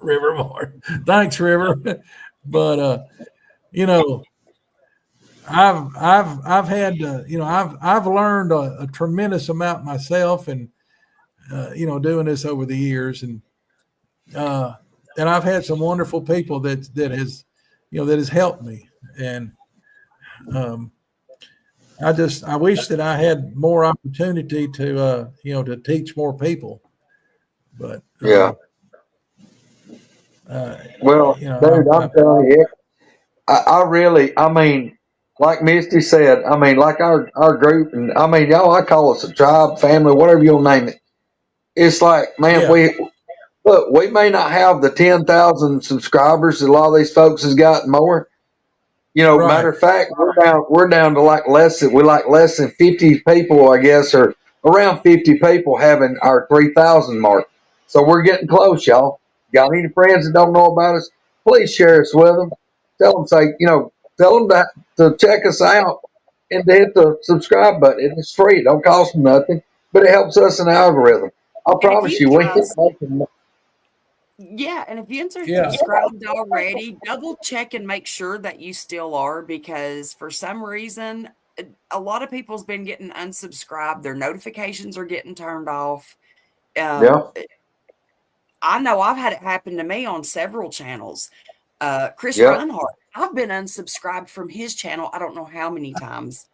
River, thanks, River. But I've had I've learned a tremendous amount myself, and doing this over the years, and I've had some wonderful people that has helped me, and I wish that I had more opportunity to to teach more people, but Yeah. Well, dude, I'm telling you, I mean, like Misty said, I mean, like our group, and I mean, y'all, I call us a tribe, family, whatever you'll name it. It's like, man, Yeah. we may not have the 10,000 subscribers that a lot of these folks has got and more. Right. Matter of fact, we're down to less than 50 people, I guess, or around 50 people having our 3,000 mark. So we're getting close, y'all. Got any friends that don't know about us? Please share us with them. Tell them to check us out and to hit the subscribe button. It's free. It don't cost them nothing, but it helps us in the algorithm. I And if promise you you, we guys, ain't making. yeah, and if you are Yeah. subscribed already, double check and make sure that you still are, because for some reason, a lot of people's been getting unsubscribed. Their notifications are getting turned off. Yeah. I know I've had it happen to me on several channels. Chris Yeah. Reinhardt, I've been unsubscribed from his channel. I don't know how many times.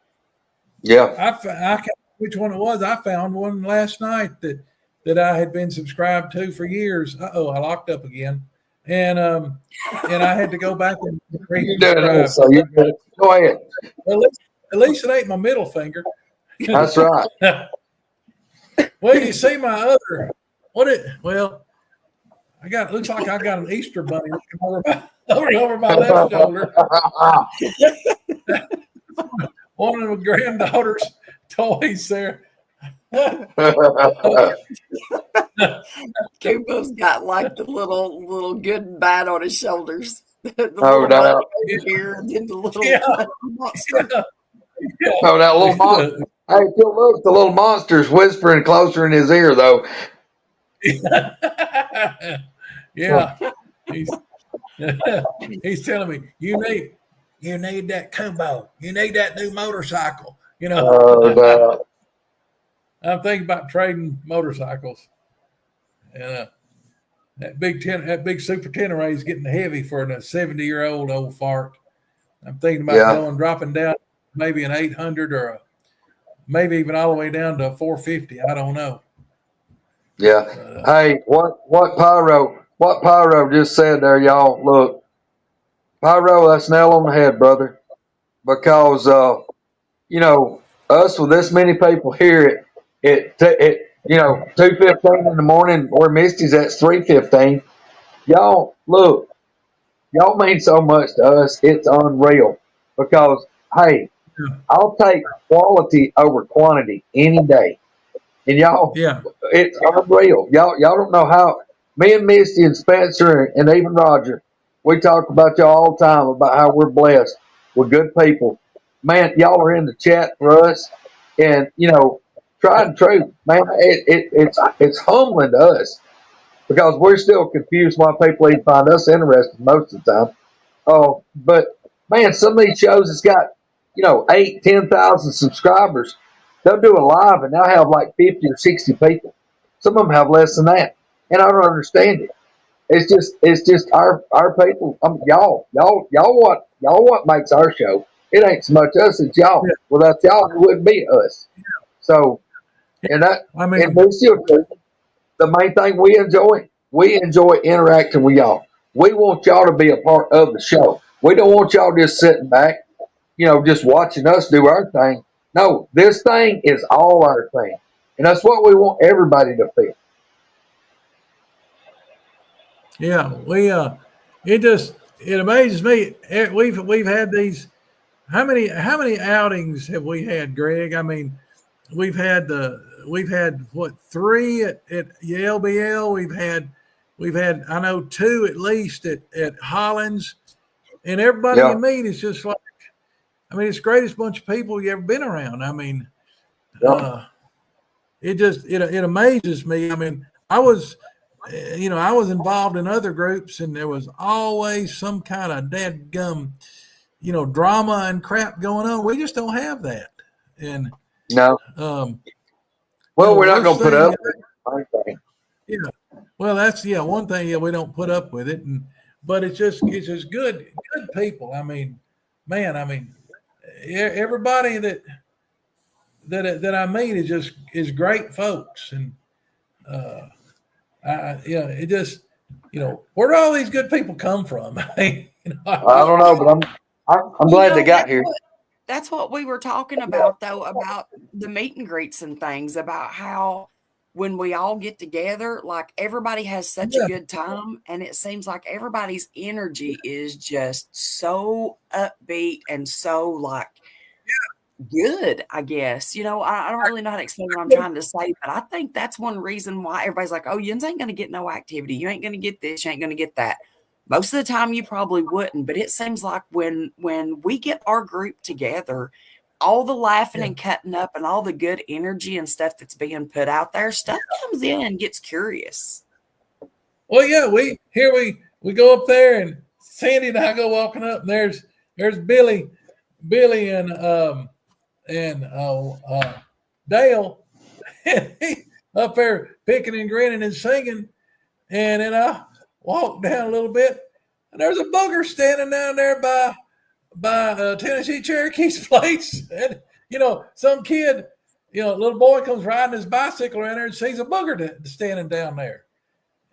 Yeah. I which one it was. I found one last night that I had been subscribed to for years. I locked up again, and I had to go back and You're doing it, resubscribe. so you go ahead. At least it ain't my middle finger. That's right. Well, you see my other well, looks like I got an Easter bunny looking over my left shoulder. One of my granddaughter's toys there. Koonbo's got like the little good and bad on his shoulders. The Oh, little no. bunny over here, and then the little monster. Oh, that little monster. Hey, if you look, the little monster's whispering closer in his ear, though. Yeah. He's telling me, you need that Koonbo. You need that new motorcycle. Oh, no. I'm thinking about trading motorcycles. And that big Super Tenere is getting heavy for a 70-year-old old fart. I'm thinking about dropping down maybe an 800 or maybe even all the way down to a 450. I don't know. Yeah. Hey, what Pyro just said there, y'all. Look, Pyro, that's nail on the head, brother. Because us with this many people here at 2:15 in the morning, where Misty's at 3:15. Y'all look, y'all mean so much to us. It's unreal. Because hey, I'll take quality over quantity any day. And y'all, it's unreal. Y'all don't know how. Me and Misty and Spencer and even Roger, we talk about y'all all the time about how we're blessed with good people. Man, y'all are in the chat for us, and tried and true. Man, it's humbling to us because we're still confused why people even find us interesting most of the time. Oh, but man, some of these shows has got 8, 10,000 subscribers. They'll do a live and they'll have like 50 or 60 people. Some of them have less than that, and I don't understand it. It's just our people. Y'all what makes our show. It ain't so much us, it's y'all. Without y'all, it wouldn't be us. So, and we still do. The main thing we enjoy interacting with y'all. We want y'all to be a part of the show. We don't want y'all just sitting back, just watching us do our thing. No, this thing is all our thing. And that's what we want everybody to feel. Yeah, it amazes me. We've had these. How many outings have we had, Greg? I mean, we've had what, 3 at LBL. We've had We've had, I know, 2 at least at Hollins, and everybody you meet is just like, I mean, it's the greatest bunch of people you ever been around. I mean, it amazes me. I mean, I was involved in other groups, and there was always some kind of dadgum, drama and crap going on. We just don't have that. And no. Well, we're not going to put up with it. Yeah. Well, that's one thing. Yeah, we don't put up with it, but it's just good people. I mean, man, everybody that I meet is great folks, and it just where do all these good people come from? I don't know, but I'm glad they got here. That's what we were talking about, though, about the meet and greets and things, about how when we all get together, like everybody has such a good time, and it seems like everybody's energy is just so upbeat and so like good, I guess. I don't really know how to explain what I'm trying to say, but I think that's one reason why everybody's like, oh, you ain't going to get no activity. You ain't going to get this. You ain't going to get that. Most of the time you probably wouldn't, but it seems like when we get our group together, all the laughing and cutting up and all the good energy and stuff that's being put out there, stuff comes in and gets curious. Well, yeah, we go up there, and Sandy and I go walking up, and there's Billy and Dale up there picking and grinning and singing, and then I walk down a little bit, and there's a booger standing down there by Tennessee Cherokee's place, and some kid, little boy comes riding his bicycle around there and sees a booger standing down there,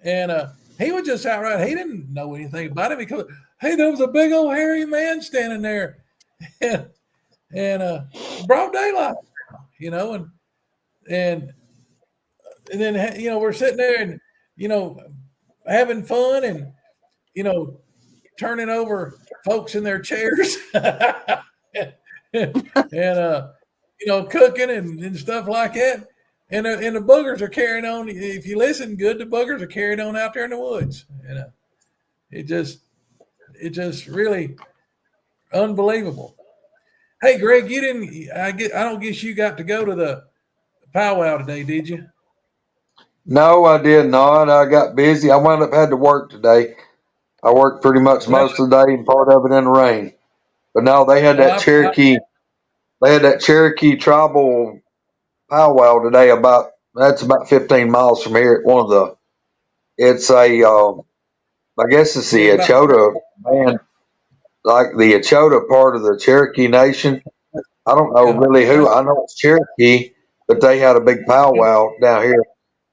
and he was just outright, he didn't know anything about it because, hey, there was a big old hairy man standing there, and broad daylight, and then we're sitting there and having fun and turning over folks in their chairs and cooking and stuff like that, and the boogers are carrying on. If you listen good, the boogers are carrying on out there in the woods. It just really unbelievable. Hey, Greg, you didn't. I don't guess you got to go to the powwow today, did you? No, I did not. I got busy. I wound up had to work today. I worked pretty much most of the day and part of it in the rain. But no, they had that Cherokee. They had that Cherokee tribal powwow today. That's about 15 miles from here. It's a. I guess it's the Achota band, like the Achota part of the Cherokee Nation. I don't know really who. I know it's Cherokee, but they had a big powwow down here.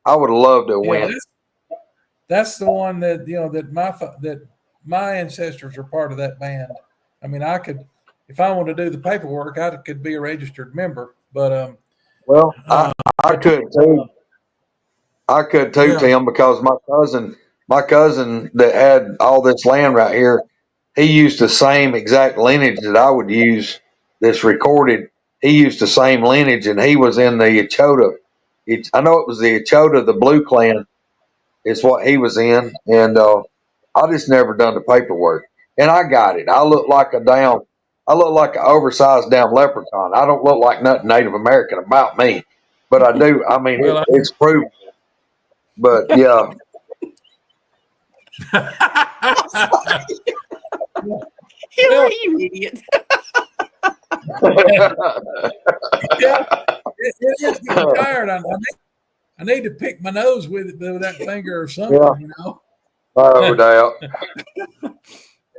I would have loved to win. That's the one that that my ancestors are part of that band. I mean, I could, if I wanted to do the paperwork, I could be a registered member. But I could too. I could too, Tim, because my cousin that had all this land right here, he used the same exact lineage that I would use. This recorded. He used the same lineage, and he was in the Achota. I know it was the Achota, the Blue Clan, is what he was in, and I just never done the paperwork, and I got it. I look like an oversized damn leprechaun. I don't look like nothing Native American about me, but I do. I mean, it's proven. But yeah. You idiot. It is getting tired. I need to pick my nose with that finger or something, No doubt.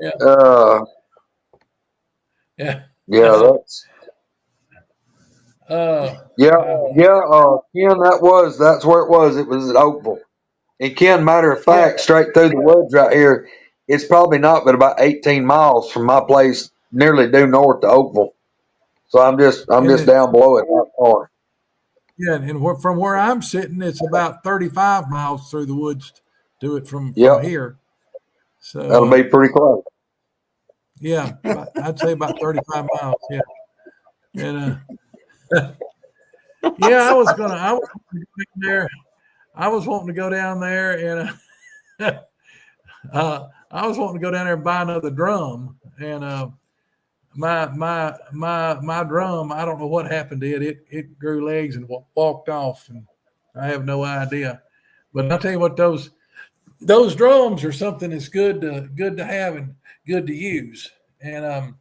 That's. Ken, that's where it was. It was at Oakville. And Ken, matter of fact, straight through the woods right here, it's probably not but about 18 miles from my place, nearly due north to Oakville. So I'm just down below it that far. Yeah, and from where I'm sitting, it's about 35 miles through the woods to it from here. So that'll be pretty close. Yeah, I'd say about 35 miles. Yeah, and I was wanting to go down there, and I was wanting to go down there and buy another drum, and my drum, I don't know what happened to it. It grew legs and walked off, and I have no idea. But I'll tell you what, those drums are something that's good to have and good to use, and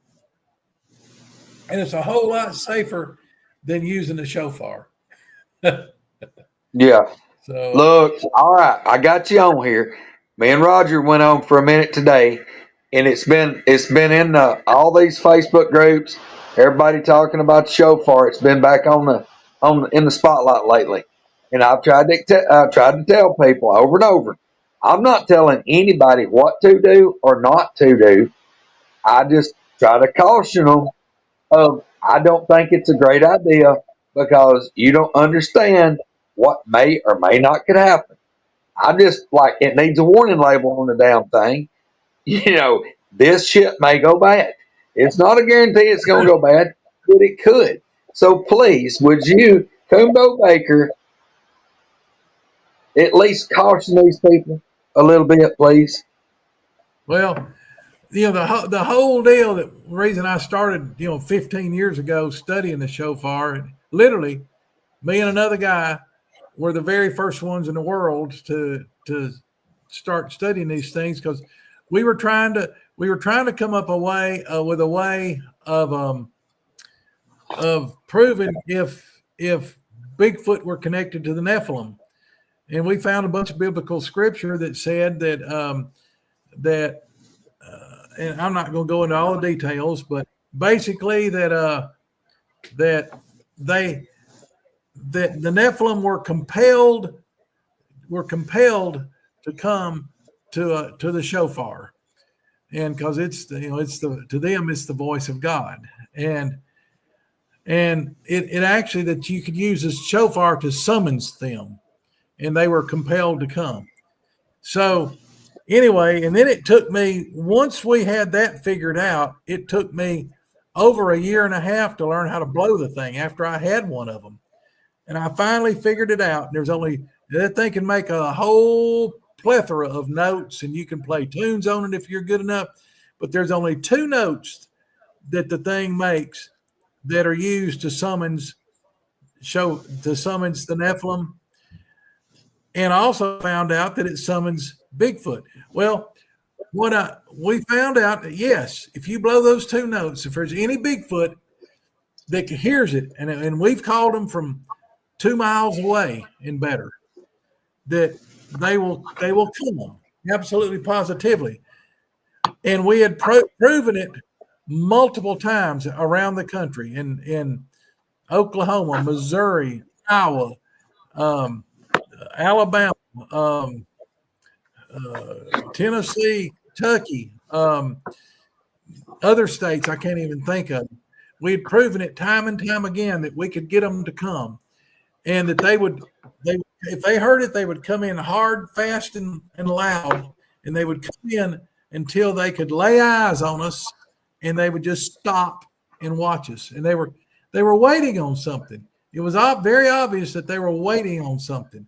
it's a whole lot safer than using a shofar. Yeah. So Look, all right, I got you on here. Me and Roger went on for a minute today, and it's been in all these Facebook groups. Everybody talking about the shofar. It's been back in the spotlight lately, and I've tried to tell people over and over. I'm not telling anybody what to do or not to do. I just try to caution them of I don't think it's a great idea because you don't understand what may or may not could happen. I just like it needs a warning label on the damn thing. You know, this shit may go bad. It's not a guarantee it's going to go bad, but it could. So please, would you, Koonbo Baker, at least caution these people a little bit, please? well, the whole deal. The reason I started 15 years ago studying the shofar, and literally me and another guy were the very first ones in the world to start studying these things, because we were trying to come up with a way of proving if Bigfoot were connected to the Nephilim, and we found a bunch of biblical scripture that said that and I'm not going to go into all the details, but basically that the Nephilim were compelled to come to the shofar, and because to them it's the voice of God, and it actually that you could use this shofar to summons them, and they were compelled to come. So anyway, and then it took me, once we had that figured out, it took me over a year and a half to learn how to blow the thing after I had one of them. And I finally figured it out. That thing can make a whole plethora of notes, and you can play tunes on it if you're good enough. But there's only 2 notes that the thing makes that are used to summons the Nephilim. And I also found out that it summons Bigfoot. Well, we found out that yes, if you blow those 2 notes, if there's any Bigfoot that hears it, and we've called them from 2 miles away and better, that they will come, absolutely positively. And we had proven it multiple times around the country, in Oklahoma, Missouri, Iowa, Alabama, Tennessee, Kentucky, other states I can't even think of. We'd proven it time and time again that we could get them to come, and that if they heard it, they would come in hard, fast, and loud, and they would come in until they could lay eyes on us, and they would just stop and watch us. And they were waiting on something. It was very obvious that they were waiting on something.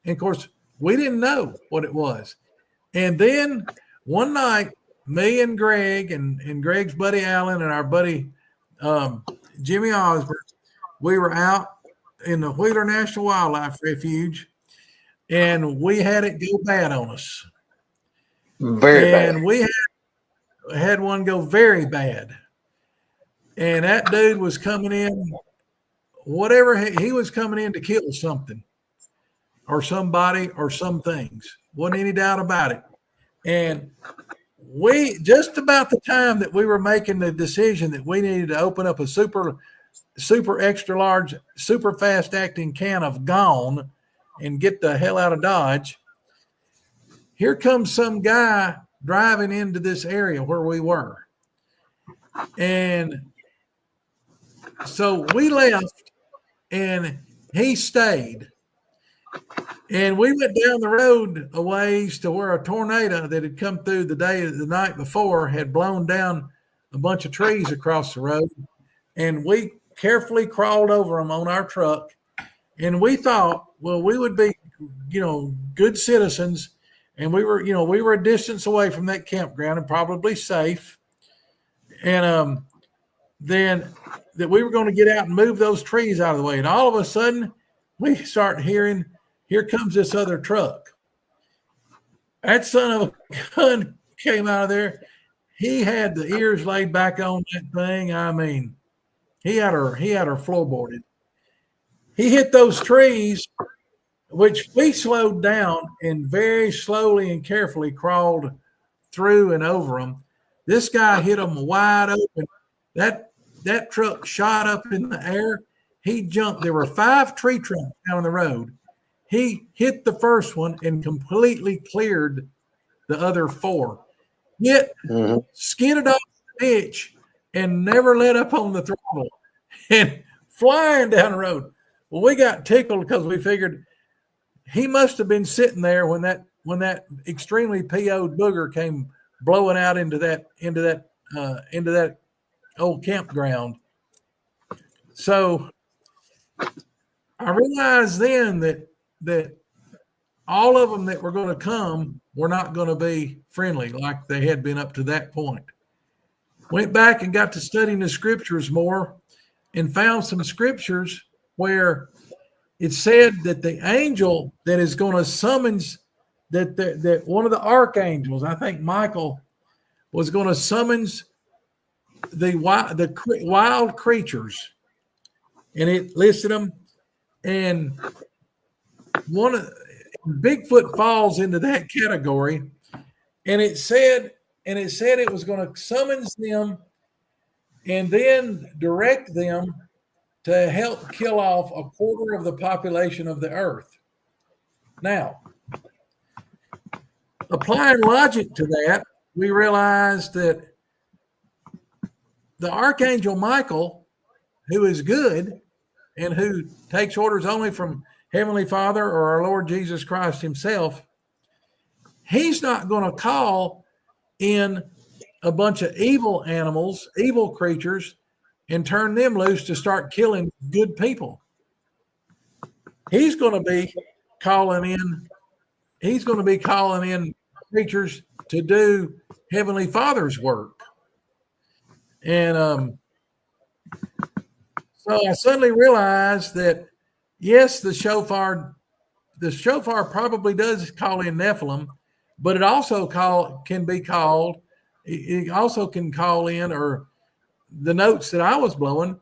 And of course, we didn't know what it was. And then one night, me and Greg and Greg's buddy Alan and our buddy Jimmy Osborne, we were out in the Wheeler National Wildlife Refuge, and we had it go bad on us. Very bad. And we had one go very bad. And that dude was coming in, whatever, he was coming in to kill something or somebody or some things. Wasn't any doubt about it. And we, just about the time that we were making the decision that we needed to open up a super extra large, super fast acting can of Gone and get the hell out of Dodge, here comes some guy driving into this area where we were. And so we left and he stayed. And we went down the road a ways to where a tornado that had come through the night before had blown down a bunch of trees across the road. And we carefully crawled over them on our truck. And we thought, well, we would be, good citizens, and we were a distance away from that campground and probably safe. And then that we were going to get out and move those trees out of the way. And all of a sudden, we start hearing, here comes this other truck. That son of a gun came out of there. He had the ears laid back on that thing. I mean, he had her floorboarded. He hit those trees, which we slowed down and very slowly and carefully crawled through and over them. This guy hit them wide open. That truck shot up in the air. He jumped. There were 5 tree trunks down the road. He hit the first one and completely cleared the other 4. Yet skidded off the ditch and never let up on the throttle and flying down the road. Well, we got tickled because we figured he must have been sitting there when that extremely PO'd booger came blowing out into that old campground. So I realized then that all of them that were going to come were not going to be friendly like they had been up to that point. Went back and got to studying the scriptures more and found some scriptures where it said that the angel that is going to summons that one of the archangels, I think Michael, was going to summons the wild creatures, and it listed them, and Bigfoot falls into that category, and it said it was going to summons them and then direct them to help kill off 1/4 of the population of the earth. Now, applying logic to that, we realized that the Archangel Michael, who is good and who takes orders only from Heavenly Father or our Lord Jesus Christ himself, he's not going to call in a bunch of evil animals, evil creatures, and turn them loose to start killing good people. He's going to be calling in creatures to do Heavenly Father's work. And so I suddenly realized that, yes, the shofar probably does call in Nephilim, but it also can call in, or the notes that I was blowing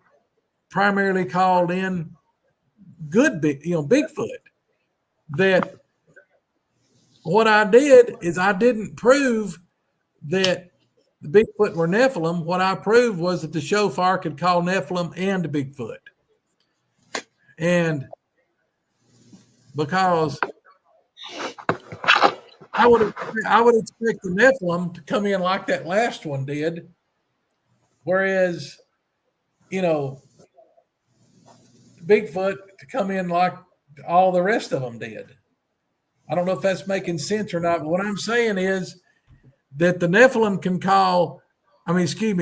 primarily called in Bigfoot. That what I did is I didn't prove that the Bigfoot were Nephilim. What I proved was that the shofar could call Nephilim and Bigfoot. And because I would expect the Nephilim to come in like that last one did, whereas, Bigfoot to come in like all the rest of them did. I don't know if that's making sense or not, but what I'm saying is that the Nephilim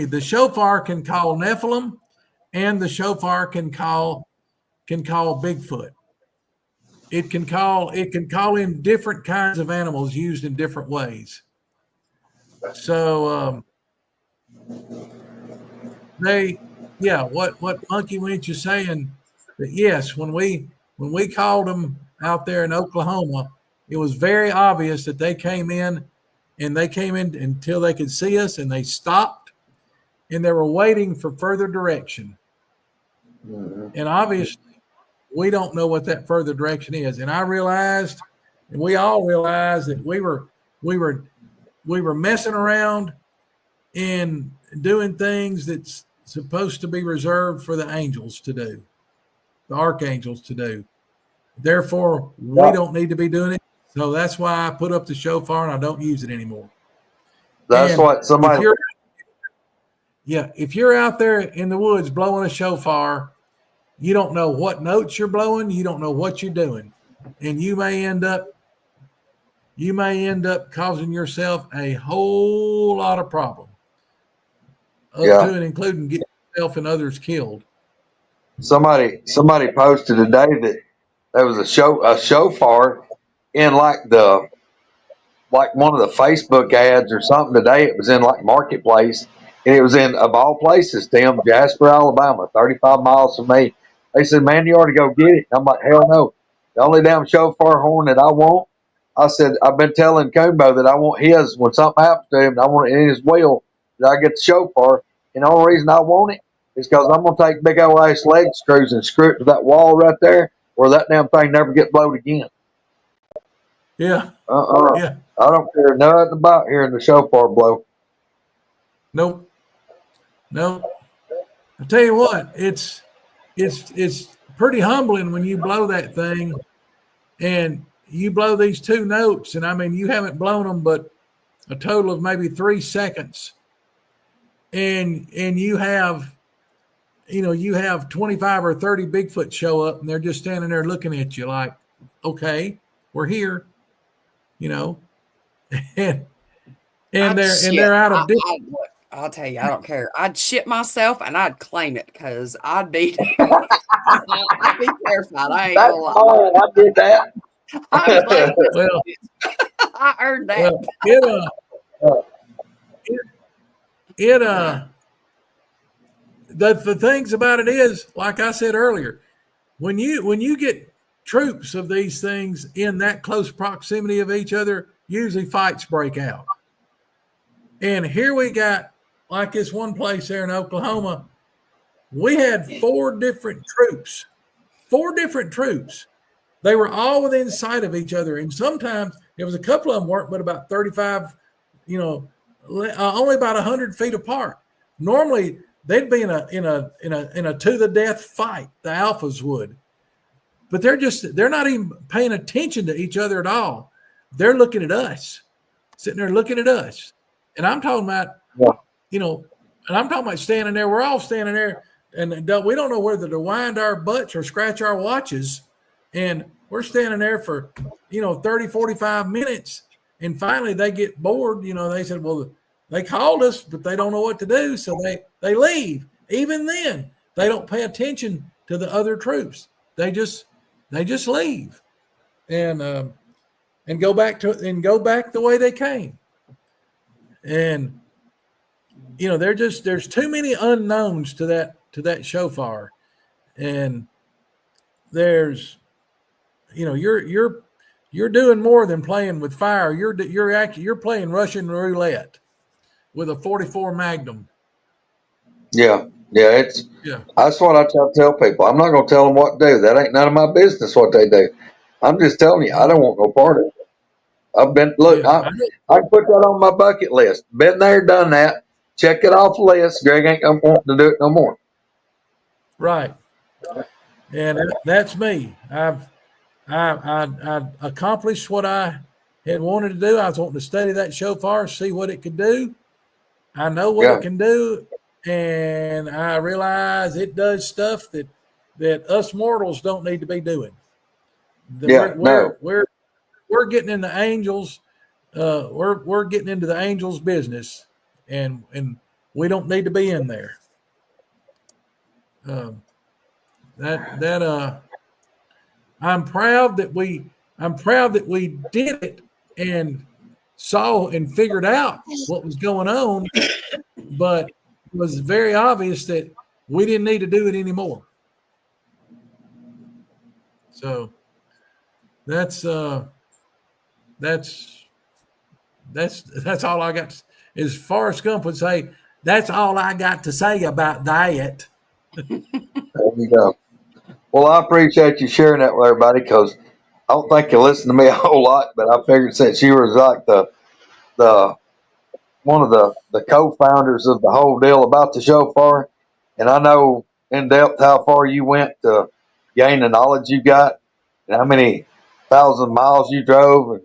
the shofar can call Nephilim, and the shofar can call Bigfoot. It can call in different kinds of animals used in different ways. So what Monkey Winch is saying, that yes, when we called them out there in Oklahoma, it was very obvious that they came in until they could see us, and they stopped, and they were waiting for further direction. Mm-hmm. And obviously, we don't know what that further direction is. And I realized, and we all realized, that we were messing around and doing things that's supposed to be reserved for the angels to do, the archangels to do. Therefore, we don't need to be doing it. So that's why I put up the shofar and I don't use it anymore. That's what somebody. If you're out there in the woods blowing a shofar, you don't know what notes you're blowing. You don't know what you're doing, and you may end up causing yourself a whole lot of problem, up to and including getting yourself and others killed. Somebody posted today that there was a shofar in like the like one of the Facebook ads or something today. It was in like Marketplace, and it was in, of all places, Tim, Jasper, Alabama, 35 miles from me. They said, "Man, you ought to go get it." And I'm like, "Hell no! The only damn shofar horn that I want." I said, "I've been telling Koonbo that I want his when something happens to him. And I want it in his will that I get the shofar. And the only reason I want it is because I'm gonna take big old ass leg screws and screw it to that wall right there, where that damn thing never get blowed again." Yeah. Uh-uh. Yeah. I don't care nothing about hearing the shofar blow. Nope. Nope. I tell you what, it's pretty humbling when you blow that thing and you blow these two notes, and I mean you haven't blown them but a total of maybe 3 seconds, and you have 25 or 30 Bigfoot show up, and they're just standing there looking at you like, okay, we're here, and they're out of distance. I'll tell you, I don't care. I'd shit myself and I'd claim it because I'd be I'd be terrified. I ain't That's gonna lie. fine. I did that. I'm claiming Well, I earned that. The things about it is, like I said earlier, when you get troops of these things in that close proximity of each other, usually fights break out. And here we got, like this one place there in Oklahoma, we had 4 different troops. 4 different troops. They were all within sight of each other, and sometimes there was a couple of them weren't, but about 35, only about 100 feet apart. Normally, they'd be in a to the death fight. The alphas would, but they're not even paying attention to each other at all. They're looking at us, sitting there looking at us, and I'm talking about, and I'm talking about standing there. We're all standing there, and we don't know whether to wind our butts or scratch our watches. And we're standing there for, 30, 45 minutes. And finally they get bored. They said, well, they called us, but they don't know what to do. So they leave. Even then, they don't pay attention to the other troops. They just leave and go back the way they came. And, there's too many unknowns to that shofar. And there's, you're doing more than playing with fire. You're playing Russian roulette with a 44 Magnum. Yeah. That's what I tell people. I'm not going to tell them what to do. That ain't none of my business what they do. I'm just telling you, I don't want no part of it. I can put that on my bucket list. Been there, done that. Check it off the list. Greg ain't going to want to do it no more. Right. And that's me. I accomplished what I had wanted to do. I was wanting to study that shofar, see what it could do. I know what it can do, and I realize it does stuff that us mortals don't need to be doing. We're getting in the angels. We're getting into the angels' business, and we don't need to be in there. I'm proud that we did it and saw and figured out what was going on, but it was very obvious that we didn't need to do it anymore. So that's all I got. As Forrest Gump would say, that's all I got to say about that. There you go. Well, I appreciate you sharing that with everybody, because I don't think you listen to me a whole lot, but I figured since you was like the one of the co-founders of the whole deal about the shofar, and I know in depth how far you went to gain the knowledge you got, and how many 1,000 miles you drove, and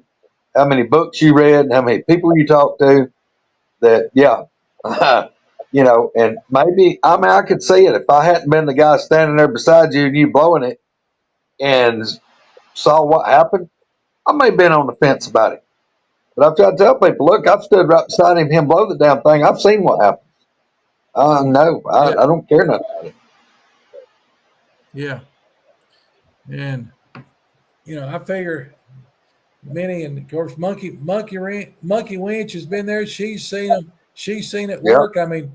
how many books you read, and how many people you talked to. That and maybe I could see it if I hadn't been the guy standing there beside you and you blowing it and saw what happened. I may have been on the fence about it. But I've tried to tell people, look, I've stood right beside him blow the damn thing. I've seen what happened. No, I don't care nothing about it. Yeah. And, I figure Minnie, and of course Monkey Winch has been there. She's seen them. She's seen it Yeah. work. I mean,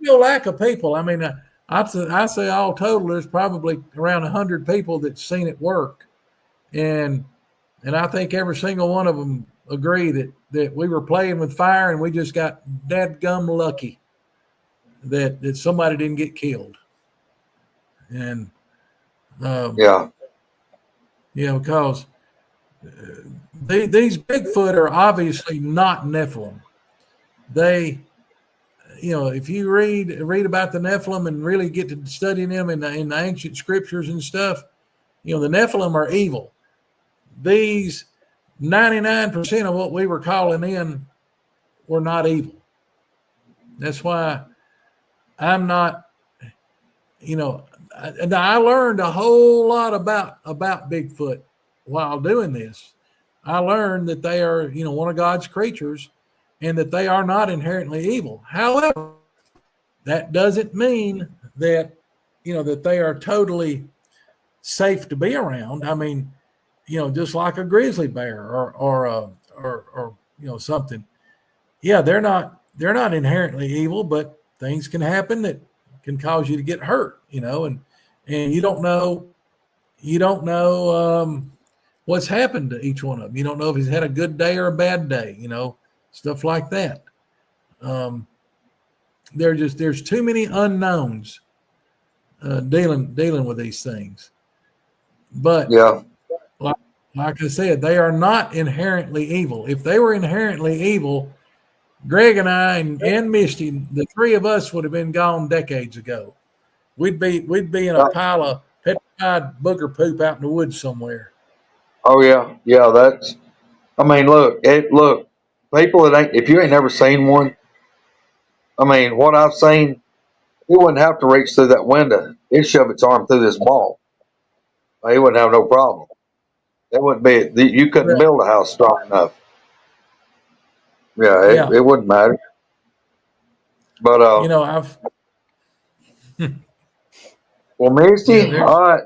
no lack of people. I mean, I say all total, there's probably around 100 people that's seen it work, and I think every single one of them agree that we were playing with fire and we just got dadgum lucky that somebody didn't get killed. And Yeah. Because these Bigfoot are obviously not Nephilim. They, if you read about the Nephilim and really get to studying them in the ancient scriptures and stuff, the Nephilim are evil. These 99% of what we were calling in were not evil. That's why I'm not, and I learned a whole lot about Bigfoot while doing this. I learned that they are, one of God's creatures and that they are not inherently evil. However, that doesn't mean that, that they are totally safe to be around. I mean, just like a grizzly bear or something. Yeah, they're not inherently evil, but things can happen that can cause you to get hurt, and you don't know what's happened to each one of them. You don't know if he's had a good day or a bad day, stuff like that. There's too many unknowns dealing with these things. But Yeah. like I said, they are not inherently evil. If they were inherently evil, Greg and I and Misty, the three of us would have been gone decades ago. We'd be in a pile of petrified booger poop out in the woods somewhere. Oh yeah. Yeah. I mean, look, people that if you ain't never seen one, I mean, what I've seen, it wouldn't have to reach through that window. It'd shove its arm through this wall. It wouldn't have no problem. That wouldn't be. You couldn't Right. build a house strong enough. Yeah, Yeah. it wouldn't matter. But I've well, Misty, Yeah, all right,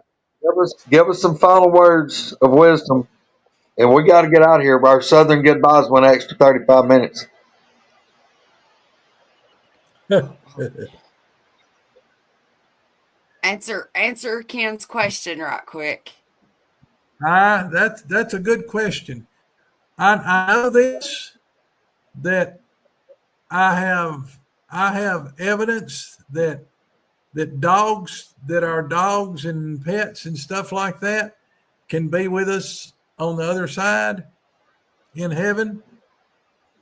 give us some final words of wisdom, and we got to get out of here. Our southern goodbyes went an extra 35 minutes. Answer Ken's question right quick. That's a good question. I know this, that I have evidence that dogs that are dogs and pets and stuff like that can be with us on the other side in heaven.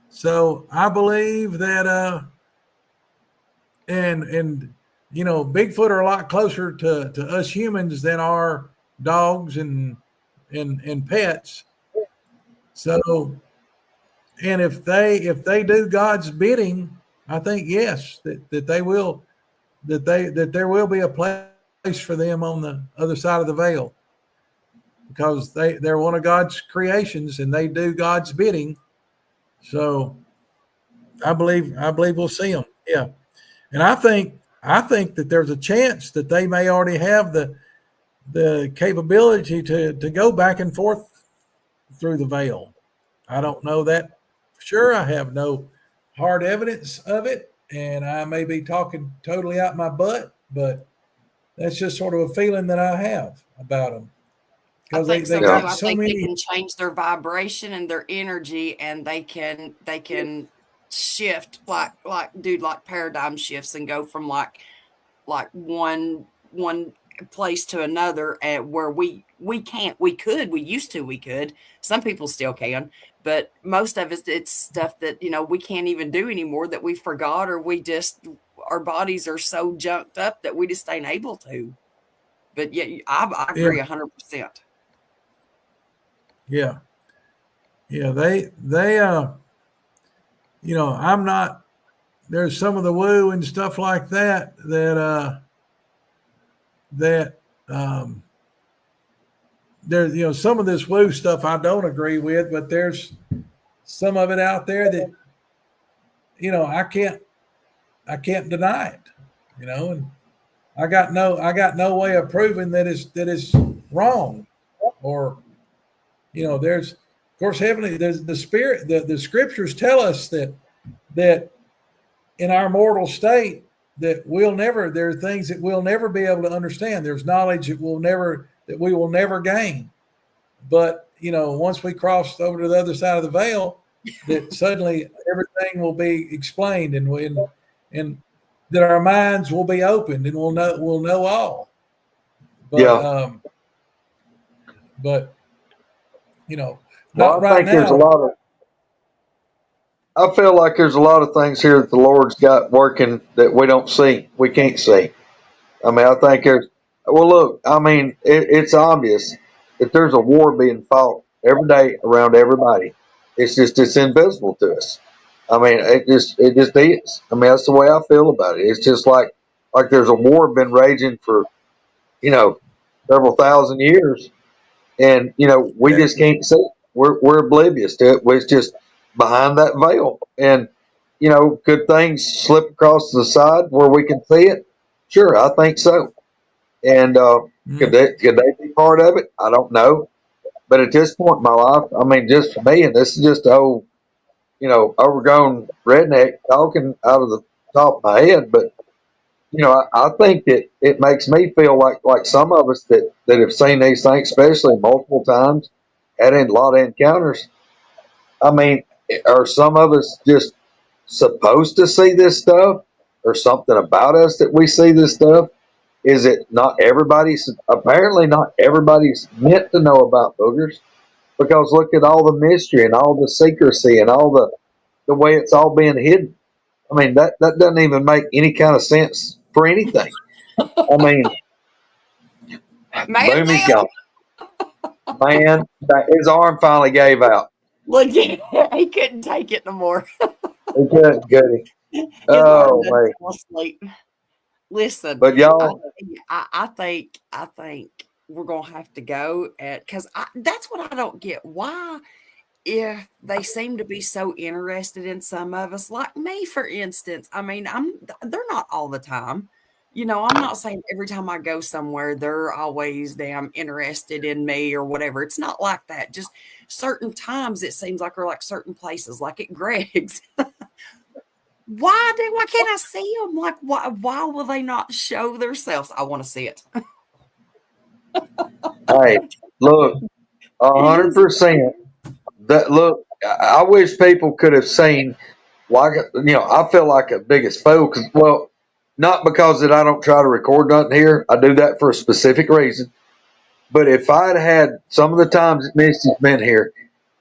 So I believe that and Bigfoot are a lot closer to us humans than are dogs and pets. So, and if they do God's bidding, I think yes, that they will, that there will be a place for them on the other side of the veil, because they're one of God's creations and they do God's bidding. So I believe we'll see them. Yeah. And I think that there's a chance that they may already have the capability to go back and forth through the veil. I don't know that for sure. I have no hard evidence of it, and I may be talking totally out my butt, but that's just sort of a feeling that I have about them. I Because think they so too. got I so think many. they can change their vibration and their energy, and they can shift like do like paradigm shifts and go from like one place to another, and where we used to. Some people still can, but most of it's stuff that we can't even do anymore, that we forgot, or our bodies are so junked up that we just ain't able to. But yeah, I agree 100%. Yeah. Yeah. I'm not, there's some of the woo and stuff like that there's some of this woo stuff I don't agree with, but there's some of it out there that I can't deny it, and I got no way of proving that it's wrong, or there's, of course, heavenly, the spirit, the scriptures tell us that in our mortal state, that there are things that we'll never be able to understand. There's knowledge that we will never gain. But, once we cross over to the other side of the veil, that suddenly everything will be explained, and that our minds will be opened, and we'll know all. But, not I right think there's a now. lot of. I feel like there's a lot of things here that the Lord's got working that we don't see. We can't see. I mean, I think there's. Well, look. I mean, it's obvious that there's a war being fought every day around everybody. It's invisible to us. I mean, it just is. I mean, that's the way I feel about it. It's just like there's a war been raging for several thousand years, and we just can't see it. We're oblivious to it. It's just behind that veil, and could things slip across the side where we can see it? Sure, I think so. And could they be part of it? I don't know. But at this point in my life, I mean, just for me, and this is just a whole overgrown redneck talking out of the top of my head, but I think that it makes me feel like some of us that have seen these things, especially multiple times, had a lot of encounters. I mean, are some of us just supposed to see this stuff, or something about us that we see this stuff? Is it not everybody's? Apparently, not everybody's meant to know about boogers, because look at all the mystery and all the secrecy and all the way it's all being hidden. I mean, that doesn't even make any kind of sense for anything. I mean, Man boom, he's down. gone. Man, his arm finally gave out. Look at it. He couldn't take it no more. He couldn't get it. His arm Oh, done man. fell asleep. Listen, But y'all, I think we're gonna have to go at, because that's what I don't get. Why, if they seem to be so interested in some of us, like me, for instance. I mean, they're not all the time. I'm not saying every time I go somewhere, they're always damn interested in me or whatever. It's not like that. Just certain times it seems like, or like certain places, like at Greg's. Why can't I see them? Like, why will they not show themselves? I want to see it. hey, look, It is. 100%. That look, I wish people could have seen. Like, I feel like a biggest fool because, well, not because that I don't try to record nothing here. I do that for a specific reason. But if I'd had some of the times that Misty's been here,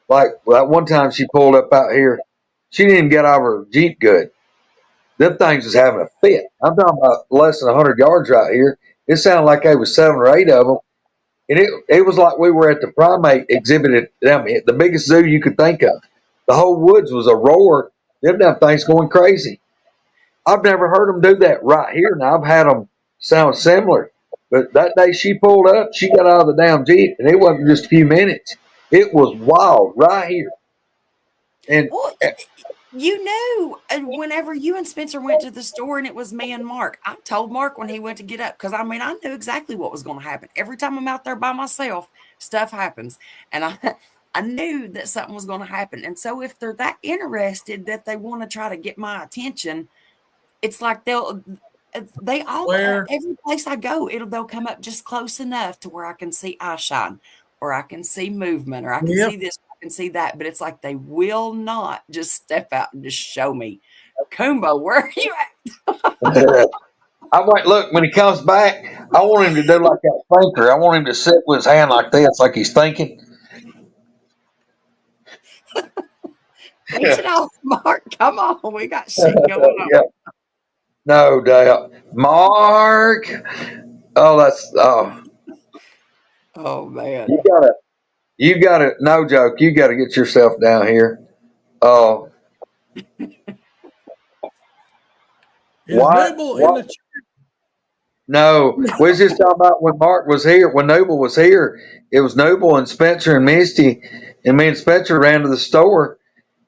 like that one time she pulled up out here, she didn't even get out of her Jeep good. Them things was having a fit. I'm talking about less than 100 yards right here. It sounded like there was 7 or 8 of them. And it was like we were at the primate exhibit at the biggest zoo you could think of. The whole woods was a roar. Them damn things going crazy. I've never heard them do that right here. Now, I've had them sound similar. But that day she pulled up, she got out of the damn Jeep, and it wasn't just a few minutes. It was wild right here. And Well, whenever you and Spencer went to the store and it was me and Mark, I told Mark when he went to get up, because I mean, I knew exactly what was going to happen. Every time I'm out there by myself, stuff happens. And I knew that something was going to happen. And so if they're that interested that they want to try to get my attention, it's like they all, every place I go, they'll come up just close enough to where I can see eye shine, or I can see movement, or I can see this, I can see that. But it's like they will not just step out and just show me. Koonbo, where are you at? I went, look, when he comes back, I want him to do like that thinker. I want him to sit with his hand like this, like he's thinking. Finish it off, Mark. Come on. We got shit going on. Yeah. No doubt. Mark. Oh, man. You gotta, no joke, you gotta get yourself down here. Oh. What? No, we was just talking about when Mark was here, when Noble was here. It was Noble and Spencer and Misty, and me and Spencer ran to the store.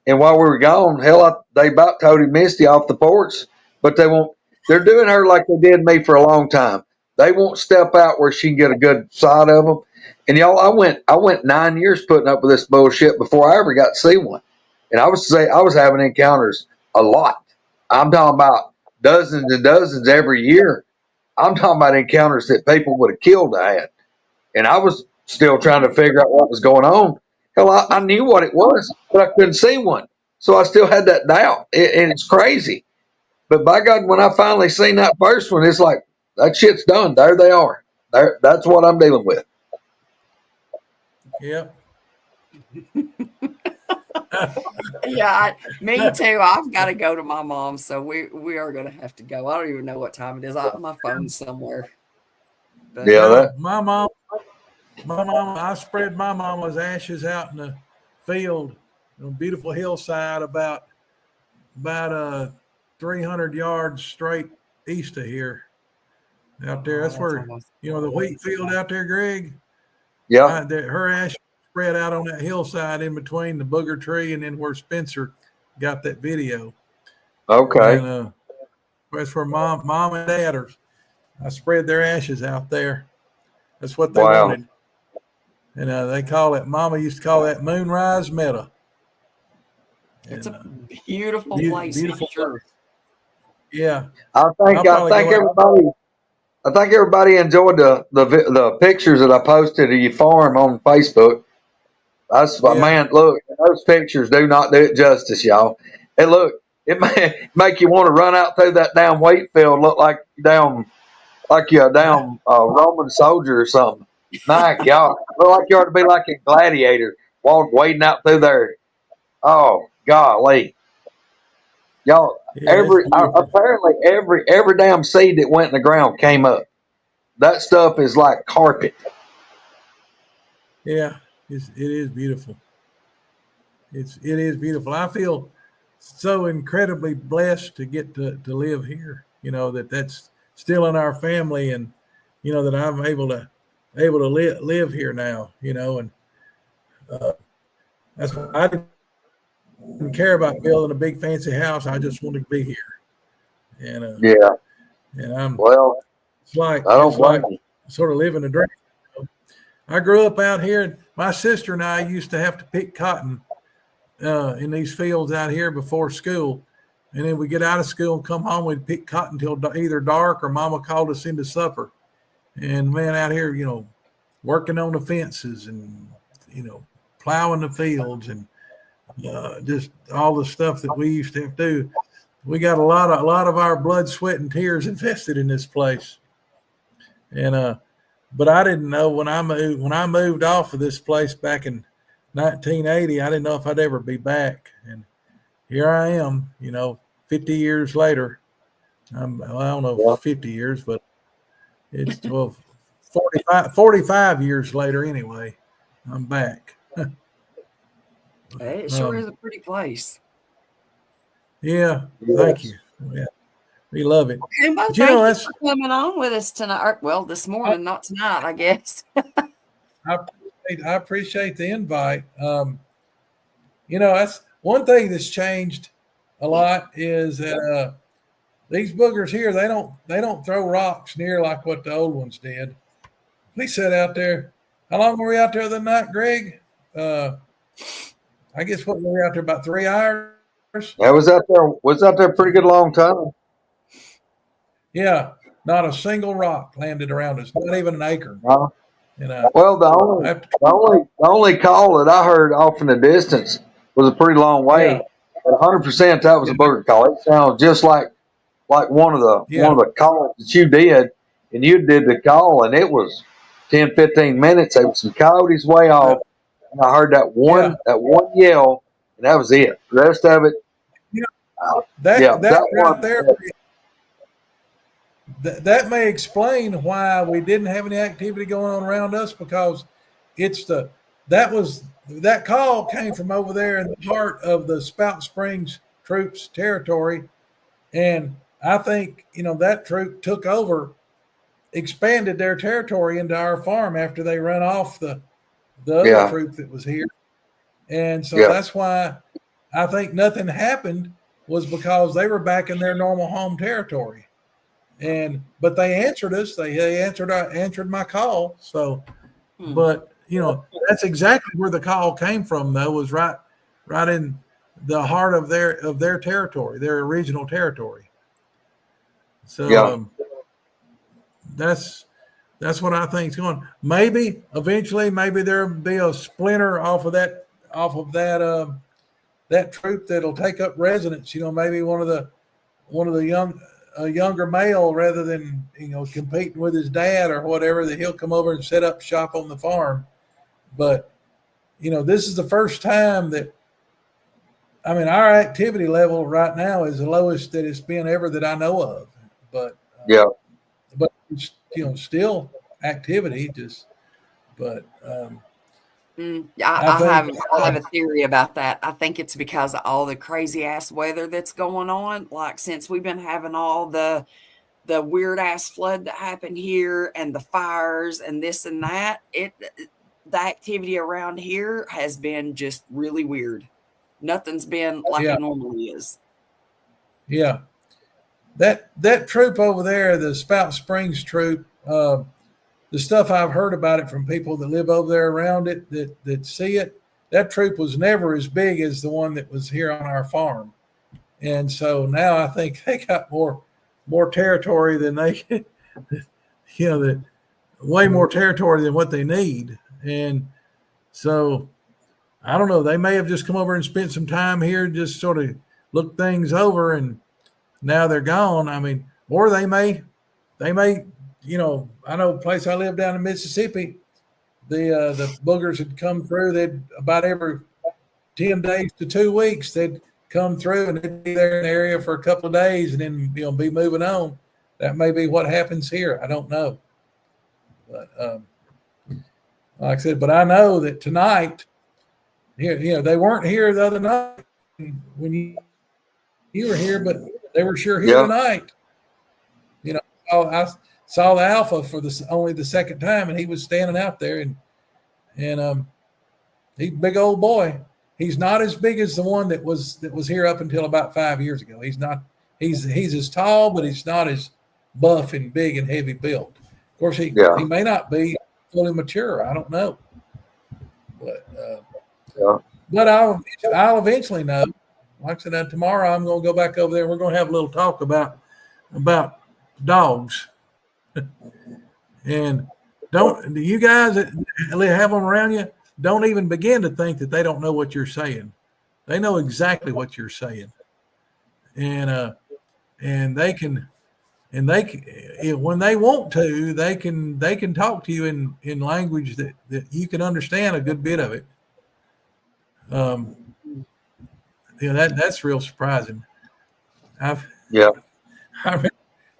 And while we were gone, hell, they about toted Misty off the porch, but they won't. They're doing her like they did me for a long time. They won't step out where she can get a good sight of them. And y'all, I went 9 years putting up with this bullshit before I ever got to see one. And I was having encounters a lot. I'm talking about dozens and dozens every year. I'm talking about encounters that people would have killed I had. And I was still trying to figure out what was going on. Hell, I knew what it was, but I couldn't see one. So I still had that doubt. And it's crazy. But by God, when I finally seen that first one, it's like, that shit's done. There they are. That's what I'm dealing with. Yep. Yeah, me too. I've got to go to my mom, so we are going to have to go. I don't even know what time it is. My phone's somewhere. But, Yeah, my mom, I spread my mama's ashes out in the field on a beautiful hillside about 300 yards straight east of here. Out there, that's where the wheat field out there, Greg. yeah. Her ashes spread out on that hillside in between the booger tree and then where Spencer got that video. Okay. And that's where mom and dad are. I spread their ashes out there. That's what they wanted. And they call it, Mama used to call that Moonrise Meadow. It's a beautiful place. Beautiful for sure. place. Yeah. I think everybody enjoyed the pictures that I posted of your farm on Facebook. Man, look, those pictures do not do it justice, y'all. And look, it may make you want to run out through that damn wheat field, look like you're a damn Roman soldier or something. My God, look like you ought to be like a gladiator, wading out through there. Oh golly, y'all! Apparently every damn seed that went in the ground came up. That stuff is like carpet. Yeah, it is beautiful. It is beautiful. I feel so incredibly blessed to get to live here. That's still in our family, and that I'm able to live here now. And that's why I didn't care about building a big fancy house. I just wanted to be here. And Yeah. And it's like sort of living a dream. I grew up out here, and my sister and I used to have to pick cotton in these fields out here before school. And then we get out of school and come home, we'd pick cotton till either dark or Mama called us into supper. And man, out here, working on the fences and, plowing the fields and just all the stuff that we used to have to do. We got a lot of our blood, sweat, and tears invested in this place. And but I didn't know when I moved off of this place back in 1980, I didn't know if I'd ever be back. And here I am, 50 years later. I don't know 50 years, but it's 45 years later anyway. I'm back. It sure is a pretty place. Yeah, thank you. Yeah, we love it. Koonbo, thank you for coming on with us tonight. Well, this morning, not tonight, I guess. I appreciate the invite. That's one thing that's changed a lot is that these boogers here, they don't throw rocks near like what the old ones did. We sat out there. How long were we out there the night, Greg? I guess we were out there about 3 hours. I was out there a pretty good long time. Yeah, not a single rock landed around us, not even an acorn. Well, the only call that I heard off in the distance was a pretty long way. But 100% that was a booger call. It sounds just like one of the calls that you did, and you did the call, and it was 10, 15 minutes. There was some coyotes way off, and I heard that one yell, and that was it. The rest of it, that right there. That may explain why we didn't have any activity going on around us, because that call came from over there in the heart of the Spout Springs troops territory, and I think that troop took over, expanded their territory into our farm after they run off the other troop that was here, and so that's why I think nothing happened, was because they were back in their normal home territory. But they answered us. They answered my call. So, but that's exactly where the call came from, though, was right in the heart of their territory, their original territory. So that's what I think is going. Maybe eventually, maybe there'll be a splinter off of that that troop that'll take up residence. Maybe one of the younger male, rather than competing with his dad or whatever, that he'll come over and set up shop on the farm. But this is the first time that, our activity level right now is the lowest that it's been ever that I know of. But but still activity. I have a theory about that. I think it's because of all the crazy ass weather that's going on. Like, since we've been having all the weird ass flood that happened here and the fires and this and that, the activity around here has been just really weird. Nothing's been like it normally is. Yeah. That troop over there, the Spout Springs troop, the stuff I've heard about it from people that live over there around it, that see it, that troop was never as big as the one that was here on our farm. And so now I think they got more territory than they, way more territory than what they need. And so I don't know, they may have just come over and spent some time here, just sort of look things over, and now they're gone. Or they may, I know a place I live down in Mississippi, the boogers had come through. They'd about every 10 days to 2 weeks, they'd come through and they'd be there in the area for a couple of days and then, be moving on. That may be what happens here. I don't know. But like I said, but I know that tonight, they weren't here the other night when you were here, but they were sure here tonight. I saw the alpha for only the second time, and he was standing out there, and he's a big old boy. He's not as big as the one that was here up until about 5 years ago. He's not. He's as tall, but he's not as buff and big and heavy built. Of course, he may not be fully mature. I don't know, but I'll eventually know. Like I said, tomorrow I'm going to go back over there. We're going to have a little talk about dogs. And do you guys that have them around you, don't even begin to think that they don't know what you're saying. They know exactly what you're saying, and they can when they want to, they can talk to you in language that you can understand a good bit of it. That's real surprising. I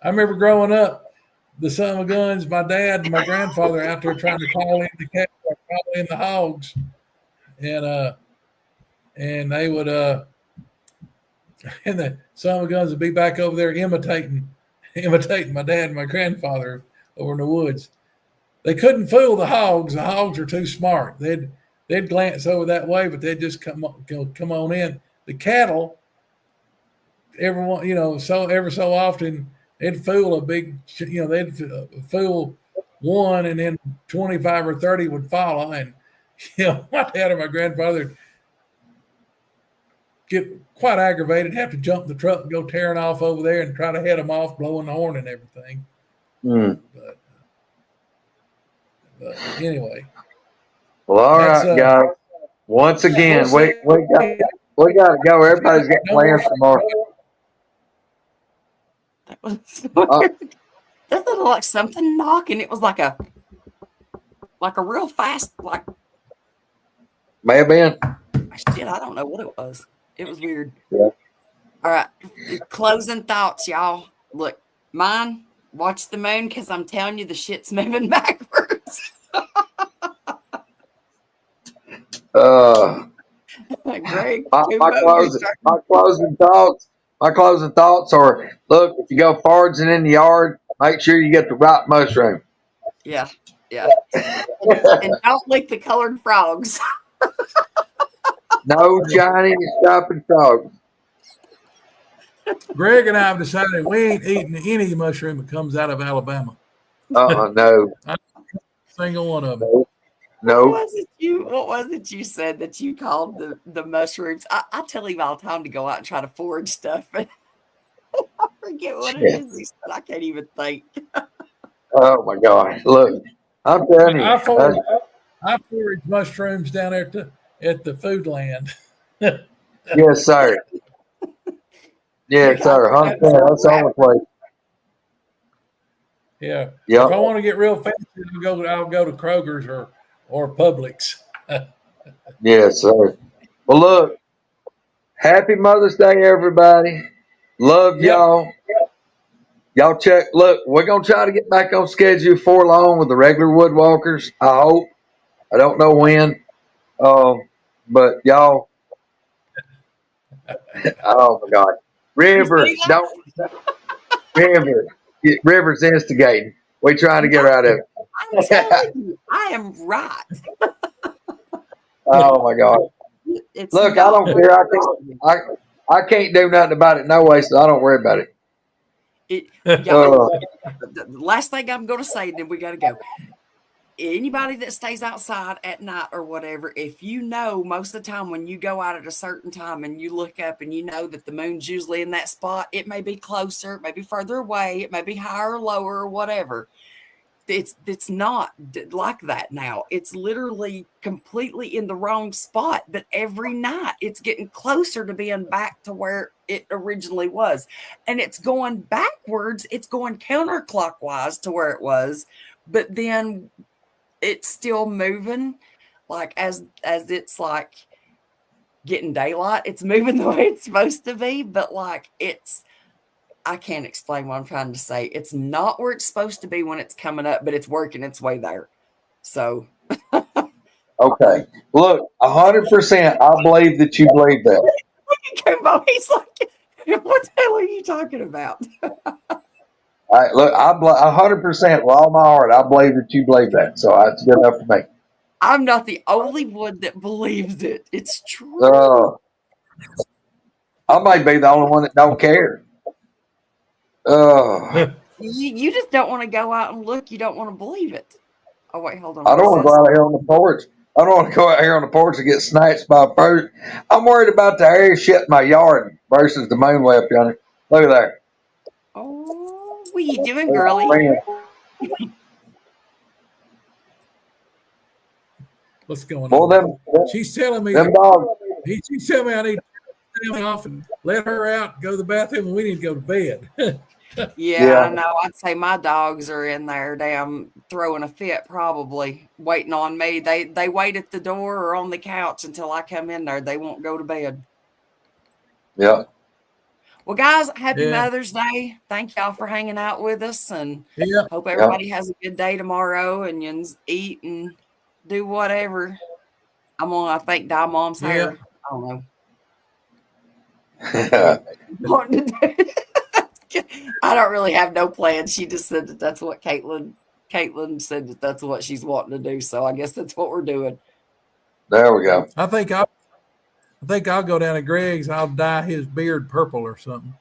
remember growing up, the son of guns, my dad and my grandfather out there trying to call in the cattle, call in the hogs, and they would and the son of guns would be back over there imitating my dad and my grandfather over in the woods. They couldn't fool the hogs. The hogs are too smart. They'd glance over that way, but they'd just come on in. The cattle, everyone, so ever so often, they'd fool they'd fool one, and then 25 or 30 would follow. And, my dad or my grandfather get quite aggravated, have to jump the truck and go tearing off over there and try to head them off, blowing the horn and everything. But anyway. Well, all right, guys. Once again, we got to go. Everybody's got plans tomorrow. That was so weird. That looked like something knocking. It was like a real fast, like. May have been. Shit, I don't know what it was. It was weird. Yeah. All right. Closing thoughts, y'all. Look, mine, watch the moon, because I'm telling you, the shit's moving backwards. Greg, my closing thoughts are: look, if you go foraging in the yard, make sure you get the right mushroom. Yeah. And don't lick the colored frogs. No shiny stopping frogs. Greg and I have decided we ain't eating any mushroom that comes out of Alabama. No. Single one of them. No. No. What was it you said that you called the mushrooms? I tell him all the time to go out and try to forage stuff, and I forget what it is. He said I can't even think. Oh my God! Look, I'm telling you. I forage mushrooms down there at the food land. Yes, sir. Yes, sir. 100%. That's all the place. Yeah. Yep. If I want to get real fancy, I'll go to Kroger's or Publix. Yes, sir. Well, look. Happy Mother's Day, everybody. Love Yep. y'all. Y'all check. Look, we're gonna try to get back on schedule for long with the regular woodwalkers. I hope. I don't know when. But y'all. Oh my God. River, don't. River's instigating. We trying to get her out of it. I'm telling you, I am right. Oh my God. It's Look, I don't care. I can't do nothing about it no way, so I don't worry about it. Y'all, the last thing I'm going to say, then we got to go. Anybody that stays outside at night or whatever, if you know most of the time when you go out at a certain time and you look up and you know that the moon's usually in that spot, it may be closer, it may be further away, it may be higher or lower or whatever. It's not like that now. It's literally completely in the wrong spot, but every night it's getting closer to being back to where it originally was. And it's going backwards, it's going counterclockwise to where it was, but then it's still moving like as it's like getting daylight. It's moving the way it's supposed to be, but like I can't explain what I'm trying to say. It's not where it's supposed to be when it's coming up, but it's working its way there. So Okay. Look, 100%. I believe that you believe that. Koonbo, he's like, what the hell are you talking about? Look, I 100% with all my heart. I believe that you believe that. So that's good enough for me. I'm not the only one that believes it. It's true. I might be the only one that don't care. You just don't want to go out and look. You don't want to believe it. Oh, wait, hold on. I don't want to go out here on the porch. I don't want to go out here on the porch and get snatched by a bird. I'm worried about the air shit in my yard versus the moon way up yonder. Look at that. Oh, what are you doing, girlie? What's going Well, on? She's telling me them dogs. She's telling me I need to stay off and let her out, go to the bathroom, and we need to go to bed. Yeah, I know. I'd say my dogs are in there, damn, throwing a fit, probably waiting on me. They wait at the door or on the couch until I come in there. They won't go to bed. Yeah. Well, guys, happy Mother's Day. Thank y'all for hanging out with us, and hope everybody has a good day tomorrow and you eat and do whatever. I'm gonna, I think, dye Mom's hair. I don't know. I don't really have no plans. She just said that that's what Caitlin said that that's what she's wanting to do. So I guess that's what we're doing. There we go. I think I'll go down to Greg's. I'll dye his beard purple or something.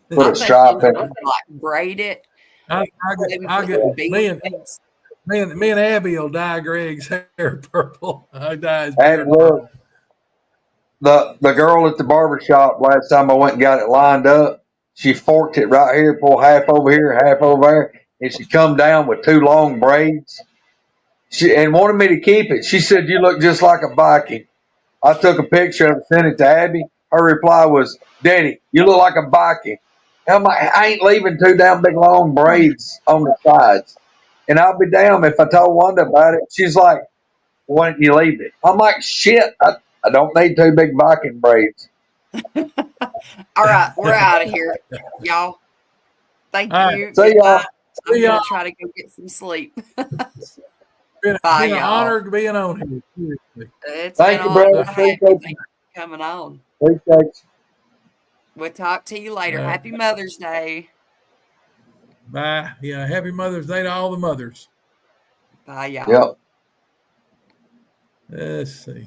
Put a stripe in it. Like braid it. I'll get me and Abby will dye Greg's hair purple. I dye his beard purple. The girl at the barbershop last time I went and got it lined up, she forked it right here, pulled half over here, half over there, and she come down with two long braids. And wanted me to keep it. She said, "You look just like a Viking." I took a picture of it, sent it to Abby. Her reply was, "Daddy, you look like a Viking." And I'm like, I ain't leaving two damn big long braids on the sides. And I'll be damned if I told Wanda about it. She's like, "Why didn't you leave it?" I'm like, shit, I don't need two big Viking braids. All right, we're out of here, y'all. Thank you. See y'all. I'm going to try to go get some sleep. Bye, y'all. Honor to being on here. Thank you, brother. Thank you for coming on. Appreciate you. We'll talk to you later. Happy Mother's Day. Bye. Yeah, happy Mother's Day to all the mothers. Bye, y'all. Yep. Let's see.